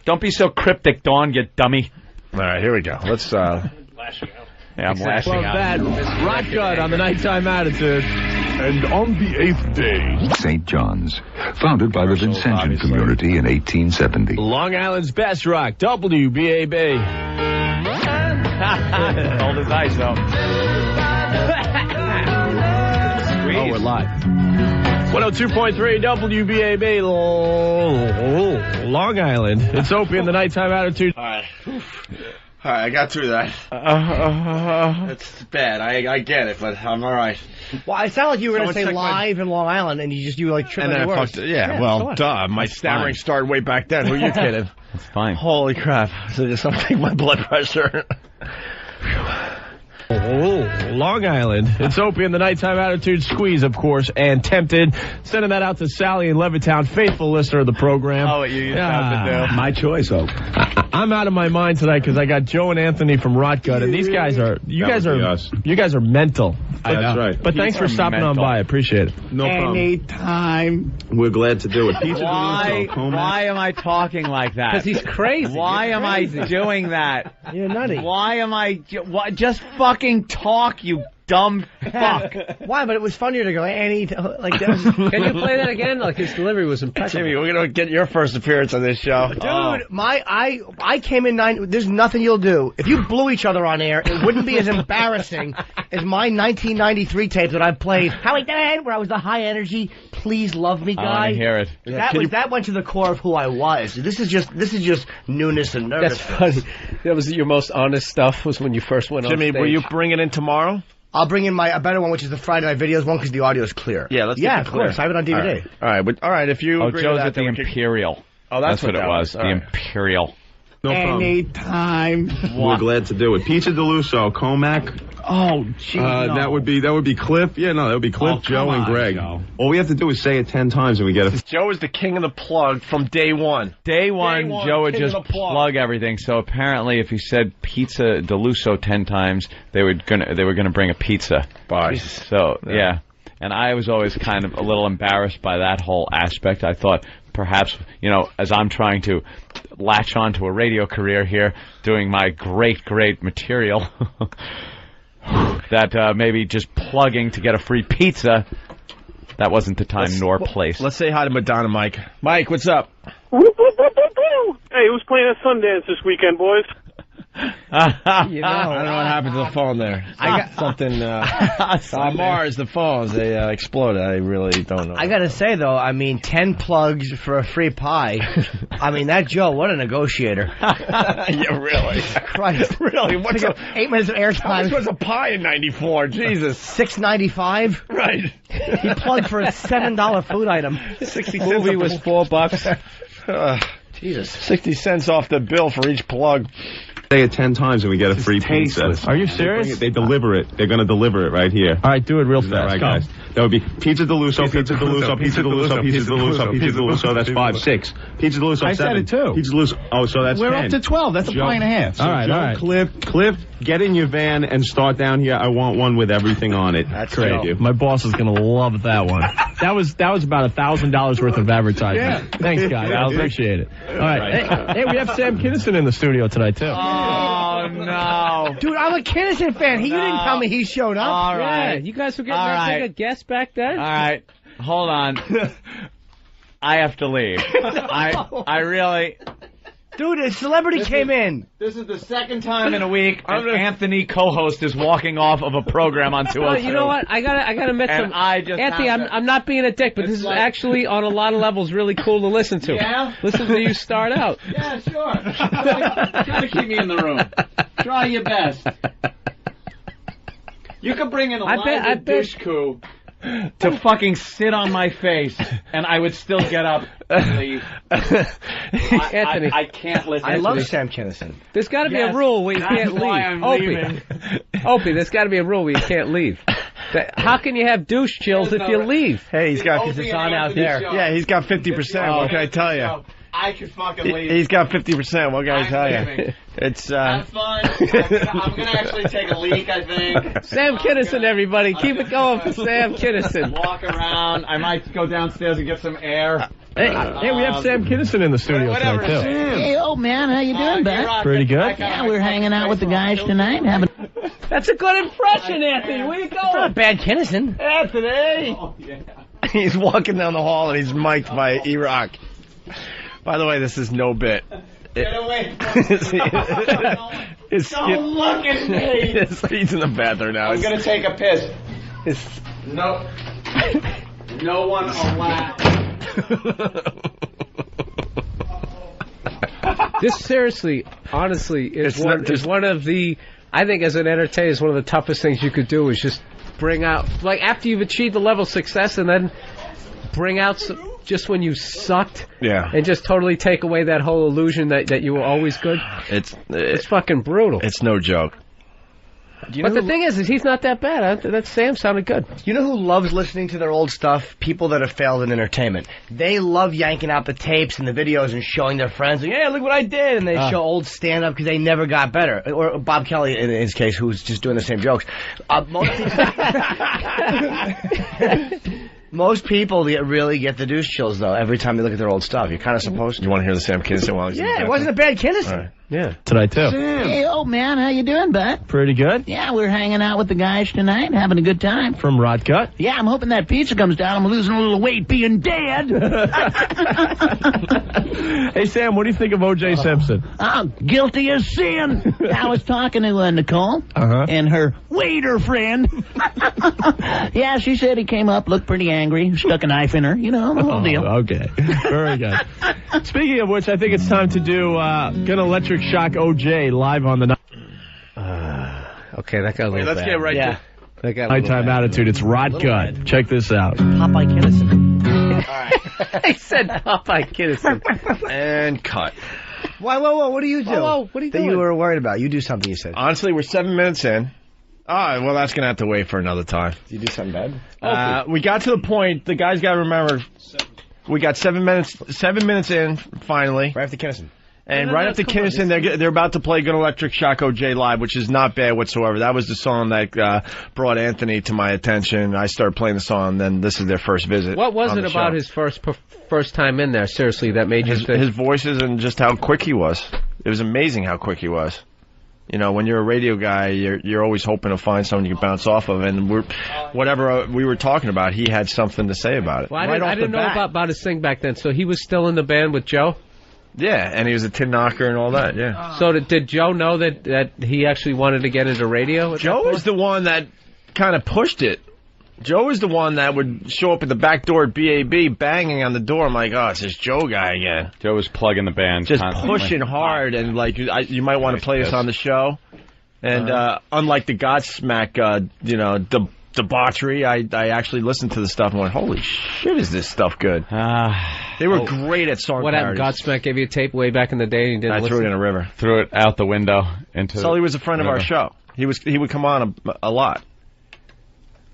Don't be so cryptic, Dawn, you dummy. All right, here we go. Let's... Lashing out. Yeah, I'm lashing Love out. that. Rock gut on the Nighttime Attitude. And on the 8th day, St. John's, founded by the Vincentian community in 1870. Long Island's best rock, WBAB. Cold as ice, though. Oh, we're live. 102.3 WBAB, Long Island. It's Opie in the Nighttime Attitude. All right, I got through that. It's bad. I get it, but I'm all right. Well, it sounded like you were going to say live in Long Island, and you were like tripping And then the I words. fucked it. Yeah, well, duh. My stammering started way back then. Who are you kidding? That's fine. Holy crap. So just something my blood pressure. Long Island. It's Opie in the Nighttime Attitude. Squeeze, of course, and Tempted. Sending that out to Sally in Levittown, faithful listener of the program. Oh, what you used to have to do. My choice, Hope. I'm out of my mind tonight because I got Joe and Anthony from Rot Gut, and these guys are you guys are mental. That's right. But thanks for stopping on by. I appreciate it. No problem. Anytime. We're glad to do it. Why am I talking like that? Because he's crazy. Why am I doing that? You're nutty. Why am I... Just fucking talk, you dumb fuck. Why? But it was funnier to go, Annie, like that. Can you play that again? Like his delivery was impeccable. Jimmy, we're going to get your first appearance on this show. Dude, I came in there's nothing you'll do. If you blew each other on air, it wouldn't be as embarrassing as my 1993 tape that I played. How we did, where I was the high energy, please love me guy. I want to hear it. That went to the core of who I was. This is just newness and nervousness. That's funny. That was your most honest stuff, was when you first went on Jimmy, stage. will you bring it in tomorrow? I'll bring in a better one, which is the Friday Night Videos one, because the audio is clear. Yeah, let's of course. I have it on DVD. All right. If you agree Joe's with that, at the Imperial. Oh, that's what it was. All The right. Imperial. No problem. Anytime. We're glad to do it. Pizza DeLusso, Comac. Oh, gee, no. That would be Cliff. Yeah, no, that would be Cliff, Joe, and Greg. All we have to do is say it 10 times and we get it. Joe is the king of the plug from day one. Day one, Joe would just plug everything. So apparently, if you said Pizza DeLusso 10 times, they were gonna bring a pizza. Bye. So yeah, and I was always kind of a little embarrassed by that whole aspect. I thought perhaps, as I'm trying to latch on to a radio career here, doing my great material. That maybe just plugging to get a free pizza, that wasn't the time nor place. Let's say hi to Madonna Mike. Mike, what's up? Hey, who's playing at Sundance this weekend, boys? I don't know what happened to the phone there. I got something. Mars, the phones, they exploded. I really don't know. I gotta say though, I mean, 10 plugs for a free pie. I mean, that Joe, what a negotiator. Yeah, really. Christ. Really? What's 8 minutes of airtime? How much was a pie in '94? Jesus. $6.95. Right. He plugged for a $7 food item. 60 Movie was $4. Jesus. 60 cents off the bill for each plug. Say it 10 times and we get a free pizza. Are you serious? They deliver it. They're going to deliver it right here. All right, do it real fast. Right, guys. That would be Pizza Deluso, Pizza Deluso, Pizza Deluso, Pizza Deluso, Pizza Deluso. That's 5, 6. Pizza Deluso, 7. I said it too. Pizza Deluso. Oh, so that's 10. We're up to 12. That's a pie and a half. So all right. Cliff, get in your van and start down here. I want one with everything on it. That's great. My boss is going to love that one. That was about $1,000 worth of advertising. Yeah. Thanks, guys. I appreciate it. All right. Hey, we have Sam Kinison in the studio tonight, too. Oh, no. Dude, I'm a Kinison fan. You didn't tell me he showed up. All right. Yeah, you guys were getting All that big right. a guest back then? All right. Hold on. I have to leave. I really... Dude, a celebrity came in. This is the second time in a week an Anthony co-host is walking off of a program on 202. Well, you know what? I gotta admit And some. I just Anthony, I'm not being a dick, but this is actually on a lot of levels really cool to listen to. Yeah? Listen to you start out. Yeah, sure. Try to keep me in the room. Try your best. You could bring in a dish crew to fucking sit on my face, and I would still get up and leave. Anthony, I can't listen. I love Sam Kinison. There's got to be a rule where you can't leave. Opie, there's got to be a rule where you can't leave. How can you have douche chills if you leave? Hey, he's got Opie it's on and out Anthony there. show. Yeah, he's got 50%. What can I tell you? I could fucking leave. He's got 50%. What can I tell you? leaving. It's Have fun. I'm gonna actually take a leak, I think. Sam Kinison, everybody. Keep it going for Sam Kinison. Walk around. I might go downstairs and get some air. Hey, we have Sam Kinison in the studio tonight, too. Hey, old man, how you doing, bud? Pretty good. Yeah, we're hanging out with the guys tonight. That's a good impression, Anthony. Where you going? Not bad Kinison. Anthony! Oh, yeah. He's walking down the hall and he's mic'd by E-Rock. By the way, this is no bit. Get away It's Don't look at me! He's in the bathroom now. I'm gonna take a piss. No one allowed. This seriously, honestly, is one of the, I think as an entertainer, is one of the toughest things you could do is just bring out, like after you've achieved the level of success and then bring out just when you sucked. Yeah. And just totally take away that whole illusion that you were always good. It's fucking brutal. It's no joke. But the thing is he's not that bad. That Sam sounded good. You know who loves listening to their old stuff? People that have failed in entertainment. They love yanking out the tapes and the videos and showing their friends, like, yeah, look what I did. And they show old stand-up because they never got better. Or Bob Kelly, in his case, who's just doing the same jokes. Most people really get the douche chills, though, every time they look at their old stuff. You're kind of supposed to. You want to hear the Sam Kinison while he's in the Yeah, it wasn't a bad Kinison. Right. Yeah. Tonight, too. Hey, old man, how you doing, bud? Pretty good. Yeah, we're hanging out with the guys tonight, having a good time. From Rot Gut. Yeah, I'm hoping that pizza comes down. I'm losing a little weight being dead. Hey, Sam, what do you think of O.J. Simpson? Oh, guilty as sin. I was talking to Nicole and her waiter friend. Yeah, she said he came up, looked pretty angry, stuck a knife in her. You know, the whole deal. Okay. Very good. Speaking of which, I think it's time to do Gonna Electric Shock O.J. live on the night. Okay, that got a little let's bad. get right to That got a little Nighttime bad. Attitude. It's Rot Gut. Check this out. Popeye Kinison. I said Popeye Kinison. And cut. Whoa, what do you do? Whoa, what are you that doing? you were worried about? You do something, you said. Honestly, we're 7 minutes in. Well, that's going to have to wait for another time. Did you do something bad? We got to the point. The guys got to remember. We got 7 minutes in, finally. Right after Kinison. And right after Kinison, they're about to play Good Electric Shock O.J. live, which is not bad whatsoever. That was the song that brought Anthony to my attention. I started playing the song, then this is their first visit. What was on it the about show. his first time in there, seriously, that made you think? His voices and just how quick he was. It was amazing how quick he was. You know, when you're a radio guy, you're always hoping to find someone you can bounce off of, and whatever we were talking about, he had something to say about it. Well, I right didn't know about his thing back then, so he was still in the band with Joe? Yeah, and he was a tin knocker and all that, yeah. So did Joe know that he actually wanted to get into radio? Joe was the one that kind of pushed it. Joe was the one that would show up at the back door at BAB banging on the door. I'm like, oh, it's this Joe guy again. Joe was plugging the band. Just constantly. pushing hard, and like, you might want to play this on the show. And unlike the Godsmack, debauchery, I actually listened to the stuff and went, holy shit, is this stuff good? They were great at song What happened? parodies. Godsmack gave you a tape way back in the day and you didn't I listen? threw it in a river. Threw it out the window into. Sully was a friend of our show. He would come on a lot.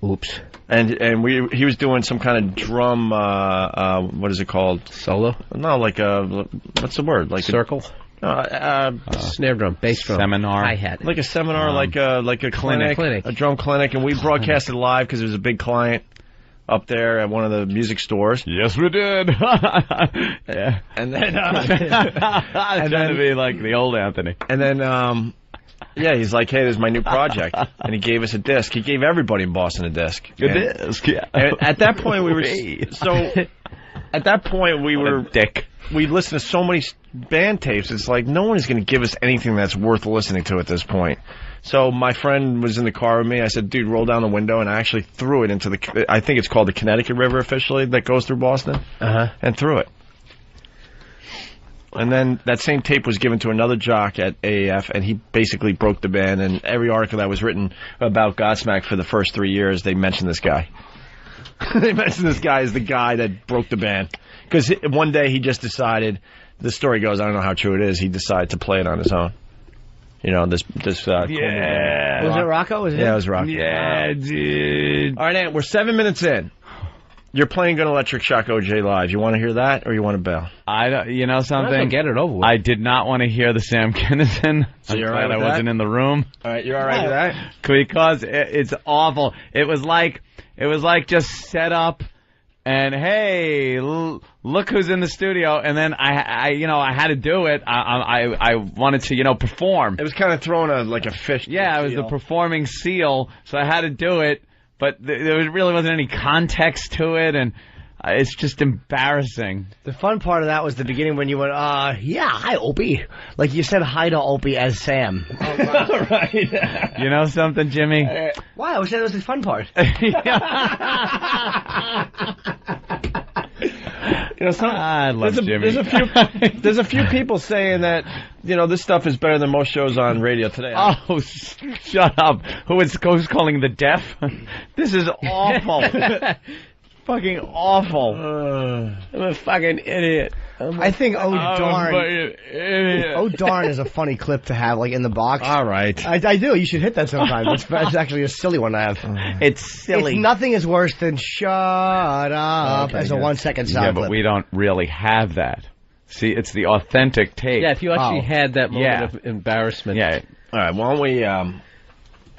Oops. And he was doing some kind of drum, what is it called? Solo? No, like what's the word? Like circle? Snare drum, bass drum, seminar, hi-hat. Like a seminar, like a clinic, a drum clinic, and we broadcasted live because there was a big client up there at one of the music stores. Yes, we did. Yeah. And then trying to be like the old Anthony. And then yeah, he's like, hey, this is my new project, and he gave us a disc. He gave everybody in Boston a disc. Disc, yeah. And at that point, we were At that point, we were dick. We listened to so many band tapes. It's like no one is going to give us anything that's worth listening to at this point. So my friend was in the car with me. I said, dude, roll down the window, and I actually threw it into I think it's called the Connecticut River officially that goes through Boston, and threw it. And then that same tape was given to another jock at AAF, and he basically broke the band. And every article that was written about Godsmack for the first 3 years, they mentioned this guy. They mentioned this guy as the guy that broke the band. Because one day he just decided, the story goes, I don't know how true it is, he decided to play it on his own. You know, this yeah. Was it Rocco? Was it yeah, it was Rocco. Yeah, dude. All right, Ant, we're 7 minutes in. You're playing Gun Electric Shock OJ live. You want to hear that, or you want to bail? I don't. You know something? Get it over with. I did not want to hear the Sam Kinison. So you're glad all right with I wasn't that? in the room. All right, you're all right with that? Because it's awful. It was like just set up, and hey, look who's in the studio. And then I had to do it. I wanted to perform. It was kind of throwing a fish. Yeah, it was the performing seal, so I had to do it. But there really wasn't any context to it, and it's just embarrassing. The fun part of that was the beginning when you went, yeah, hi, Opie. Like you said hi to Opie as Sam. Right. You know something, Jimmy? Why? I said it was the fun part. I love Jimmy. There's a few people saying that this stuff is better than most shows on radio today. Oh, shut up! Who's calling the deaf? This is awful. Fucking awful. I'm a fucking idiot. I think oh darn is a funny clip to have in the box. All right. I do. You should hit that sometime. It's actually a silly one to have. It's silly. It's nothing is worse than shut up as a 1 second sound Yeah, clip. but we don't really have that. See, it's the authentic tape. Yeah, if you actually had that moment of embarrassment. Yeah. All right, why don't we...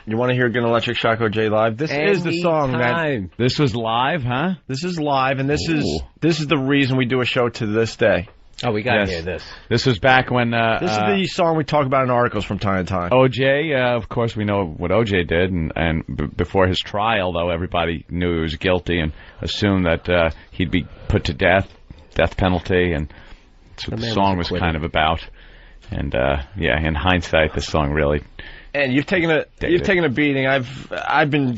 you want to hear Gun Electric Shock OJ live? This is the song that... This was live, huh? This is live, and this is the reason we do a show to this day. Oh, we got to hear this. This was back when... this is the song we talk about in articles from time to time. OJ, of course, we know what OJ did, and before his trial, though, everybody knew he was guilty and assumed that he'd be put to death penalty, and that's what the song was kind of about. And, in hindsight, this song really... And you've taken a beating. I've been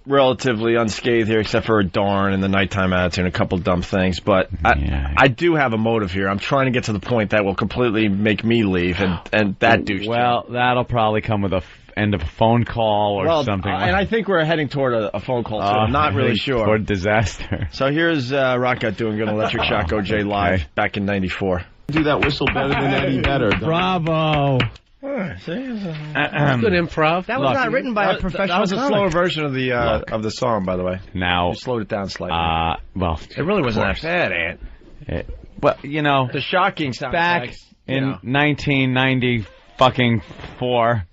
relatively unscathed here, except for a darn and the nighttime attitude and a couple dumb things. But I do have a motive here. I'm trying to get to the point that will completely make me leave, and that douche. Well, that'll probably come with end of a phone call or something. And I think we're heading toward a phone call, so I'm not really sure. Toward disaster. So here's Rockout doing Gun Electric Shock OJ live back in '94. Do that whistle better than Eddie Vedder. Bravo. Good improv. That was not written by a professional. That was a comic. slower version of the song, by the way. Now you slowed it down slightly. Well, it really wasn't that bad, Ant. The shocking sound back in 1994,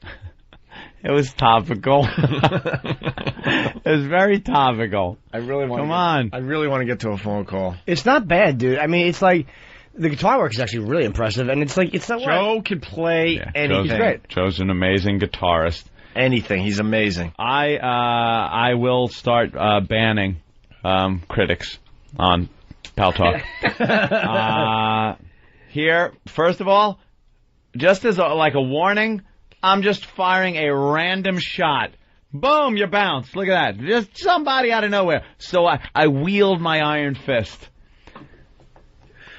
it was topical. It was very topical. I really want to get to a phone call. It's not bad, dude. I mean, it's like. The guitar work is actually really impressive, and it's not Joe can play anything. He's great. Joe's an amazing guitarist. Anything. He's amazing. I will start banning critics on Pal Talk. Here, first of all, just as like a warning, I'm just firing a random shot. Boom, you bounce. Look at that. Just somebody out of nowhere. So I wield my iron fist.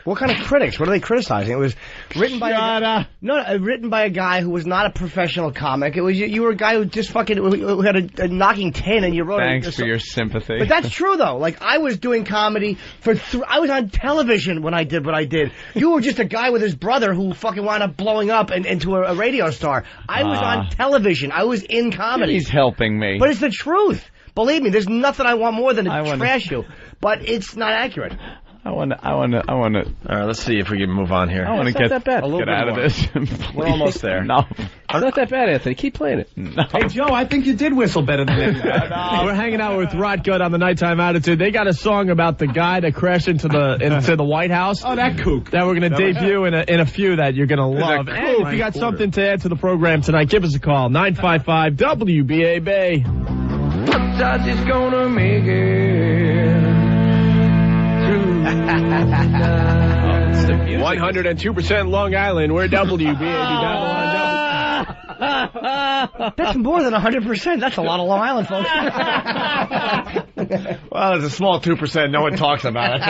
What kind of critics? What are they criticizing? It was written by written by a guy who was not a professional comic. It was you were a guy who just fucking who had a knocking 10, and you wrote. Thanks for your sympathy. But that's true though. Like I was doing comedy for I was on television when I did what I did. You were just a guy with his brother who fucking wound up blowing up into a radio star. I was on television. I was in comedy. He's helping me. But it's the truth. Believe me, there's nothing I want more than to trash you. But it's not accurate. I want to. All right, let's see if we can move on here. I want to get that bad. out of this. We're almost there. No. It's not that bad, Anthony. Keep playing it. No. Hey, Joe, I think you did whistle better than that. We're hanging out with Rot Gut on the Nighttime Attitude. They got a song about the guy that crashed into the White House. Oh, that kook. That we're going to debut in a few that you're going to love. And if you got something to add to the program tonight, give us a call. 955-WBA-BAY. Touch is gonna make it. 102% Long Island. We're WBAB Babylon. That's more than 100%. That's a lot of Long Island, folks. Well, it's a small 2%. No one talks about it.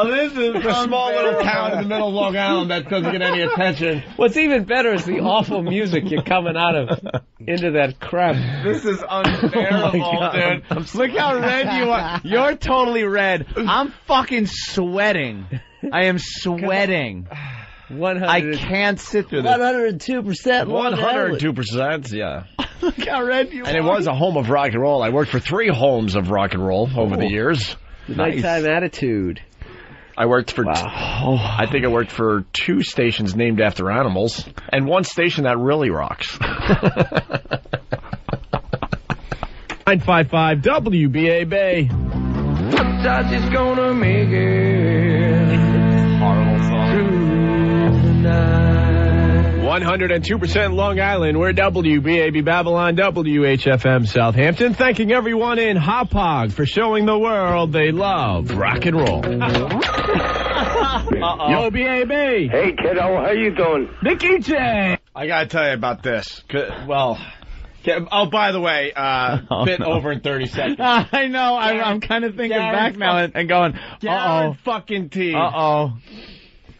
This is a small little town in the middle of Long Island that doesn't get any attention. What's even better is the awful music you're coming out of into that crap. This is unbearable, dude. Look how red you are. You're totally red. I'm fucking sweating. I am sweating. I can't sit through this. 102%. 102%, yeah. Look how red you are. And it was a home of rock and roll. I worked for 3 homes of rock and roll over the years. Nighttime Attitude. I worked for, I think I worked for 2 stations named after animals, and 1 station that really rocks. 955-WBA-BAY. Touch is gonna make it. Horrible song. 102% Long Island. We're WBAB Babylon, WHFM Southampton. Thanking everyone in Hauppauge for showing the world they love rock and roll. Yo, BAB. Hey, kiddo, how you doing? Mickey J. I gotta tell you about this. Well, oh, by the way, bit over in 30 seconds. I know. I'm kind of thinking back now and going, uh-oh. Fucking T. Uh-oh.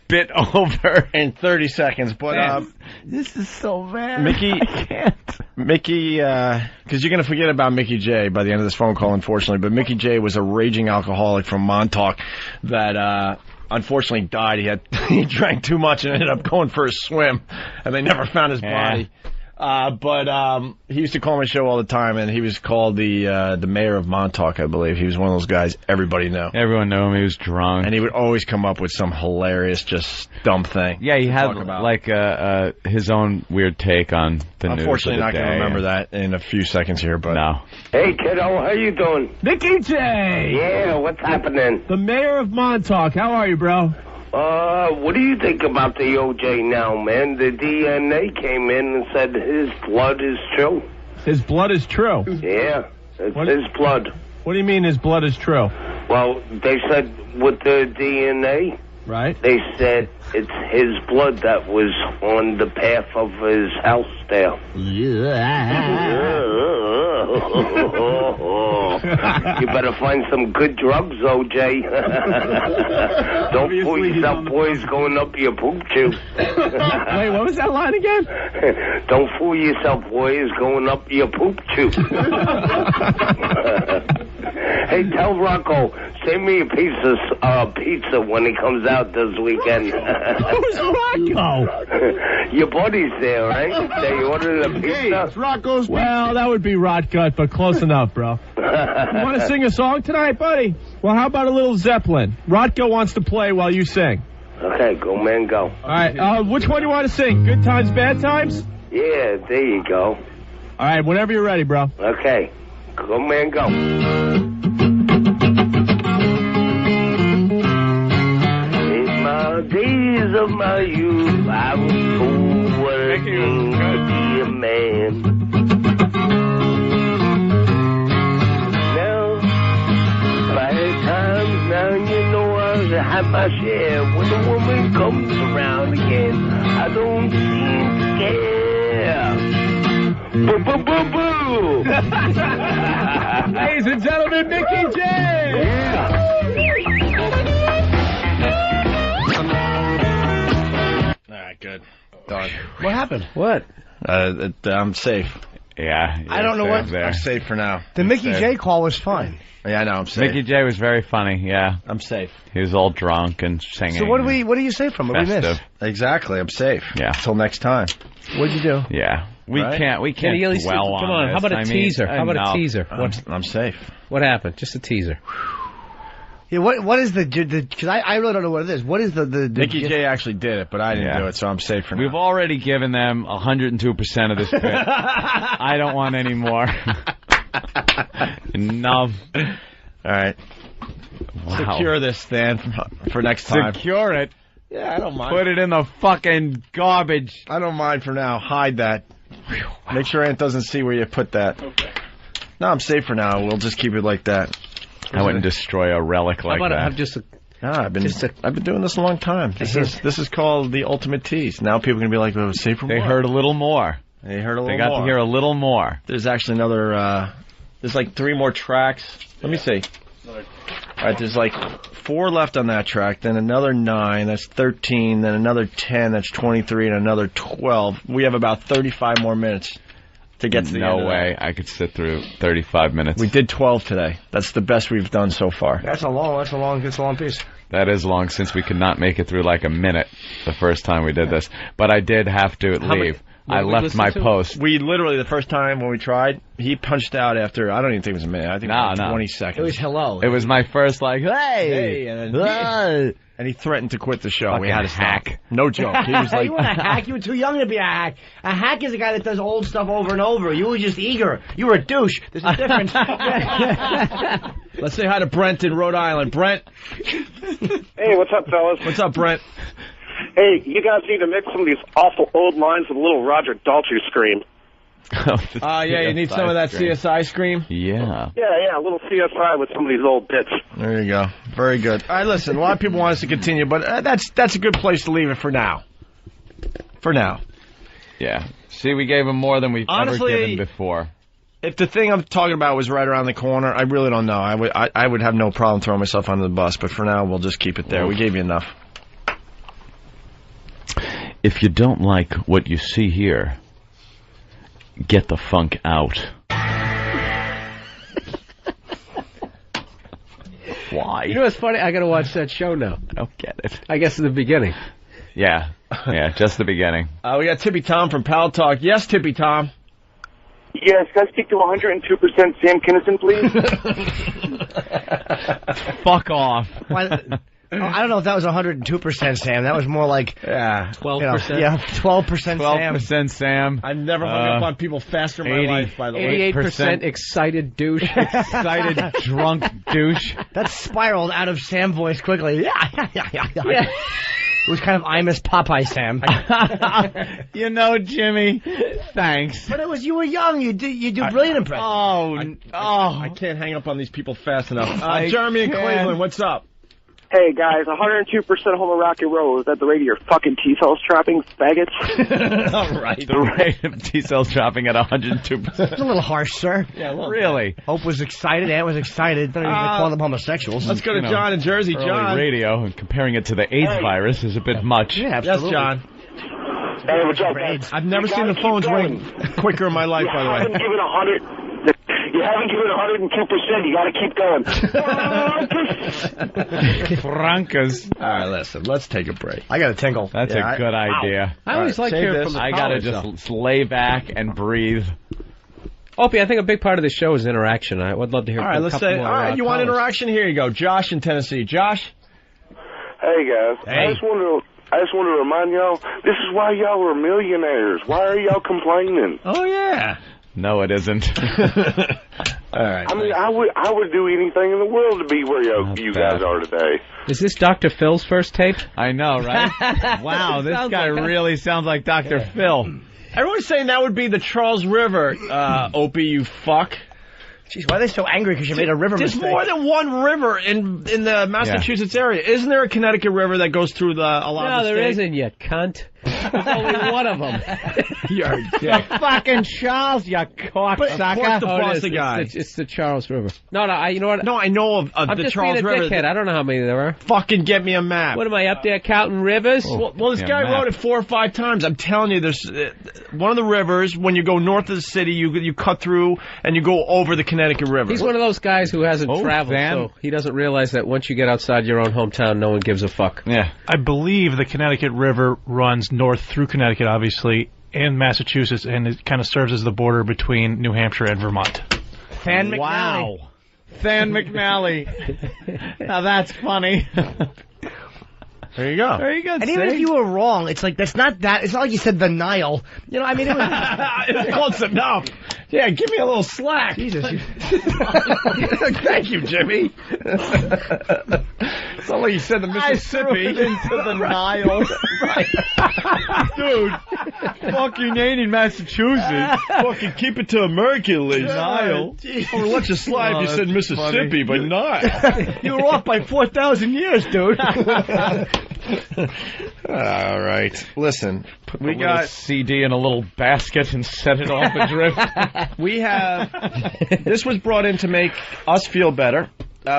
Bit over in 30 seconds. But this is so bad. Mickey, I can't. Mickey, because you're going to forget about Mickey J by the end of this phone call, unfortunately. But Mickey J was a raging alcoholic from Montauk that unfortunately died. He drank too much and ended up going for a swim, and they never found his body. But he used to call my show all the time, and he was called the mayor of Montauk, I believe. He was one of those guys everybody knew. Everyone knew him. He was drunk. And he would always come up with some hilarious, just dumb thing. Yeah, he had like his own weird take on the news. Unfortunately, not going to remember that in a few seconds here, but... No. Hey, kiddo, how you doing? Mickey J. Yeah, what's happening? The mayor of Montauk. How are you, bro? What do you think about the OJ now, man? The DNA came in and said his blood is true. His blood is true? Yeah, it's his blood. What do you mean his blood is true? Well, they said with the DNA, right? They said it's his blood that was on the path of his house there. You better find some good drugs, OJ. Don't fool yourself, boys, going up your poop tube. Wait, what was that line again? Don't fool yourself, boys, going up your poop tube. Hey, tell Rocco, send me a piece of pizza when he comes out this weekend. Who's Rocco? Your buddy's there, right? They ordered a pizza. It's Rocco's. Well, that would be Rot Gut, but close enough, bro. You want to sing a song tonight, buddy? Well, how about a little Zeppelin? Rotko wants to play while you sing. Okay, go, man, go. All right, which one do you want to sing? Good Times, Bad Times? Yeah, there you go. All right, whenever you're ready, bro. Okay, go, man, go. In my days of my youth, I was told what it means to be a man. Now, by the times now, you know I've had my share when the woman comes around again, I don't seem to care. Boo, boo, boo, boo. Ladies and gentlemen, Mickey J. All right, good. Done. What happened? What? I'm safe. Yeah. I don't know what. I'm safe for now. The Mickey J call was fun. Yeah, I know. I'm safe. Mickey J was very funny. Yeah, I'm safe. he was all drunk and singing. So what do you say from it? We Festive. missed. Exactly. I'm safe. Yeah. Until next time. What'd you do? Yeah, we Right? can't dwell on. Come on, this. how about a I mean, teaser? How about no. a teaser? I'm safe. What happened? Just a teaser. Yeah, what is the because I really don't know what it is. What is the Mickey J actually did it, but I didn't do it, so I'm safe for now. We've already given them 102% of this bit. I don't want any more. Enough. All right. Wow. Secure this, Stan, for next time. Secure it. Yeah, I don't mind. Put it in the fucking garbage. I don't mind for now. Hide that. Make sure Aunt doesn't see where you put that. Okay. No, I'm safe for now. We'll just keep it like that. I wouldn't destroy a relic like How about that. have just a... I've been doing this a long time. This is called the ultimate tease. Now people are gonna be like, "Oh, safe from They what?" heard a little more. They heard a little They got more. to hear a little more. There's actually another. There's like 3 more tracks. Let me see. All right, there's like 4 left on that track. Then another 9. That's 13. Then another 10. That's 23, and another 12. We have about 35 more minutes to get to the end. No way I could sit through 35 minutes. We did 12 today. That's the best we've done so far. That's a long piece. That is long, since we could not make it through like a minute the first time we did this. But I did have to leave. I left my post. We literally, the first time when we tried, he punched out after, I don't even think it was a minute. I think it was like 20 seconds. It was hello. It was my first like, hey! And then and he threatened to quit the show. Fucking We had to hack. stop. No joke. He was like, you weren't a hack. You were too young to be a hack. A hack is a guy that does old stuff over and over. You were just eager. You were a douche. There's a difference. let's say hi to Brent in Rhode Island. Brent. Hey, what's up, fellas? What's up, Brent? Hey, you guys need to mix some of these awful old lines with a little Roger Daltrey scream. Yeah, you need some of that CSI scream? Yeah. Yeah, a little CSI with some of these old bits. There you go. Very good. All right, listen, a lot of people want us to continue, but that's a good place to leave it for now. For now. Yeah. See, we gave him more than we've Honestly, ever given before. If the thing I'm talking about was right around the corner, I really don't know. I would have no problem throwing myself under the bus, but for now, we'll just keep it there. We gave you enough. If you don't like what you see here, get the funk out. Why? You know what's funny? I gotta watch that show now. I don't get it. I guess in the beginning. Yeah. Yeah, just the beginning. We got Tippy Tom from Pal Talk. Yes, Tippy Tom. Yes, can I speak to 102% Sam Kinison, please? Fuck off. I don't know if that was 102%, Sam. That was more like 12%. Yeah, 12% Sam. 12% Sam. I've never hung up on people faster in my life, by the way. 88% excited douche. Excited drunk douche. That spiraled out of Sam voice quickly. Yeah. It was kind of I Miss Popeye Sam. You know, Jimmy, thanks. But it was, you were young. You do brilliant impressions. I can't hang up on these people fast enough. Jeremy in can't. Cleveland, what's up? Hey, guys, 102% Homo Rocky Roll. Is that the rate of your fucking T-cells trapping, faggots? All right. The rate of T-cells dropping at 102%. It's a little harsh, sir. Yeah, Really? Hope was excited. Aunt was excited. Don't even call them homosexuals. Let's go to John in Jersey. Early John. radio and comparing it to the AIDS virus is a bit much. Yeah, Yes, absolutely. John. Hey, what's up, guys? I've never seen the phones ring quicker in my life, by the way. You haven't given 102%. You got to keep going. Francas. All right, listen. Let's take a break. I got a tinkle. That's a good idea. I always like save hearing this. from the I gotta callers, just lay back and breathe. Opie, I think a big part of the show is interaction. I would love to hear All from right, a let's couple say. more, All right, you want callers. interaction? Here you go. Josh in Tennessee. Josh. Hey, guys. Hey. I just want to remind y'all, this is why y'all are millionaires. Why are y'all complaining? Oh yeah. No, it isn't. All right. I mean, I would do anything in the world to be where you guys are today. Is this Dr. Phil's first tape? I know, right? Wow, this Sounds guy like really sounds like Dr. Phil. Everyone's saying that would be the Charles River, Opie, you fuck. Jeez, why are they so angry because you made a river There's mistake? more than one river in the Massachusetts area. Isn't there a Connecticut River that goes through a lot No, of the there state? isn't yet, cunt. There's only one of them. You're a dick. Fucking Charles, you cocksucker. What's the Oh, it Frosty is. guy? It's the Charles River. No, you know what? No, I know of I'm the just Charles being a River. dickhead. I don't know how many there are. Fucking get me a map. What am I up there counting rivers? Well, this guy wrote it 4 or 5 times. I'm telling you, there's one of the rivers. When you go north of the city, you cut through and you go over the Connecticut River. He's one of those guys who hasn't traveled, so he doesn't realize that once you get outside your own hometown, no one gives a fuck. Yeah. I believe the Connecticut River runs north through Connecticut, obviously, and Massachusetts, and it kind of serves as the border between New Hampshire and Vermont. Fan McNally. Wow. Fan McNally. Now that's funny. There you go. Very good. And even if you were wrong, it's like it's not like you said the Nile. You know, I mean, it was it's close enough. Yeah, give me a little slack. Jesus. Thank you, Jimmy. It's not like you said the Mississippi. Into the Nile. Dude, fucking ain't in Massachusetts. Fucking keep it to American, ladies. Nile. I would let you slide if you said Mississippi, but not. You were off by 4,000 years, dude. All right. Listen, we A got CD in a little basket and set it off adrift. we have this was brought in to make us feel better.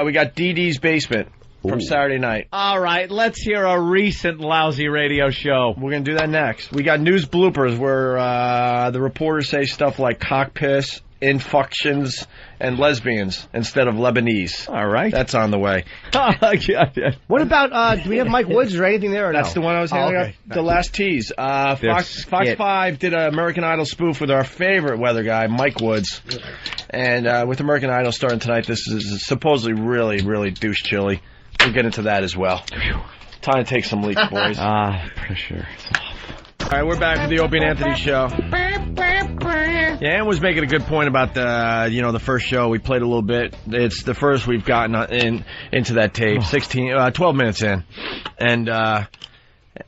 We got Dee Dee's Basement from Saturday night. All right, let's hear a recent lousy radio show. We're going to do that next. We got news bloopers where the reporters say stuff like cock piss, infections, and lesbians instead of Lebanese. All right. That's on the way. What about, do we have Mike Woods or anything there or That's the one I was handing okay. out. The last tease. Fox 5 did an American Idol spoof with our favorite weather guy, Mike Woods. And with American Idol starting tonight, this is supposedly really, really douche chilly. We'll get into that as well. Time to take some leaks, boys. Pressure. All right, we're back with the Opie and Anthony show. Yeah, Ann was making a good point about the first show. We played a little bit. It's the first we've gotten into that tape. 12 minutes in, and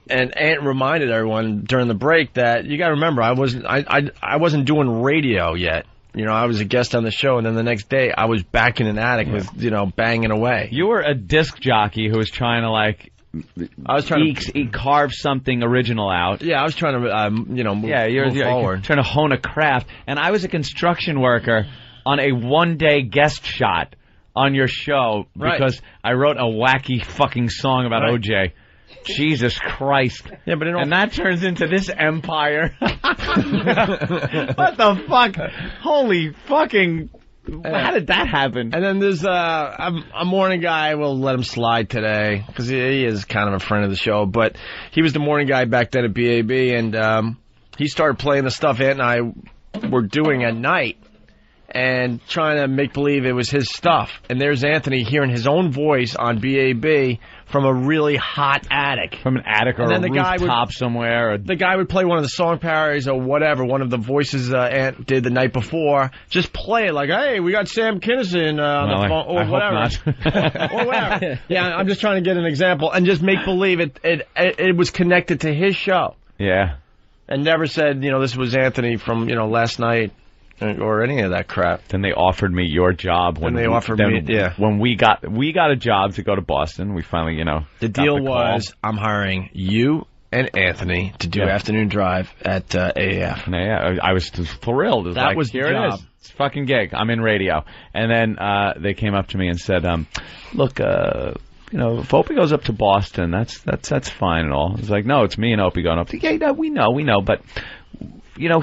Ant reminded everyone during the break that you got to remember I wasn't doing radio yet. You know, I was a guest on the show, and then the next day I was back in an attic with banging away. You were a disc jockey who was trying to I was trying to carve something original out. Yeah, I was trying to move forward. Trying to hone a craft. And I was a construction worker on a one-day guest shot on your show because I wrote a wacky fucking song about OJ. Jesus Christ. Yeah, but and that turns into this empire. What the fuck? Holy fucking... How did that happen? And then there's a morning guy. We'll let him slide today because he is kind of a friend of the show. But he was the morning guy back then at BAB, and he started playing the stuff Ant and I were doing at night and trying to make believe it was his stuff. And there's Anthony hearing his own voice on BAB from a really hot attic. From an attic or a rooftop somewhere. The guy would play one of the song parodies or whatever, one of the voices Ant did the night before. Just play it like, hey, we got Sam Kinison on the phone, or whatever. Or whatever. Yeah, I'm just trying to get an example and just make believe it was connected to his show. Yeah. And never said, this was Anthony from, last night. Or any of that crap. Then they offered me your job when we got a job to go to Boston. We finally, the deal was I'm hiring you and Anthony to do afternoon drive at AAF. Yeah, I was thrilled. It was here the job. it is. It's a fucking gig. I'm in radio. And then they came up to me and said, look, if Opie goes up to Boston, that's fine and all. It's like, no, it's me and Opie going up. Yeah, we know, but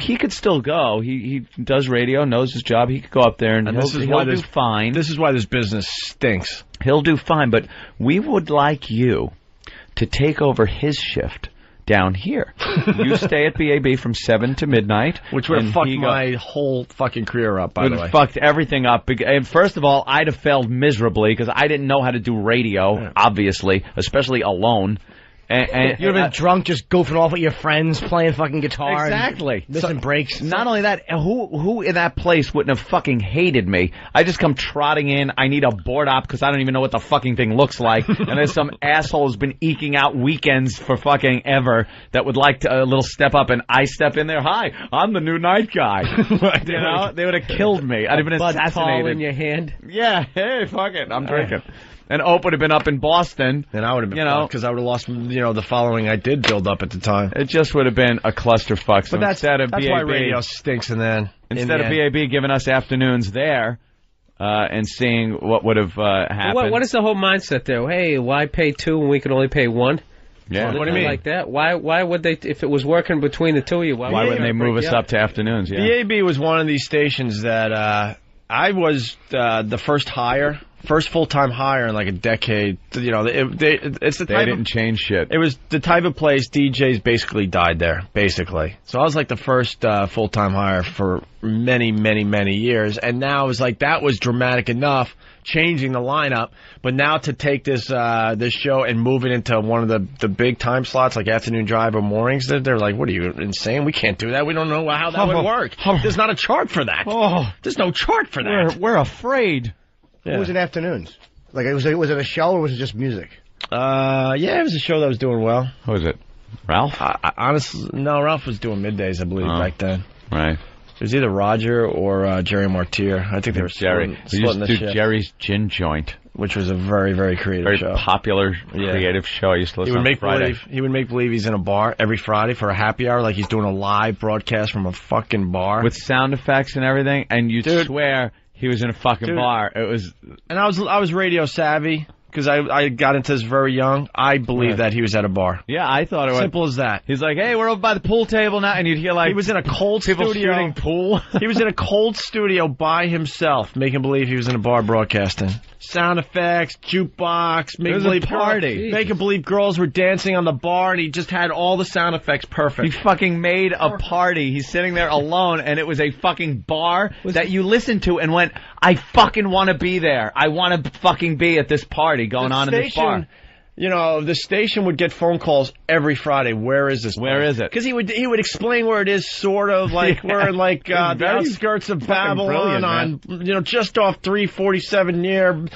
he could still go. He does radio, knows his job. He could go up there and he'll do fine. This is why this business stinks. He'll do fine, but we would like you to take over his shift down here. You stay at BAB from 7 to midnight. Which would have fucked my whole fucking career up, by the way. Would have fucked everything up. And first of all, I'd have failed miserably because I didn't know how to do radio, obviously, especially alone. And You've been drunk, just goofing off with your friends, playing fucking guitar. Exactly. Missing breaks. Not only that, who in that place wouldn't have fucking hated me? I just come trotting in. I need a board op because I don't even know what the fucking thing looks like. And there's some asshole who's been eking out weekends for fucking ever that would like to, a little step up, and I step in there. Hi, I'm the new night guy. You know, they would have killed me. I'd have been assassinated. Tall in your hand. Yeah. Hey, fuck it. I'm drinking. And Ope would have been up in Boston. And I would have been because I would have lost, the following I did build up at the time. It just would have been a clusterfuck. So But that's instead of why BAB, radio stinks instead of BAB giving us afternoons there and seeing what would have happened. What is the whole mindset there? Hey, why pay 2 when we can only pay 1? Yeah. What do you mean? Like that? Why would they, if it was working between the two of you, why wouldn't they move us up to afternoons? Yeah. BAB was one of these stations that I was the first full-time hire in like a decade. It's the type they didn't change shit. It was the type of place DJs basically died there, basically. So I was like the first full-time hire for many, many, many years, and now it was like that was dramatic enough, changing the lineup. But now to take this show and move it into one of the big time slots like afternoon drive or mornings, they're like, "What are you, insane? We can't do that. We don't know how that would work. There's not a chart for that. There's no chart for that. We're afraid." Yeah. What was it afternoons? Like, was it a show or was it just music? Yeah, it was a show that was doing well. Who was it? Ralph? Honestly, no, Ralph was doing middays, I believe, back then. Right. It was either Roger or Jerry Martyr. I think they were splitting the shit. Jerry's Gin Joint, which was a very, very creative show. Very popular, creative show. I used to listen on Friday. He would make believe he's in a bar every Friday for a happy hour, like he's doing a live broadcast from a fucking bar. With sound effects and everything, and you'd swear he was in a fucking bar. It was, and I was radio savvy because I got into this very young. I believe that he was at a bar. Yeah, I thought it was simple as that. He's like, "Hey, we're over by the pool table now," and you'd hear like he was in a cold people studio shooting pool. He was in a cold studio by himself, making believe he was in a bar broadcasting. Sound effects, jukebox, making believe party, making believe girls were dancing on the bar, and he just had all the sound effects perfect. He fucking made a party. He's sitting there alone, and it was a fucking bar that you listened to and went, "I fucking want to be there. I want to fucking be at this party going on in this bar." The station would get phone calls every Friday. Where is this? Where is it? Because he would explain where it is, sort of like we're in like the outskirts of Babylon on just off 347 near.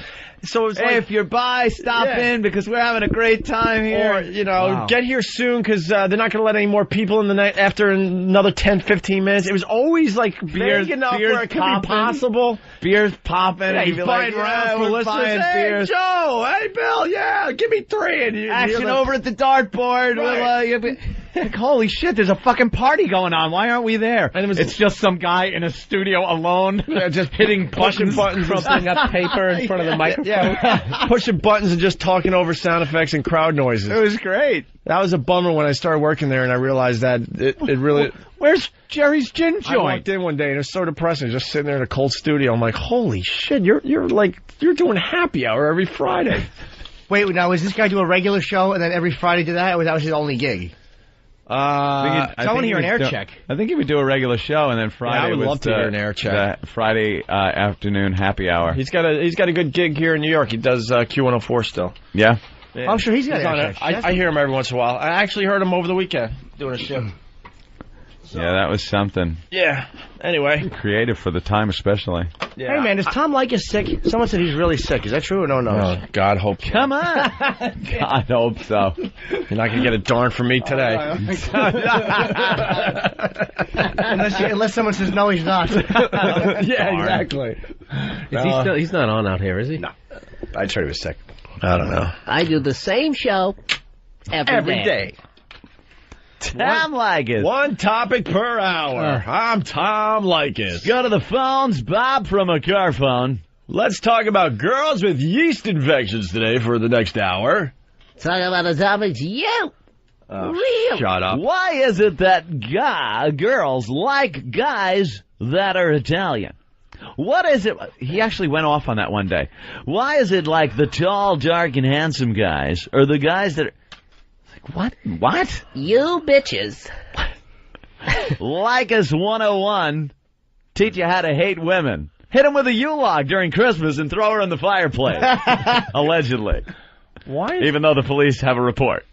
So it's hey, if you're by, stop in because we're having a great time here. Or, get here soon because they're not going to let any more people in the night after another 10, 15 minutes. It was always like vague enough where it could be possible. Beers popping. Yeah, and you'd be like, we're buying beers. Hey, Joe. Hey, Bill. Give me 3. And action over at the dartboard. Right. Like, holy shit, there's a fucking party going on. Why aren't we there? And it's just some guy in a studio alone, just hitting buttons, crumpling up paper in front of the microphone. Yeah, pushing buttons and just talking over sound effects and crowd noises. It was great. That was a bummer when I started working there, and I realized that it really... Where's Jerry's Gin Joint? I walked in one day, and it was so depressing, just sitting there in a cold studio. I'm like, holy shit, you're doing happy hour every Friday. Wait, now, is this guy do a regular show, and then every Friday do that, or that was his only gig? I want to hear an air check. I think he would do a regular show, and then Friday I would love to hear an air check. Friday afternoon happy hour. He's got a good gig here in New York. He does Q104 still. Yeah. I'm sure he's got an air check. I hear him every once in a while. I actually heard him over the weekend doing a show. Yeah, that was something. Yeah. Anyway. Creative for the time, especially. Yeah. Hey, man, is Tom Leykis sick? Someone said he's really sick. Is that true or no? Oh, God hope so. Come on. God hope so. You're not going to get a darn from me today. Unless someone says, no, he's not. Yeah, exactly. He's not on out here, is he? No. I'd heard he was sick. I don't know. I do the same show every day. Tom Leykis. One topic per hour. I'm Tom Leykis. Go to the phones. Bob from a car phone. Let's talk about girls with yeast infections today for the next hour. Talk about the topics you. Real. Shut up. Why is it that girls like guys that are Italian? What is it? He actually went off on that one day. Why is it like the tall, dark, and handsome guys or the guys that are... What? You bitches. Leykis 101. Teach you how to hate women. Hit them with a U-log during Christmas and throw her in the fireplace. Allegedly. Why? Even though the police have a report.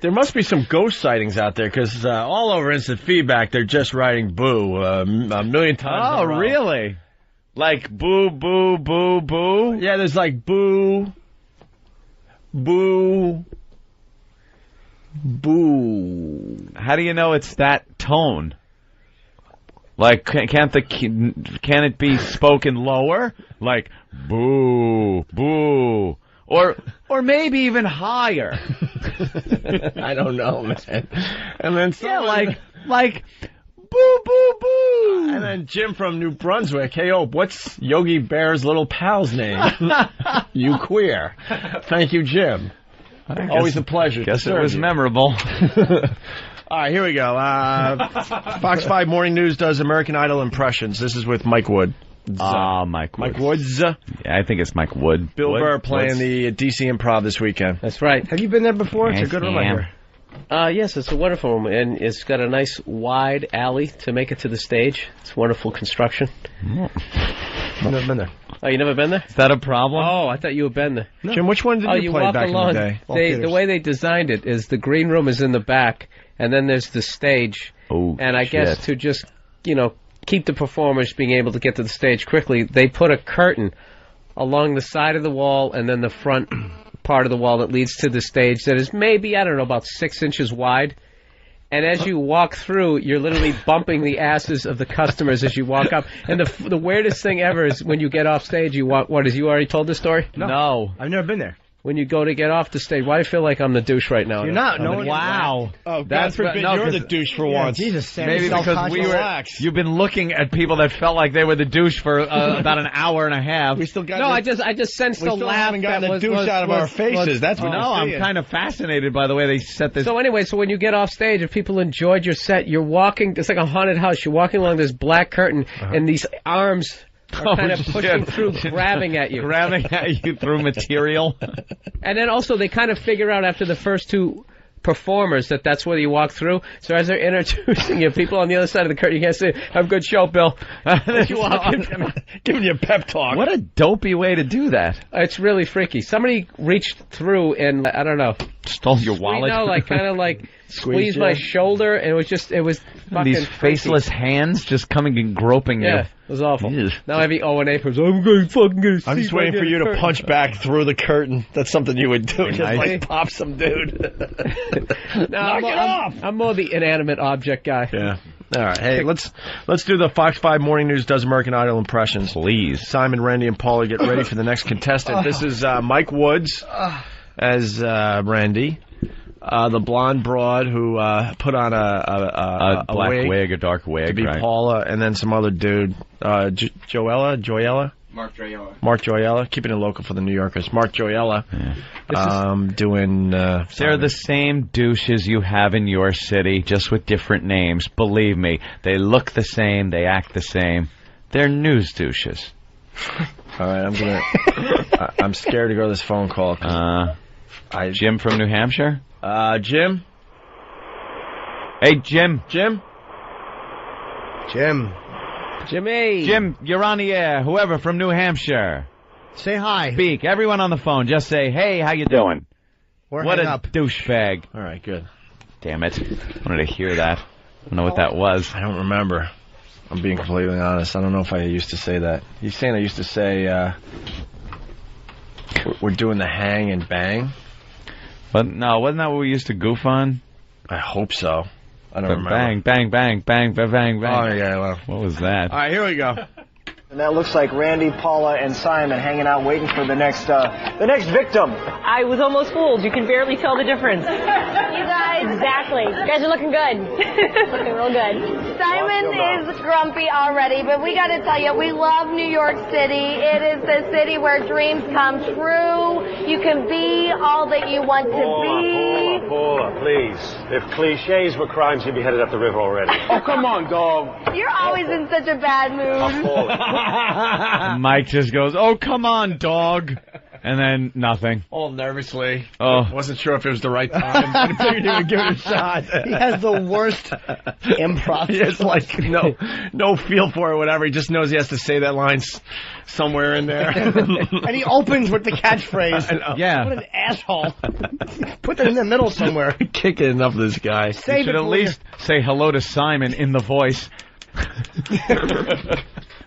There must be some ghost sightings out there, because all over instant feedback, they're just writing boo a million times. Oh, in a row. really? Like boo, boo, boo, boo? Yeah, there's like boo, boo, boo. How do you know it's that tone? Like, can it be spoken lower? Like boo, boo, or maybe even higher? I don't know, man. And then like boo, boo, boo. And then Jim from New Brunswick. Hey, what's Yogi Bear's little pal's name? You queer. Thank you, Jim. Always a pleasure. Guess it was memorable. All right, here we go. Fox 5 Morning News does American Idol impressions. This is with Mike Wood. Mike Woods. Yeah, I think it's Mike Wood. Bill Burr playing the DC Improv this weekend. That's right. Have you been there before? It's a good room, I hear. Yes, it's a wonderful room, and it's got a nice wide alley to make it to the stage. It's wonderful construction. I've never been there. Oh, you never been there? Is that a problem? Oh, I thought you had been there. No. Jim, which one did you play walk back along, in the day? The way they designed it is the green room is in the back, and then there's the stage. Oh, and I guess to just, keep the performers being able to get to the stage quickly, they put a curtain along the side of the wall and then the front part of the wall that leads to the stage that is maybe, I don't know, about 6 inches wide. And as you walk through, you're literally bumping the asses of the customers as you walk up. And the weirdest thing ever is when you get off stage, you already told this story? No. I've never been there. When you go to get off the stage, why do I feel like I'm the douche right now? You're not. No one. Wow. Oh, God forbid you're the douche for once. Jesus, Sam, maybe because you've been looking at people that felt like they were the douche for about an hour and a half. We still got. No, I just sensed the laugh. We still haven't gotten the douche out of our faces. That's what I'm kind of fascinated by the way they set this. So anyway, when you get off stage, if people enjoyed your set, you're walking. It's like a haunted house. You're walking along this black curtain, and these arms are kind of pushing through, grabbing at you. Grabbing at you through material. And then also they kind of figure out after the first two performers that's where you walk through. So as they're introducing you, people on the other side of the curtain, you can't say, have a good show, Bill. You walk in, giving you a pep talk. What a dopey way to do that. It's really freaky. Somebody reached through and, I don't know. Stole your wallet? No, kind of squeezed my shoulder, and it was fucking these faceless hands just coming and groping you. Yeah, it was awful. Ew. Now every O&A person, I'm going to I'm just waiting for you to punch back through the curtain. That's something you would do. Nice. Pop some dude. Knock it off! I'm more the inanimate object guy. Yeah. All right. Hey, let's do the Fox 5 Morning News does American Idol impressions. Please. Simon, Randy, and Paula, get ready for the next contestant. This is Mike Woods as Randy. The blonde broad who put on a black wig, a dark wig, to be right. Paula, and then some other dude, Joella? Mark Joyella. Mark Joyella, keeping it local for the New Yorkers. Mark Joyella, doing. They're the same douches you have in your city, just with different names. Believe me, they look the same, they act the same. They're news douches. All right, I'm scared to go to this phone call. Jim from New Hampshire. Jim. Hey, Jim. Jimmy. Jim, you're on the air. Whoever from New Hampshire. Say hi. Speak. Everyone on the phone, just say, hey, how you doing? What a up. douchebag. All right, good. Damn it. I wanted to hear that. I don't know what that was. I don't remember. I'm being completely honest. I don't know if I used to say that. You saying I used to say, we're doing the hang and bang? But no, wasn't that what we used to goof on? I hope so. I don't remember. Bang, bang, bang, bang, bang, bang, bang. Oh, yeah, well. What was that? All right, here we go. And that looks like Randy, Paula, and Simon hanging out waiting for the next victim. I was almost fooled. You can barely tell the difference. You guys. Exactly. You guys are looking good. Looking real good. Simon is grumpy already, but we got to tell you, we love New York City. It is the city where dreams come true. You can be all that you want to be. Paula, please. If cliches were crimes, you'd be headed up the river already. Oh, come on, dog. You're always in such a bad mood. Mike just goes, oh, come on, dog. And then nothing. All nervously. Oh. Wasn't sure if it was the right time. I figured he would give it a shot. He has the worst improv. He has like no feel for it, whatever. He just knows he has to say that line somewhere in there. And he opens with the catchphrase. Yeah. What an asshole. Put that in the middle somewhere. Can't get enough of this guy. You should at least say hello to Simon in the voice.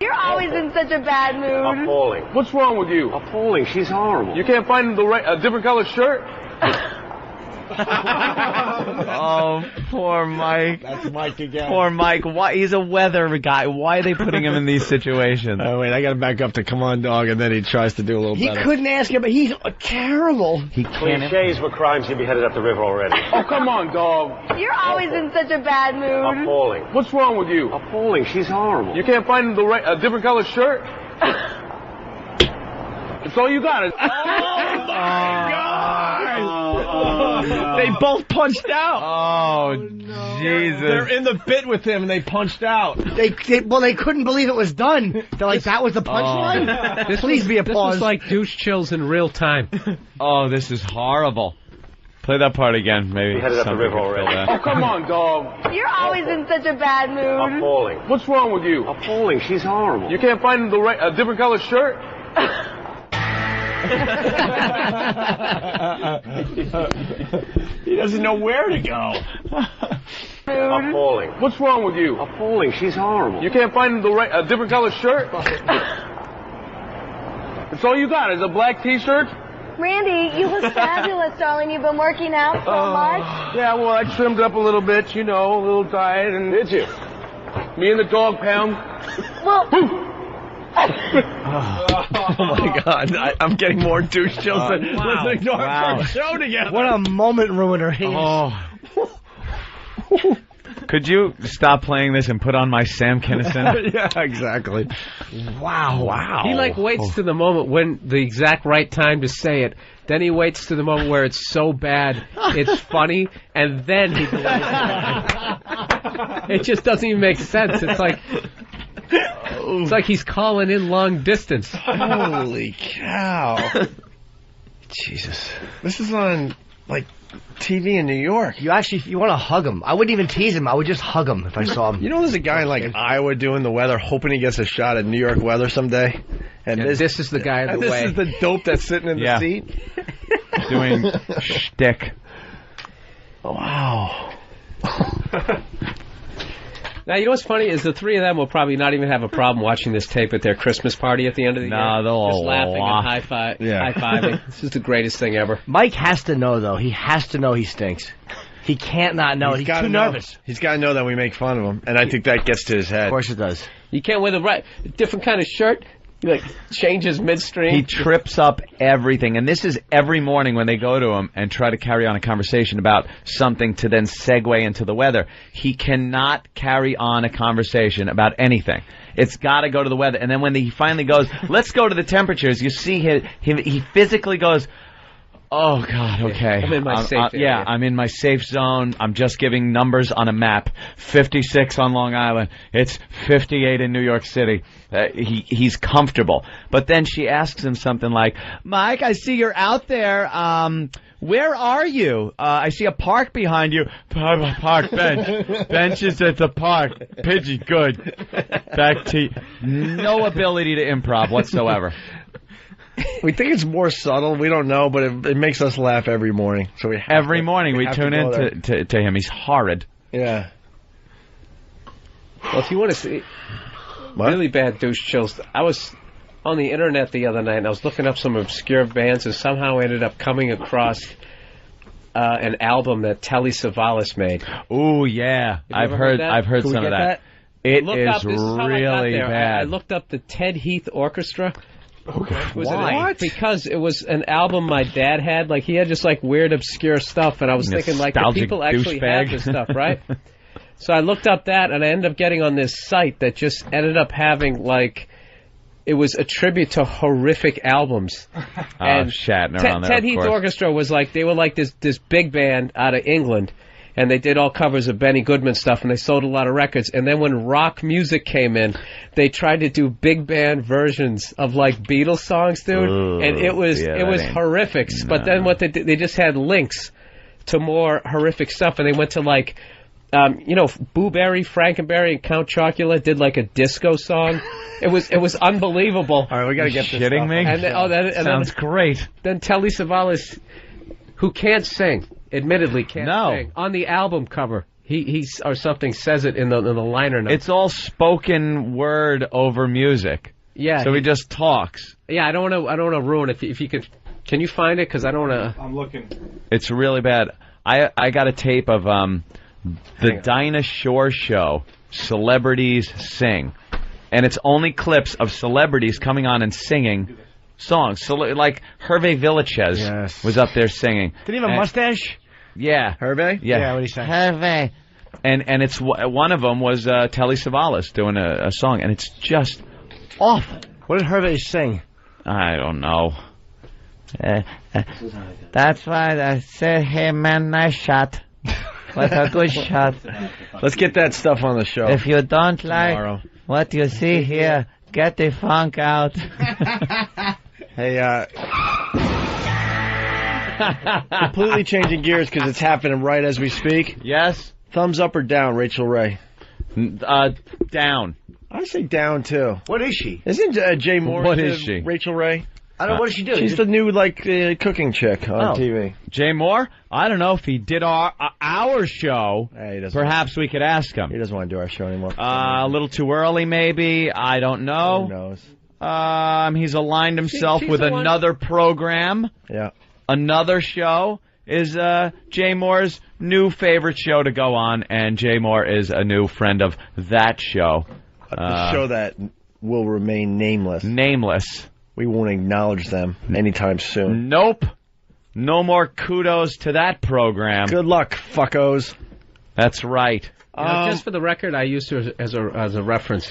You're always in such a bad mood. Appalling. What's wrong with you? Appalling. She's horrible. You can't find a different color shirt? Oh, poor Mike. That's Mike again. Poor Mike. Why? He's a weather guy. Why are they putting him in these situations? Oh, wait, I got to back up to come on, dog, and then he tries to do a little He better. couldn't ask him, but he's terrible. He can't. Cliches were crimes. You'd be headed up the river already. Oh, come on, dog. You're always in such a bad mood. Appalling. What's wrong with you? Appalling. She's horrible. You can't find a different color shirt? That's all you got. They both punched out. Oh, Jesus. They're in the bit with him, and they punched out. They couldn't believe it was done. They're like, that was the punchline? Please be applause. This was like douche chills in real time. Oh, this is horrible. Play that part again, maybe. You headed up the something river could fill already. that. Oh, come on, dog. You're always in such a bad mood. Appalling. What's wrong with you? Appalling. She's horrible. You can't find a different color shirt? He doesn't know where to go. Appalling. What's wrong with you? Appalling. She's horrible. You can't find a different color shirt? That's all you got is a black T-shirt? Randy, you look fabulous, darling. You've been working out so much. Yeah, well, I trimmed up a little bit, you know, a little diet. And Did you? me and the dog pound. Well, Oh my God! I'm getting more douche chills than listening to our first show together. What a moment ruiner he is. Oh. Could you stop playing this and put on my Sam Kinison? Yeah, exactly. Wow. He waits to the moment when the exact right time to say it. Then he waits to the moment where it's so bad it's funny, and then he delays it. It just doesn't even make sense. It's like he's calling in long distance. Holy cow! Jesus, this is on TV in New York. You want to hug him. I wouldn't even tease him. I would just hug him if I saw him. You know, there's a guy in Iowa doing the weather, hoping he gets a shot at New York weather someday. And this is the guy of the way. This is the dope that's sitting in the seat. Doing shtick. Wow. Now, you know what's funny is the three of them will probably not even have a problem watching this tape at their Christmas party at the end of the year. No, they'll just all laughing laugh. and high-fiving. This is the greatest thing ever. Mike has to know, though. He has to know he stinks. He can't not know. He's too nervous. He's got to know that we make fun of him, and I think that gets to his head. Of course it does. You can't wear the different kind of shirt. He changes midstream. He trips up everything, and this is every morning when they go to him and try to carry on a conversation about something to then segue into the weather. He cannot carry on a conversation about anything. It's got to go to the weather. And then when he finally goes, let's go to the temperatures, you see he physically goes, oh, God, okay. I'm in my safe area. Yeah, I'm in my safe zone. I'm just giving numbers on a map. 56 on Long Island. It's 58 in New York City. He's comfortable. But then she asks him something like, Mike, I see you're out there. Where are you? I see a park behind you. Park bench. Benches at the park. Pidgey, good. Back to you. No ability to improv whatsoever. We think it's more subtle. We don't know, but it makes us laugh every morning. So every morning we tune in to him. He's horrid. Yeah. Well, if you want to see really bad douche chills, I was on the internet the other night and I was looking up some obscure bands and somehow ended up coming across an album that Telly Savalas made. Ooh, yeah. I've heard some of that. It is really bad. I looked up the Ted Heath Orchestra. Okay. Why? What? Because it was an album my dad had. He had just weird, obscure stuff, and I was thinking do people actually have this stuff, right? So I looked up that, and I ended up getting on this site that just ended up having it was a tribute to horrific albums. And Shatner on there. Ted Heath Orchestra was they were this big band out of England. and they did all covers of Benny Goodman stuff, and they sold a lot of records. And then when rock music came in, they tried to do big band versions of like Beatles songs, dude, and it was horrific. No. But then what they did, they just had links to more horrific stuff, and they went to like. Boo Berry, Frankenberry, and Count Chocula did like a disco song. It was unbelievable. All right, we got to get this. Shitting me? And then, sounds great. Then Telly Savalas, who can't sing, admittedly can't sing, on the album cover. He or something says it in the liner notes. It's all spoken word over music. Yeah. So he just talks. Yeah, I don't want to ruin it. If you could, can you find it? Because I don't want to. I'm looking. It's really bad. I got a tape of the Dinah Shore Show, Celebrities Sing. And it's only clips of celebrities coming on and singing songs. So, like Hervé Villachez was up there singing. Did he have a mustache? Yeah. Hervé? Yeah. What did he say? Hervé. And it's one of them was Telly Savalas doing a song, and it's just awful. What did Hervé sing? I don't know. That's why I say, hey man, nice shot. What a good shot. Let's get that stuff on the show. If you don't like what you see here, get the funk out. Hey, completely changing gears because it's happening right as we speak. Yes. Thumbs up or down, Rachel Ray? Down. I say down too. What is she? Isn't Jay Moore? What is she? Rachel Ray? I don't know. What does she do? She's the new cooking chick on TV. Jay Moore? I don't know if he did our show. He doesn't. Perhaps we could ask him. He doesn't want to do our show anymore. A little too early, maybe. I don't know. Who knows? He's aligned himself with another program. Yeah. Another show is Jay Moore's new favorite show to go on, and Jay Moore is a new friend of that show. The show that will remain nameless. Nameless. We won't acknowledge them anytime soon. Nope. No more kudos to that program. Good luck, fuckos. That's right. Just for the record, I used her as a reference.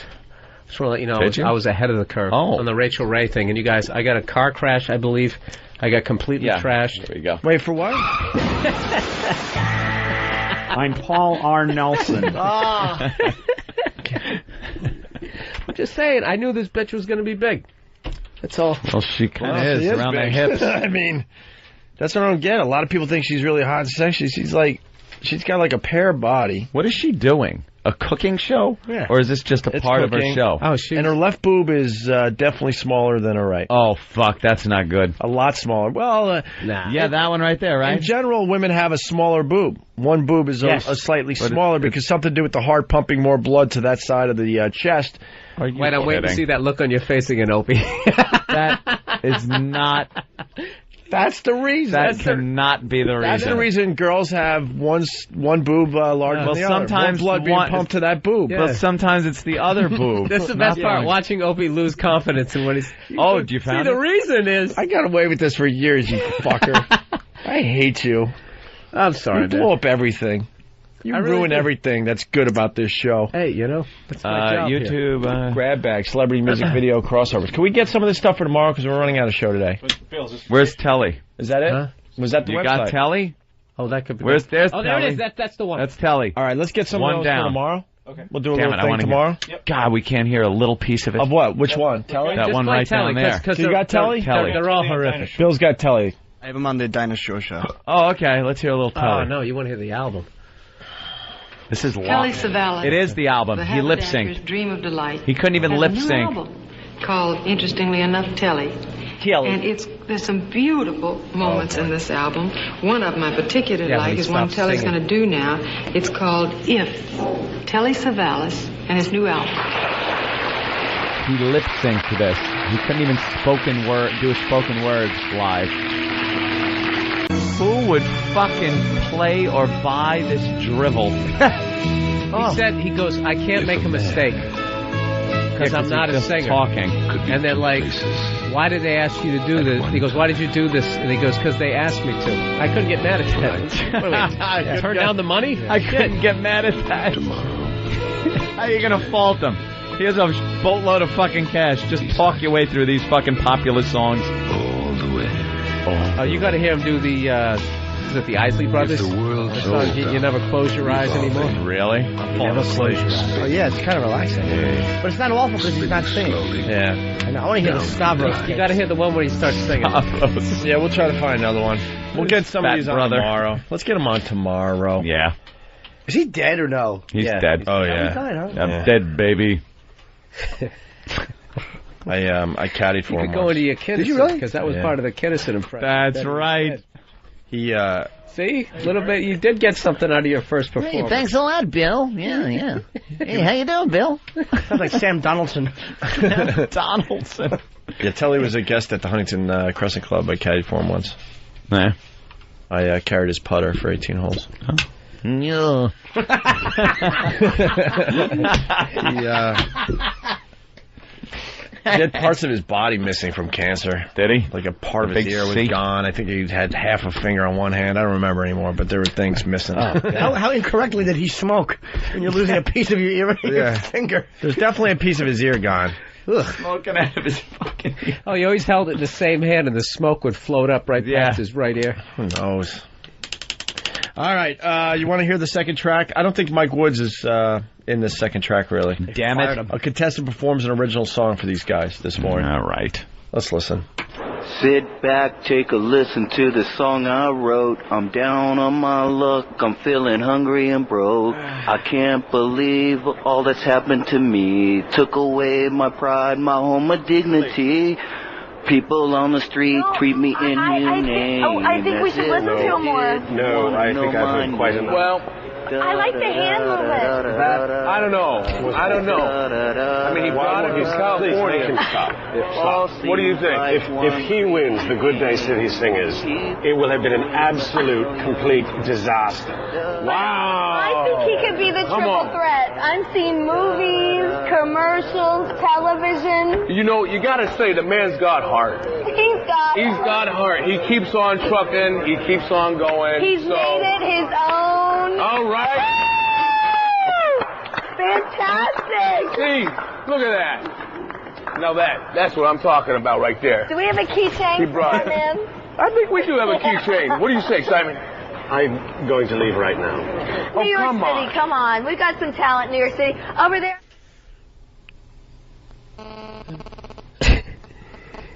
Just want to let you know, Did you? I was ahead of the curve on the Rachel Ray thing. And you guys, I got a car crash, I believe. I got completely trashed. There you go. Wait, for what? I'm Paul R. Nelson. I'm just saying, I knew this bitch was going to be big. That's all. Well, she kind of is around the hips. I mean, that's what I don't get. A lot of people think she's really hot and sexy. She's got like a pear body. What is she doing? A cooking show? Yeah. Or is this just a part of her show? Oh, and her left boob is definitely smaller than her right. Oh, fuck. That's not good. A lot smaller. Well, nah. Yeah, that one right there, right? In general, women have a smaller boob. One boob is a slightly smaller because something to do with the heart pumping more blood to that side of the chest. Wait, I'm waiting to see that look on your face again, Opie. That is not... That's the reason. That cannot be the reason. That's the reason girls have one boob larger than the sometimes other. More blood being pumped to that boob. But sometimes it's the other boob. That's the best part, watching Opie lose confidence in what he's... Oh, do you find See, the reason is... I got away with this for years, you fucker. I hate you. I'm sorry, You blew up everything. You ruin everything that's good about this show. Hey, that's my job YouTube, here. Grab bag, celebrity music video crossovers. Can we get some of this stuff for tomorrow? Because we're running out of show today. Where's Telly? Is that it? Huh? Was that the you website? got Telly? Oh, that could be. There's there Telly. it is. That's the one. That's Telly. All right, let's get some one of those down for tomorrow. Okay. We'll do a Damn little thing tomorrow. God, we can't hear a little piece of it. Of what? Which one? Telly? That one right down there. So you got Telly? They're all horrific. Bill's got Telly. I have him on the Dinah Shore show. Oh, okay. Let's hear a little Telly. Oh, no, you want to hear the album. This is Telly long. Savalas. It is the album. The He lip synced. Dream of Delight. He couldn't even has lip a new sync. album called, interestingly enough, Telly. And there's some beautiful moments in this album. One of them I particularly like is one Telly's going to do now. It's called If. Telly Savalas and his new album. He lip synced to this. He couldn't even do spoken words live. Who would fucking play or buy this drivel? He said, he goes, I can't make a mistake because I'm not a singer. Talking. And they're like, why did they ask you to do this? He goes, why did you do this? And he goes, because they asked me to. I couldn't get mad at that. Turn down the money? I couldn't get mad at that. How are you going to fault him? Here's a boatload of fucking cash. Just talk your way through these fucking popular songs. Oh, you got to hear him do the, is it the Isley Brothers? If the world song. The song, you never close your eyes anymore. Really? You never close your eyes. Oh, yeah, it's kind of relaxing. Yeah. But it's not awful because he's not singing. Yeah. And I want to hear the Stavros. You got to hear the one where he starts singing. Yeah, we'll try to find another one. We'll get some of Fat these brother. on tomorrow. Let's get him on tomorrow. Yeah. Is he dead or no? He's Yeah. dead. Oh, He yeah. died, huh? I'm dead, baby. I caddied for You him could go once. into your Kinnison. Did you really? Because that was Yeah. part of the Kinnison impression. That's That- right. He, See? A little bit. You did get something out of your first Hey, performance. thanks a lot, Bill. Yeah. Hey, how you doing, Bill? Sounds like Sam Donaldson. Donaldson. yeah, Telly was a guest at the Huntington Crescent Club. I caddied for him once. Yeah. I carried his putter for 18 holes. Yeah. He had parts of his body missing from cancer. Did he? Like a part of Big his ear was C? gone. I think he had half a finger on one hand. I don't remember anymore, but there were things missing. How incorrectly did he smoke? And you're losing a piece of your ear and your finger. There's definitely a piece of his ear gone. Smoking out of his fucking ear. Oh, he always held it in the same hand, and the smoke would float up right past his right ear. Who knows? All right, you want to hear the second track? I don't think Mike Woods is in this second track, really. Damn it. A contestant performs an original song for these guys this morning. All right. Let's listen. Sit back, take a listen to the song I wrote. I'm down on my luck, I'm feeling hungry and broke. I can't believe all that's happened to me. Took away my pride, my home, my dignity. People on the street treat me inhumane. I think we should listen to him more. No, I think I've heard quite enough. Well, I like the hand movement. I don't know. I mean, he brought it from California. Please make him stop. What do you think? If he wins the Good Day City Singers, it will have been an absolute, complete disaster. Wow! I think he could be the triple threat. I'm seeing movies, commercials, television. You know, you gotta say the man's got heart. He's got heart. He keeps on trucking. He keeps on going. He's made it his own. All right. Fantastic. See, look at that. Now that's what I'm talking about right there. Do we have a keychain He brought for it. him? I think we do have a keychain. What do you say, Simon? I'm going to leave right now. New York come City, on. come on. We've got some talent in New York City. Over there.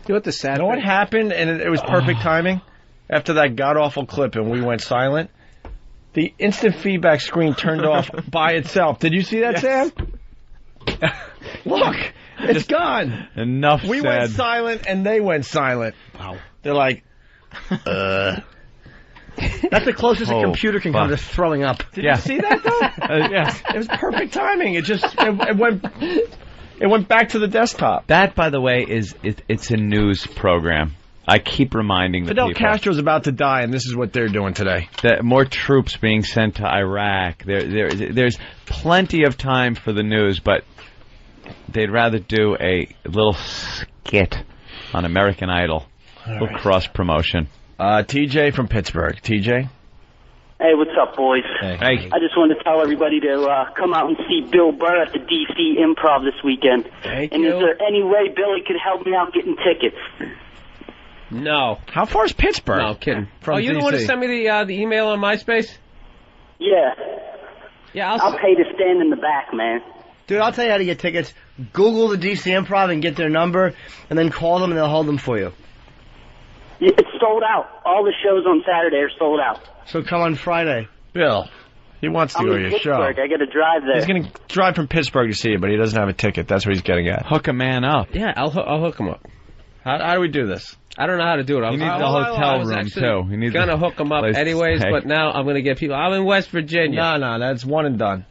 You know what the sad You know what happened? And it was perfect timing. After that god-awful clip and we went silent, the instant feedback screen turned off by itself. Did you see that, Sam? Look, it's gone. Enough We said. went silent and they went silent. Wow. They're like, That's the closest a computer can come to throwing up. Did you see that, though? Yes. It was perfect timing. It just, it went back to the desktop. That, by the way, it's a news program. I keep reminding the Fidel people. Castro's about to die, and this is what they're doing today. That more troops being sent to Iraq. There's plenty of time for the news, but they'd rather do a little skit on American Idol. A little cross promotion. TJ from Pittsburgh. TJ? Hey, what's up, boys? Hey. I just wanted to tell everybody to come out and see Bill Burr at the D.C. Improv this weekend. Thank and you. is there any way Billy could help me out getting tickets? No. How far is Pittsburgh? No, kidding. From you the one who DC? sent me the email on MySpace? Yeah. Yeah, I'll pay to stand in the back, man. Dude, I'll tell you how to get tickets. Google the DC Improv and get their number, and then call them and they'll hold them for you. It's sold out. All the shows on Saturday are sold out. So come on Friday. Bill, he wants to I'm go to in your Pittsburgh. show. I got to drive there. He's going to drive from Pittsburgh to see you, but he doesn't have a ticket. That's what he's getting at. Hook a man up. Yeah, I'll hook him up. How do we do this? I don't know how to do it. You need the hotel room, too. You need gonna the hook them up place to anyways, stay. but now I'm gonna get people. I'm in West Virginia. No, that's one and done.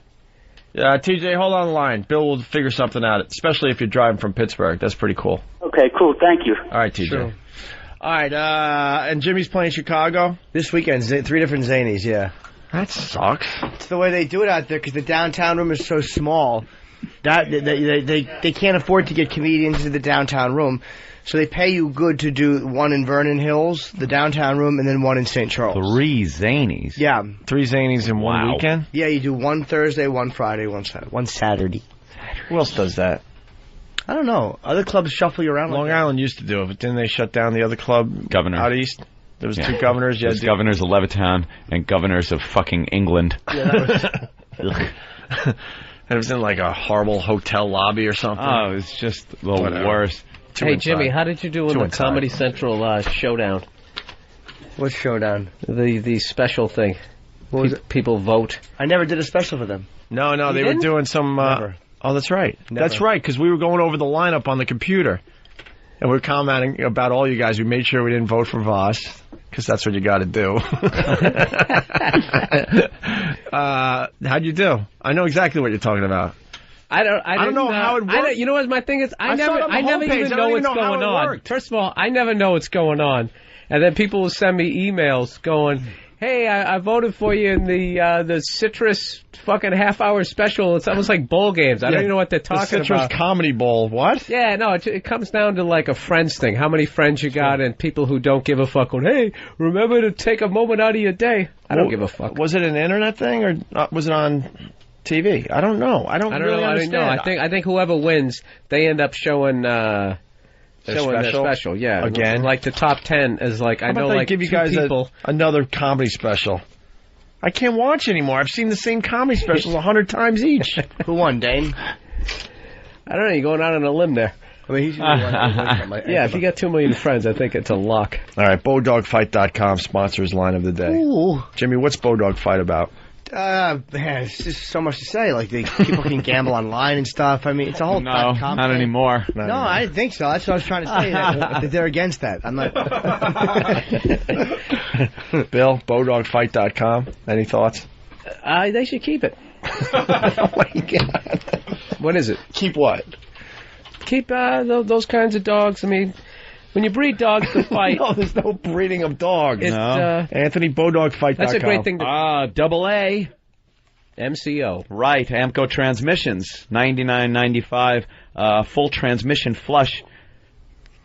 Yeah, TJ, hold on the line. Bill will figure something out, especially if you're driving from Pittsburgh. That's pretty cool. Okay, cool. Thank you. All right, TJ. Sure. All right, and Jimmy's playing Chicago? This weekend, 3 different Zanies, yeah. That sucks. It's the way they do it out there because the downtown room is so small that they can't afford to get comedians into the downtown room. So they pay you good to do one in Vernon Hills, the downtown room, and then one in St. Charles. 3 Zanies. Yeah. 3 Zanies in one weekend? Yeah, you do one Thursday, one Friday, one Saturday. Who else does that? I don't know. Other clubs shuffle you around. Long Island used to do it, but didn't they shut down the other club Governor out east? There was two governors. There's governors of Levittown and governors of fucking England. Yeah, and it was in like a horrible hotel lobby or something. Oh, it was just the worst. Hey, Jimmy, how did you do in the Comedy Central showdown? What showdown? The special thing. What was it? People vote. I never did a special for them. No, You they didn't? were doing some... oh, that's right. Never. That's right, because we were going over the lineup on the computer. And we were commenting about all you guys. We made sure we didn't vote for Voss, because that's what you got to do. How'd you do? I know exactly what you're talking about. I don't know how it works. You know what my thing is? I never even know what's going on. First of all, I never know what's going on. And then people will send me emails going, hey, I voted for you in the Citrus fucking half-hour special. It's almost like bowl games. I don't even know what they're talking the Citrus about. Comedy Bowl. What? Yeah, no, it comes down to like a friends thing. How many friends you got and people who don't give a fuck going, hey, remember to take a moment out of your day. I don't give a fuck. Was it an internet thing or was it on TV? I don't know. I don't really understand. I think whoever wins, they end up showing... Their special, yeah. Again? Like the top 10 is like, I know like give you two guys people. another comedy special. I can't watch anymore. I've seen the same comedy specials 100 times each. Who won, Dane? I don't know, you're going out on a limb there. I mean, he's yeah, if you got 2 million friends, I think it's a lock. All right, BowDogFight.com sponsors line of the day. Ooh. Jimmy, what's Bowdog Fight about? Man, it's just so much to say. Like, people can gamble online and stuff. I mean, it's a whole... No, not anymore. No, I didn't think so. That's what I was trying to say. that they're against that. I'm not... Bill, BowDogFight.com. Any thoughts? They should keep it. Oh, my God. What is it? Keep what? Keep those kinds of dogs. I mean... When you breed dogs to fight... No, there's no breeding of dogs. No. Anthony, BowDogFight.com. That's a great thing to... AA. MCO. Right, Amco Transmissions, $99.95, full transmission flush.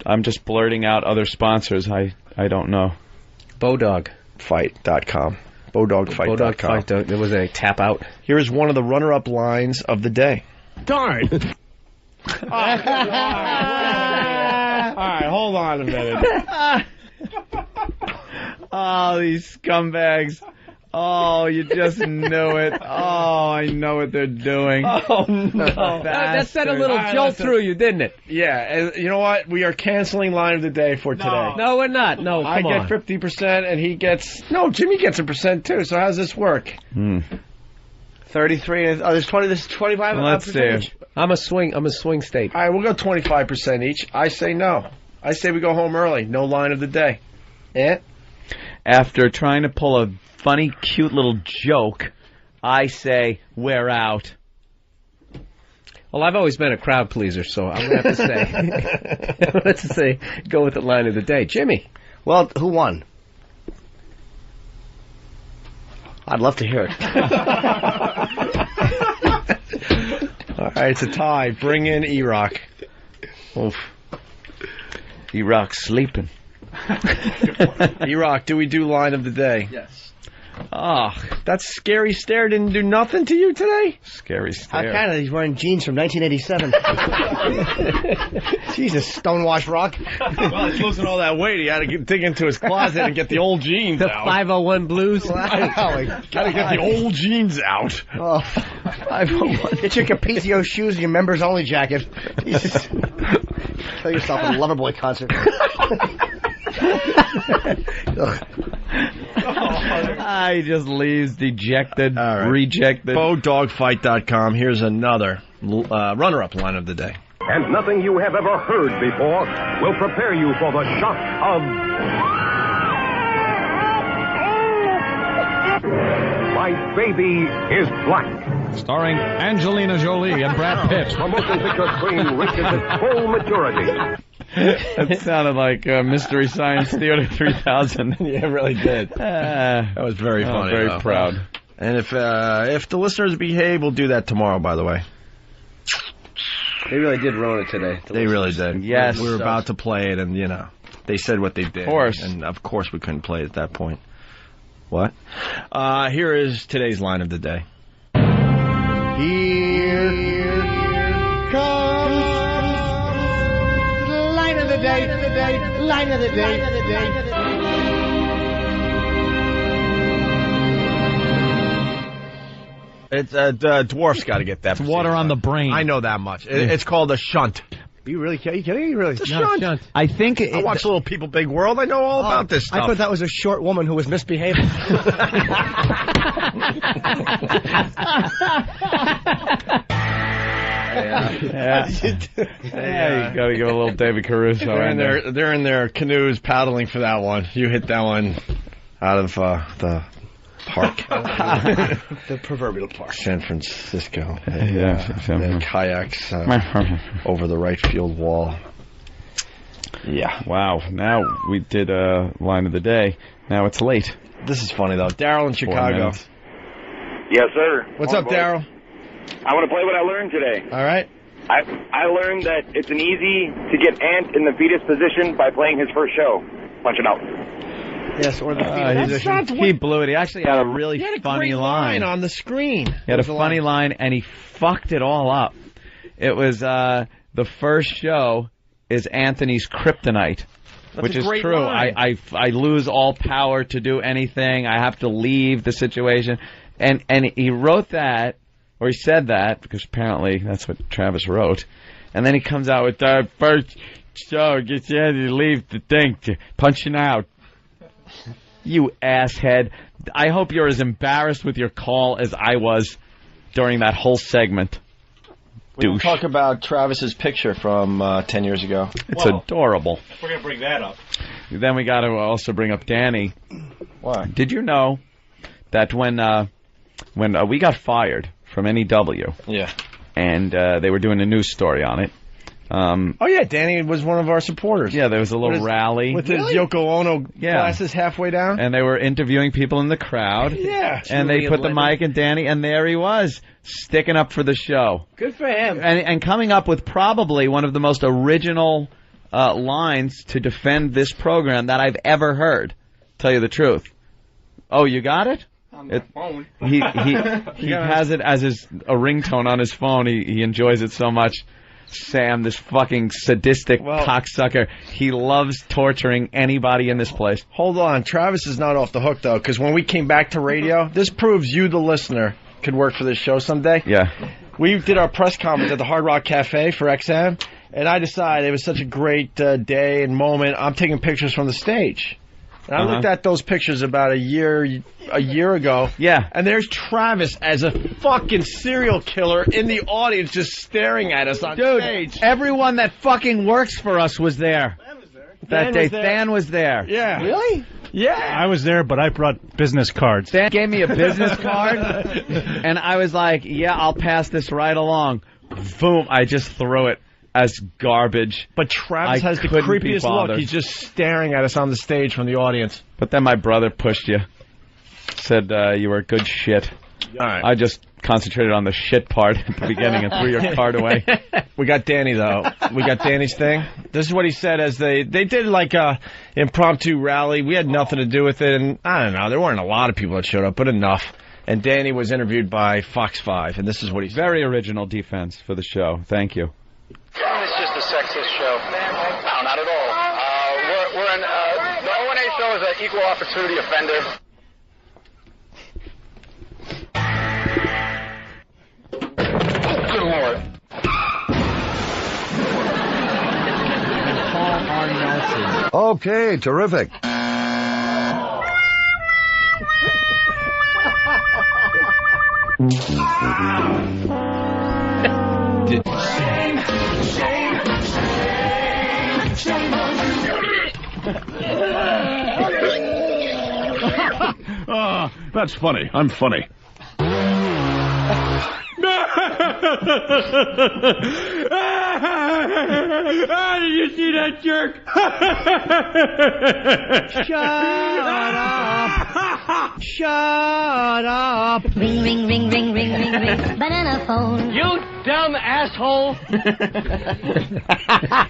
I'm just blurting out other sponsors. I don't know. BowDogFight.com. BowDogFight.com. There was a tap out. Here is one of the runner-up lines of the day. Darn. All right, hold on a minute. Oh, these scumbags. Oh, you just knew it. Oh, I know what they're doing. Oh, no. That sent a little jolt through you, didn't it? Yeah, and you know what? We are canceling line of the day for today. No, we're not. No, come on. I get 50% and he gets... No, Jimmy gets 1% too, so how's this work? 33. There's 20. There's 25. Let's see. I'm a swing state. All right, we'll go 25% each. I say no. I say we go home early. No line of the day. Yeah? After trying to pull a funny, cute little joke, I say we're out. Well, I've always been a crowd pleaser, so I'm going to have to say, go with the line of the day. Jimmy. Well, who won? I'd love to hear it. All right, it's a tie. Bring in E-Rock. Oof. E-Rock's sleeping. E-Rock, do we do line of the day? Yes. Oh, that scary stare didn't do nothing to you today? Scary stare. How kind of? He's wearing jeans from 1987. Jesus, stonewashed rock. Well, he's losing all that weight. He had to dig into his closet and get the old jeans out. The 501 blues. Gotta get the old jeans out. Oh, 501. Get your Capizio shoes and your members only jacket. Jesus. Kill yourself at a Loverboy concert. He just leaves dejected, rejected. BowDogFight.com. Here's another runner-up line of the day. And nothing you have ever heard before will prepare you for the shock of... My Baby is Black. Starring Angelina Jolie and Brad Pitt. The motion picture screen reaches its full maturity. That sounded like Mystery Science Theater 3000. Yeah, it really did. That was very funny. Very proud. And if the listeners behave, we'll do that tomorrow, by the way. They really did ruin it today. They really did. Yes. We were about to play it, and, they said what they did. Of course. And, of course, we couldn't play it at that point. What? Here is today's line of the day. Here comes line of the day, line of the day. It's dwarfs got to get that. It's water on the brain. I know that much. It's called a shunt. Are you kidding? You really? It's a shunt. I think I watch Little People Big World. I know all about this stuff. I thought that was a short woman who was misbehaving. Yeah, you got to give a little David Caruso. They're in their canoes paddling for that one. You hit that one out of the park. The proverbial park. San Francisco. Yeah. Kayaks over the right field wall. Yeah. Wow. Now we did line of the day. Now it's late. This is funny, though. Daryl in Chicago. Yes, sir. What's up, Daryl? I want to play what I learned today. All right. I learned that it's an easy to get Ant in the fetus position by playing his first show. Punch it out. Yes, or the fetus position. He blew it. He actually had a really funny line on the screen. He had a funny line, and he fucked it all up. It was the first show is Anthony's kryptonite. Which is true. I lose all power to do anything. I have to leave the situation. And he wrote that, or he said that, because apparently that's what Travis wrote. And then he comes out with the first show, gets you to leave the thing, punching out. You asshead. I hope you're as embarrassed with your call as I was during that whole segment. We'll talk about Travis's picture from 10 years ago. It's adorable. We're going to bring that up. Then we got to also bring up Danny. Why? Did you know that when we got fired from NEW, and they were doing a news story on it. Oh yeah, Danny was one of our supporters. Yeah, there was a little rally with his Yoko Ono glasses halfway down, and they were interviewing people in the crowd. Yeah, and they put the mic in Danny, and there he was, sticking up for the show. Good for him. And coming up with probably one of the most original lines to defend this program that I've ever heard. Tell you the truth. Oh, you got it? On the phone. He has it as a ringtone on his phone. He enjoys it so much. Sam, this fucking sadistic cocksucker. He loves torturing anybody in this place. Hold on. Travis is not off the hook, though, because when we came back to radio, this proves you, the listener, could work for this show someday. Yeah. We did our press conference at the Hard Rock Cafe for XM, and I decided it was such a great day and moment. I'm taking pictures from the stage. And I looked at those pictures about a year ago. Yeah. And there's Travis as a fucking serial killer in the audience just staring at us on stage. Dude, everyone that fucking works for us was there. That day. Than was there. Yeah. Really? Yeah. I was there, but I brought business cards. Than gave me a business card, and I was like, yeah, I'll pass this right along. Boom, I just threw it as garbage. But Travis has the creepiest look. He's just staring at us on the stage from the audience. But then my brother pushed you. Said you were good shit. All right. I just concentrated on the shit part at the beginning and threw your card away. We got Danny, though. We got Danny's thing. This is what he said as they did like a impromptu rally. We had nothing to do with it. And I don't know. There weren't a lot of people that showed up, but enough. And Danny was interviewed by Fox 5, and this is what he said. Very original defense for the show. Thank you. It's just a sexist show. No, not at all. The O&A show is an equal opportunity offender. Good Lord. Paul R. Nelson. Okay, terrific. That's funny. I'm funny. Did you see that jerk? Shut up. Ring, ring, ring, ring, ring, ring, ring. Banana phone. You dumb asshole.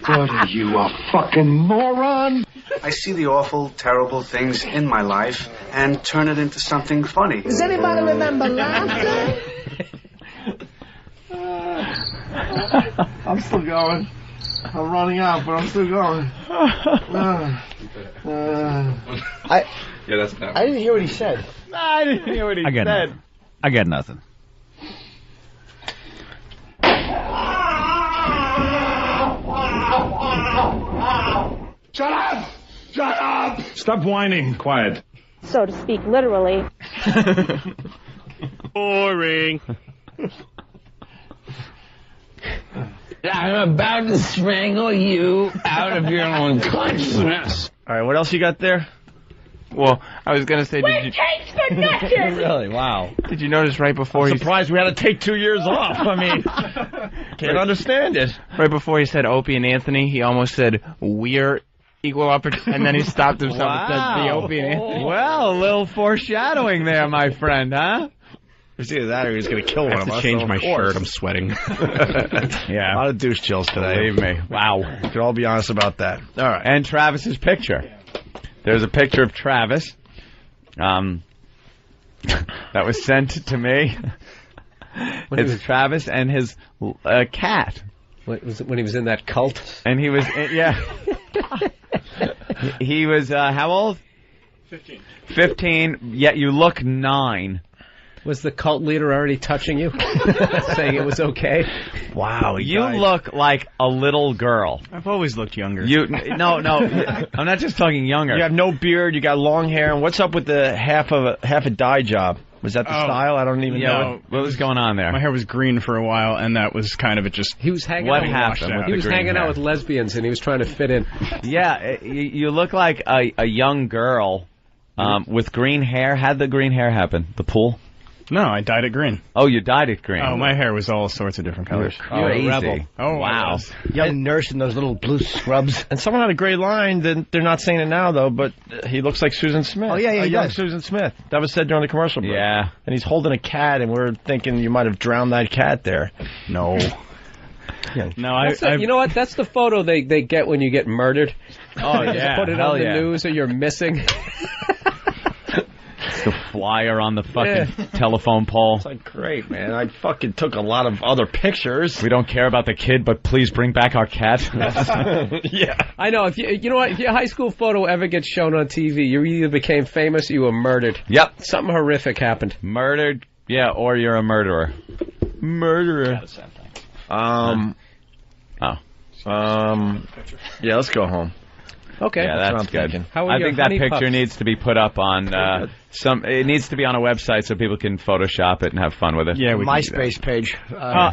What are you, a fucking moron? I see the awful, terrible things in my life and turn it into something funny. Does anybody remember laughter? I'm still going. I'm running out, but I'm still going. Yeah, that's bad. I didn't hear what he said. I didn't hear what he said. I get nothing. Shut up! Shut up! Stop whining. Quiet. So to speak, literally. Boring. I'm about to strangle you out of your unconsciousness. All right, what else you got there? Well, I was going to say, Wait, takes for nothing! Really? Wow. did you notice right before I'm surprised we had to take 2 years off. I mean, can't understand it. right before he said Opie and Anthony, he almost said we're equal opportunity, and then he stopped himself and said the Opie and Anthony. Well, a little foreshadowing there, my friend, huh? It's either that or he's going to kill one of us. I have to change so my of course. shirt. I'm sweating. Yeah. A lot of douche chills today. Believe me. Wow. We can all be honest about that. All right. And Travis's picture. There's a picture of Travis. That was sent to me. It's Travis and his cat. What, was it when he was in that cult? And he was, yeah. He was, how old? 15. 15, yet you look 9. Was the cult leader already touching you? Saying it was okay? Wow. You look like a little girl. I've always looked younger. No. I'm not just talking younger. You have no beard. You got long hair. And what's up with the half a dye job? Was that the style? I don't even know. What was going on there? My hair was green for a while, and that was kind of it. Just he was hanging. What out happened? He was hanging out with lesbians, and he was trying to fit in. Yeah, you look like a young girl with green hair. How'd the green hair happen? The pool? No, I dyed it green. Oh, you dyed it green. Oh, my hair was all sorts of different colors. You're a rebel. Oh, wow. Young nurse in those little blue scrubs. And someone had a great line. They're not saying it now, though, but he looks like Susan Smith. Oh, yeah, he young does. Susan Smith. That was said during the commercial break. Yeah. And he's holding a cat, and we're thinking you might have drowned that cat there. No. Yeah. No, You know what? That's the photo they get when you get murdered. Oh, They yeah. just put it on the news or you're missing. The flyer on the fucking telephone pole. It's like, great, man. I fucking took a lot of other pictures. We don't care about the kid, but please bring back our cat. Yeah. I know. If you know what? If your high school photo ever gets shown on TV, you either became famous or you were murdered. Yep. Something horrific happened. Murdered, yeah, or you're a murderer. Murderer. Yeah, let's go home. Okay. Yeah, that's good. How are I your think that honey picture pups? needs to be put up on it needs to be on a website so people can Photoshop it and have fun with it. Yeah, MySpace page.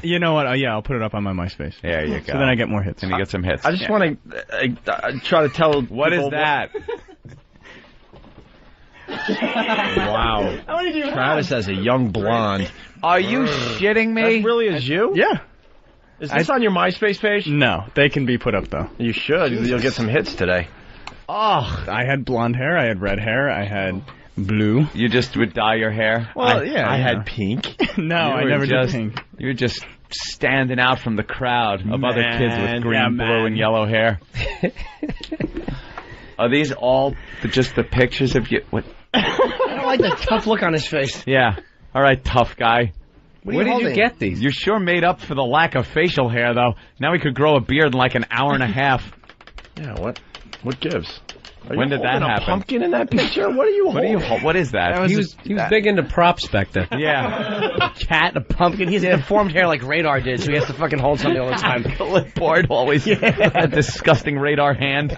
You know what? Yeah, I'll put it up on my MySpace. There you go. So then I get more hits. And you get some hits. I just want to try to tell. What is that? Wow. Travis as a young blonde. Are you shitting me? That really is you? Yeah. Is this on your MySpace page? No, they can be put up though. You should. You'll get some hits today. Oh, I had blonde hair. I had red hair. I had blue. You just would dye your hair? Well, I had pink. No, I never did just, pink. You were just standing out from the crowd of other kids with green, blue, and yellow hair. Are these all just the pictures of you? What? I don't like the tough look on his face. Yeah. All right, tough guy. Where did you get these? You sure made up for the lack of facial hair, though. Now we could grow a beard in like an hour and a half. Yeah, what gives? When did that happen? A pumpkin in that picture? What are you holding? What is that? He was big into props back then. Yeah. A cat, a pumpkin. He has deformed hair like Radar did, so he has to fucking hold something all the time. Clipboard always. A disgusting radar hand.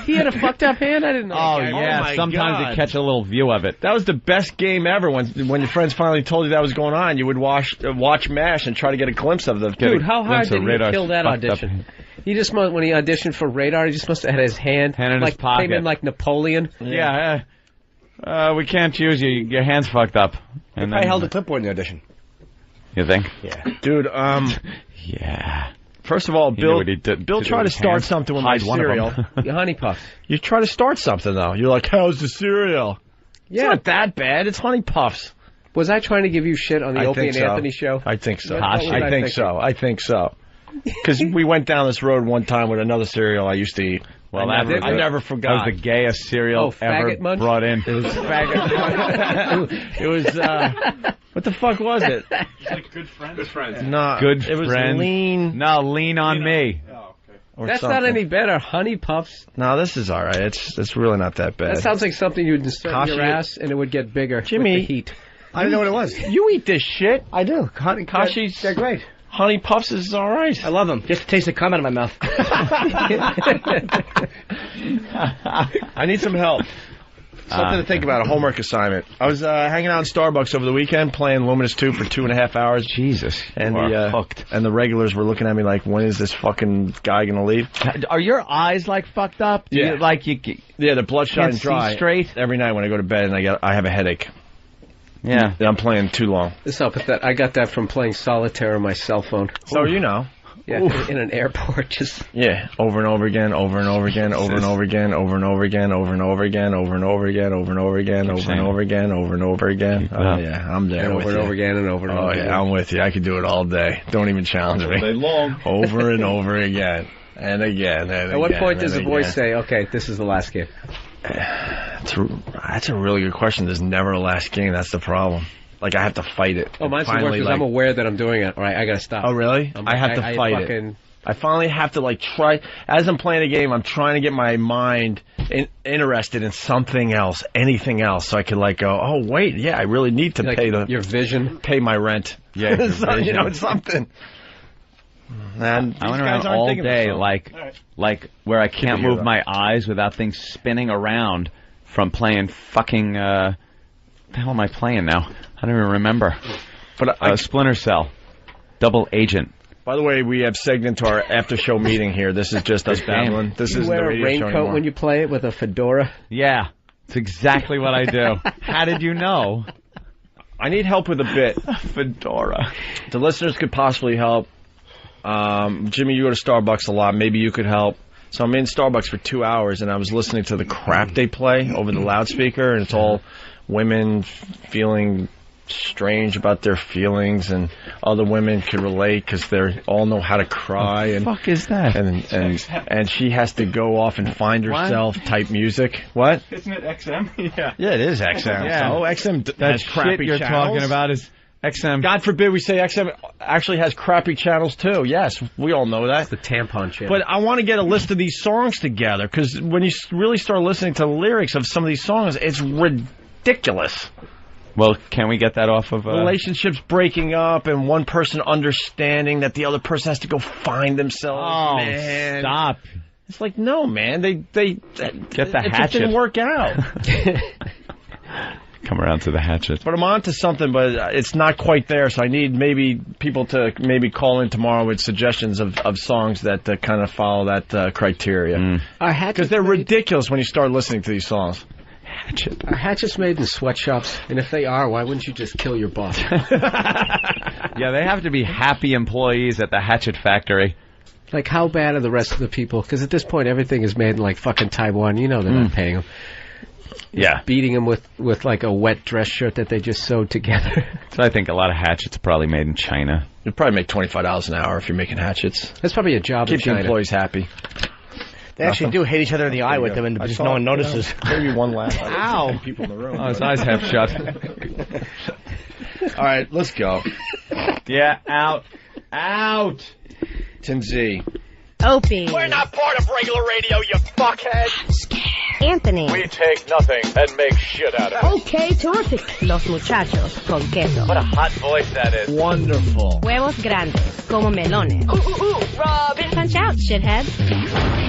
He had a fucked up hand? I didn't know. Oh, yeah. Sometimes you catch a little view of it. That was the best game ever. When your friends finally told you that was going on, you would watch MASH and try to get a glimpse of the. Dude, how hard did he kill that audition? He just must, when he auditioned for Radar, he just must have had his hand in his pocket. Came in like Napoleon. Yeah. We can't choose you. Your hand's fucked up. And I held a clipboard in the audition. You think? Yeah. Dude, yeah. First of all, Bill tried to start something with my cereal. Honey Puffs. You try to start something, though. You're like, how's the cereal? Yeah. It's not that bad. It's Honey Puffs. Was I trying to give you shit on the Opie and Anthony show? I think so. I think so. Because we went down this road one time with another cereal I used to eat. Well, I never forgot. That was the gayest cereal ever brought in. It was faggot. It was, what the fuck was it? It's like Good Friends. Good Friends. No, Good it was Friends. Lean. No, Lean on Me. Oh, okay. That's not any better. Honey Puffs. No, this is all right. It's really not that bad. That sounds like something you would insert in your ass and it would get bigger. Jimmy, with the heat. I didn't know what it was. You eat this shit. I do. Kashi's, they're great. Honey Puffs is all right. I love them. Just to taste the cum out of my mouth. I need some help. Something to think about, a homework assignment. I was hanging out in Starbucks over the weekend playing Luminous 2 for 2.5 hours. Jesus. And hooked. And the regulars were looking at me like, when is this fucking guy going to leave? Are your eyes, like, fucked up? Yeah. Yeah, they're bloodshot and dry. Straight? Every night when I go to bed and I have a headache. Yeah. I'm playing too long. This up with that. I got that from playing solitaire on my cell phone. So you know. Yeah, in an airport, just over and over again, over and over again, over and over again, over and over again, over and over again, over and over again, over and over again, over and over again, over and over again. Oh yeah, I'm there. And with over and you. over again and over and over again. Oh yeah, I'm with you. I could do it all day. Don't even challenge me. All day long. Over and over again, and again, and again. At what point does the voice say, "Okay, this is the last game"? That's a really good question. There's never a last game. That's the problem. Like, I have to fight it. Oh, mine's the worst because I'm aware that I'm doing it. All right, I got to stop. Oh, really? I have to fight it. I finally have to, try. As I'm playing a game, I'm trying to get my mind interested in something else, anything else, so I can, go, oh, wait, yeah, I really need to pay your vision, pay my rent. Yeah, your so, vision. It's something. And I went around all day, where I can't move my eyes without things spinning around from playing fucking, what the hell am I playing now? I don't even remember. But Splinter Cell. Double Agent. By the way, we have segged into our after-show meeting here. This is just us babbling. This isn't the radio show anymore. You wear a raincoat when you play it with a fedora? Yeah. It's exactly what I do. How did you know? I need help with a bit. Fedora. The listeners could possibly help. Jimmy, you go to Starbucks a lot. Maybe you could help. So I'm in Starbucks for 2 hours, and I was listening to the crap they play over the loudspeaker, and it's all women feeling strange about their feelings, and other women can relate because they all know how to cry. What the fuck is that? And she has to go off and find herself type music. What? Isn't it XM? Yeah. Yeah, it is XM. Yeah. So XM that has crappy shit you're channels. talking about is XM. God forbid we say XM actually has crappy channels too. Yes, we all know that. It's the tampon channel. But I want to get a list of these songs together, because when you really start listening to the lyrics of some of these songs, it's ridiculous. Well, can we get that off of... Relationships breaking up and one person understanding that the other person has to go find themselves. Oh, man. Stop. It's like, no, man. They get the hatchet. It just didn't work out. Come around to the hatchet. But I'm on to something, but it's not quite there, so I need maybe people to maybe call in tomorrow with suggestions of songs that kind of follow that criteria. Because they're ridiculous when you start listening to these songs. Are hatchets made in sweatshops? And if they are, why wouldn't you just kill your boss? Yeah, they have to be happy employees at the hatchet factory. Like, how bad are the rest of the people? Because at this point, everything is made in, fucking Taiwan. You know they're not paying them. Yeah. Beating them with a wet dress shirt that they just sewed together. So I think a lot of hatchets are probably made in China. You'd probably make $25 an hour if you're making hatchets. That's probably a job in Keep China. the employees happy. They actually do hit each other in the eye with them, and just no one notices. Maybe one laugh. Ow! People in the room. Oh, his eyes half shut. All right, let's go. Yeah, out. Out! Tim Z. Opie. We're not part of regular radio, you fuckhead. Anthony. We take nothing and make shit out of it. Okay, terrific. Los muchachos con queso. What a hot voice that is. Wonderful. Huevos grandes, como melones. Robin. Punch out, shithead.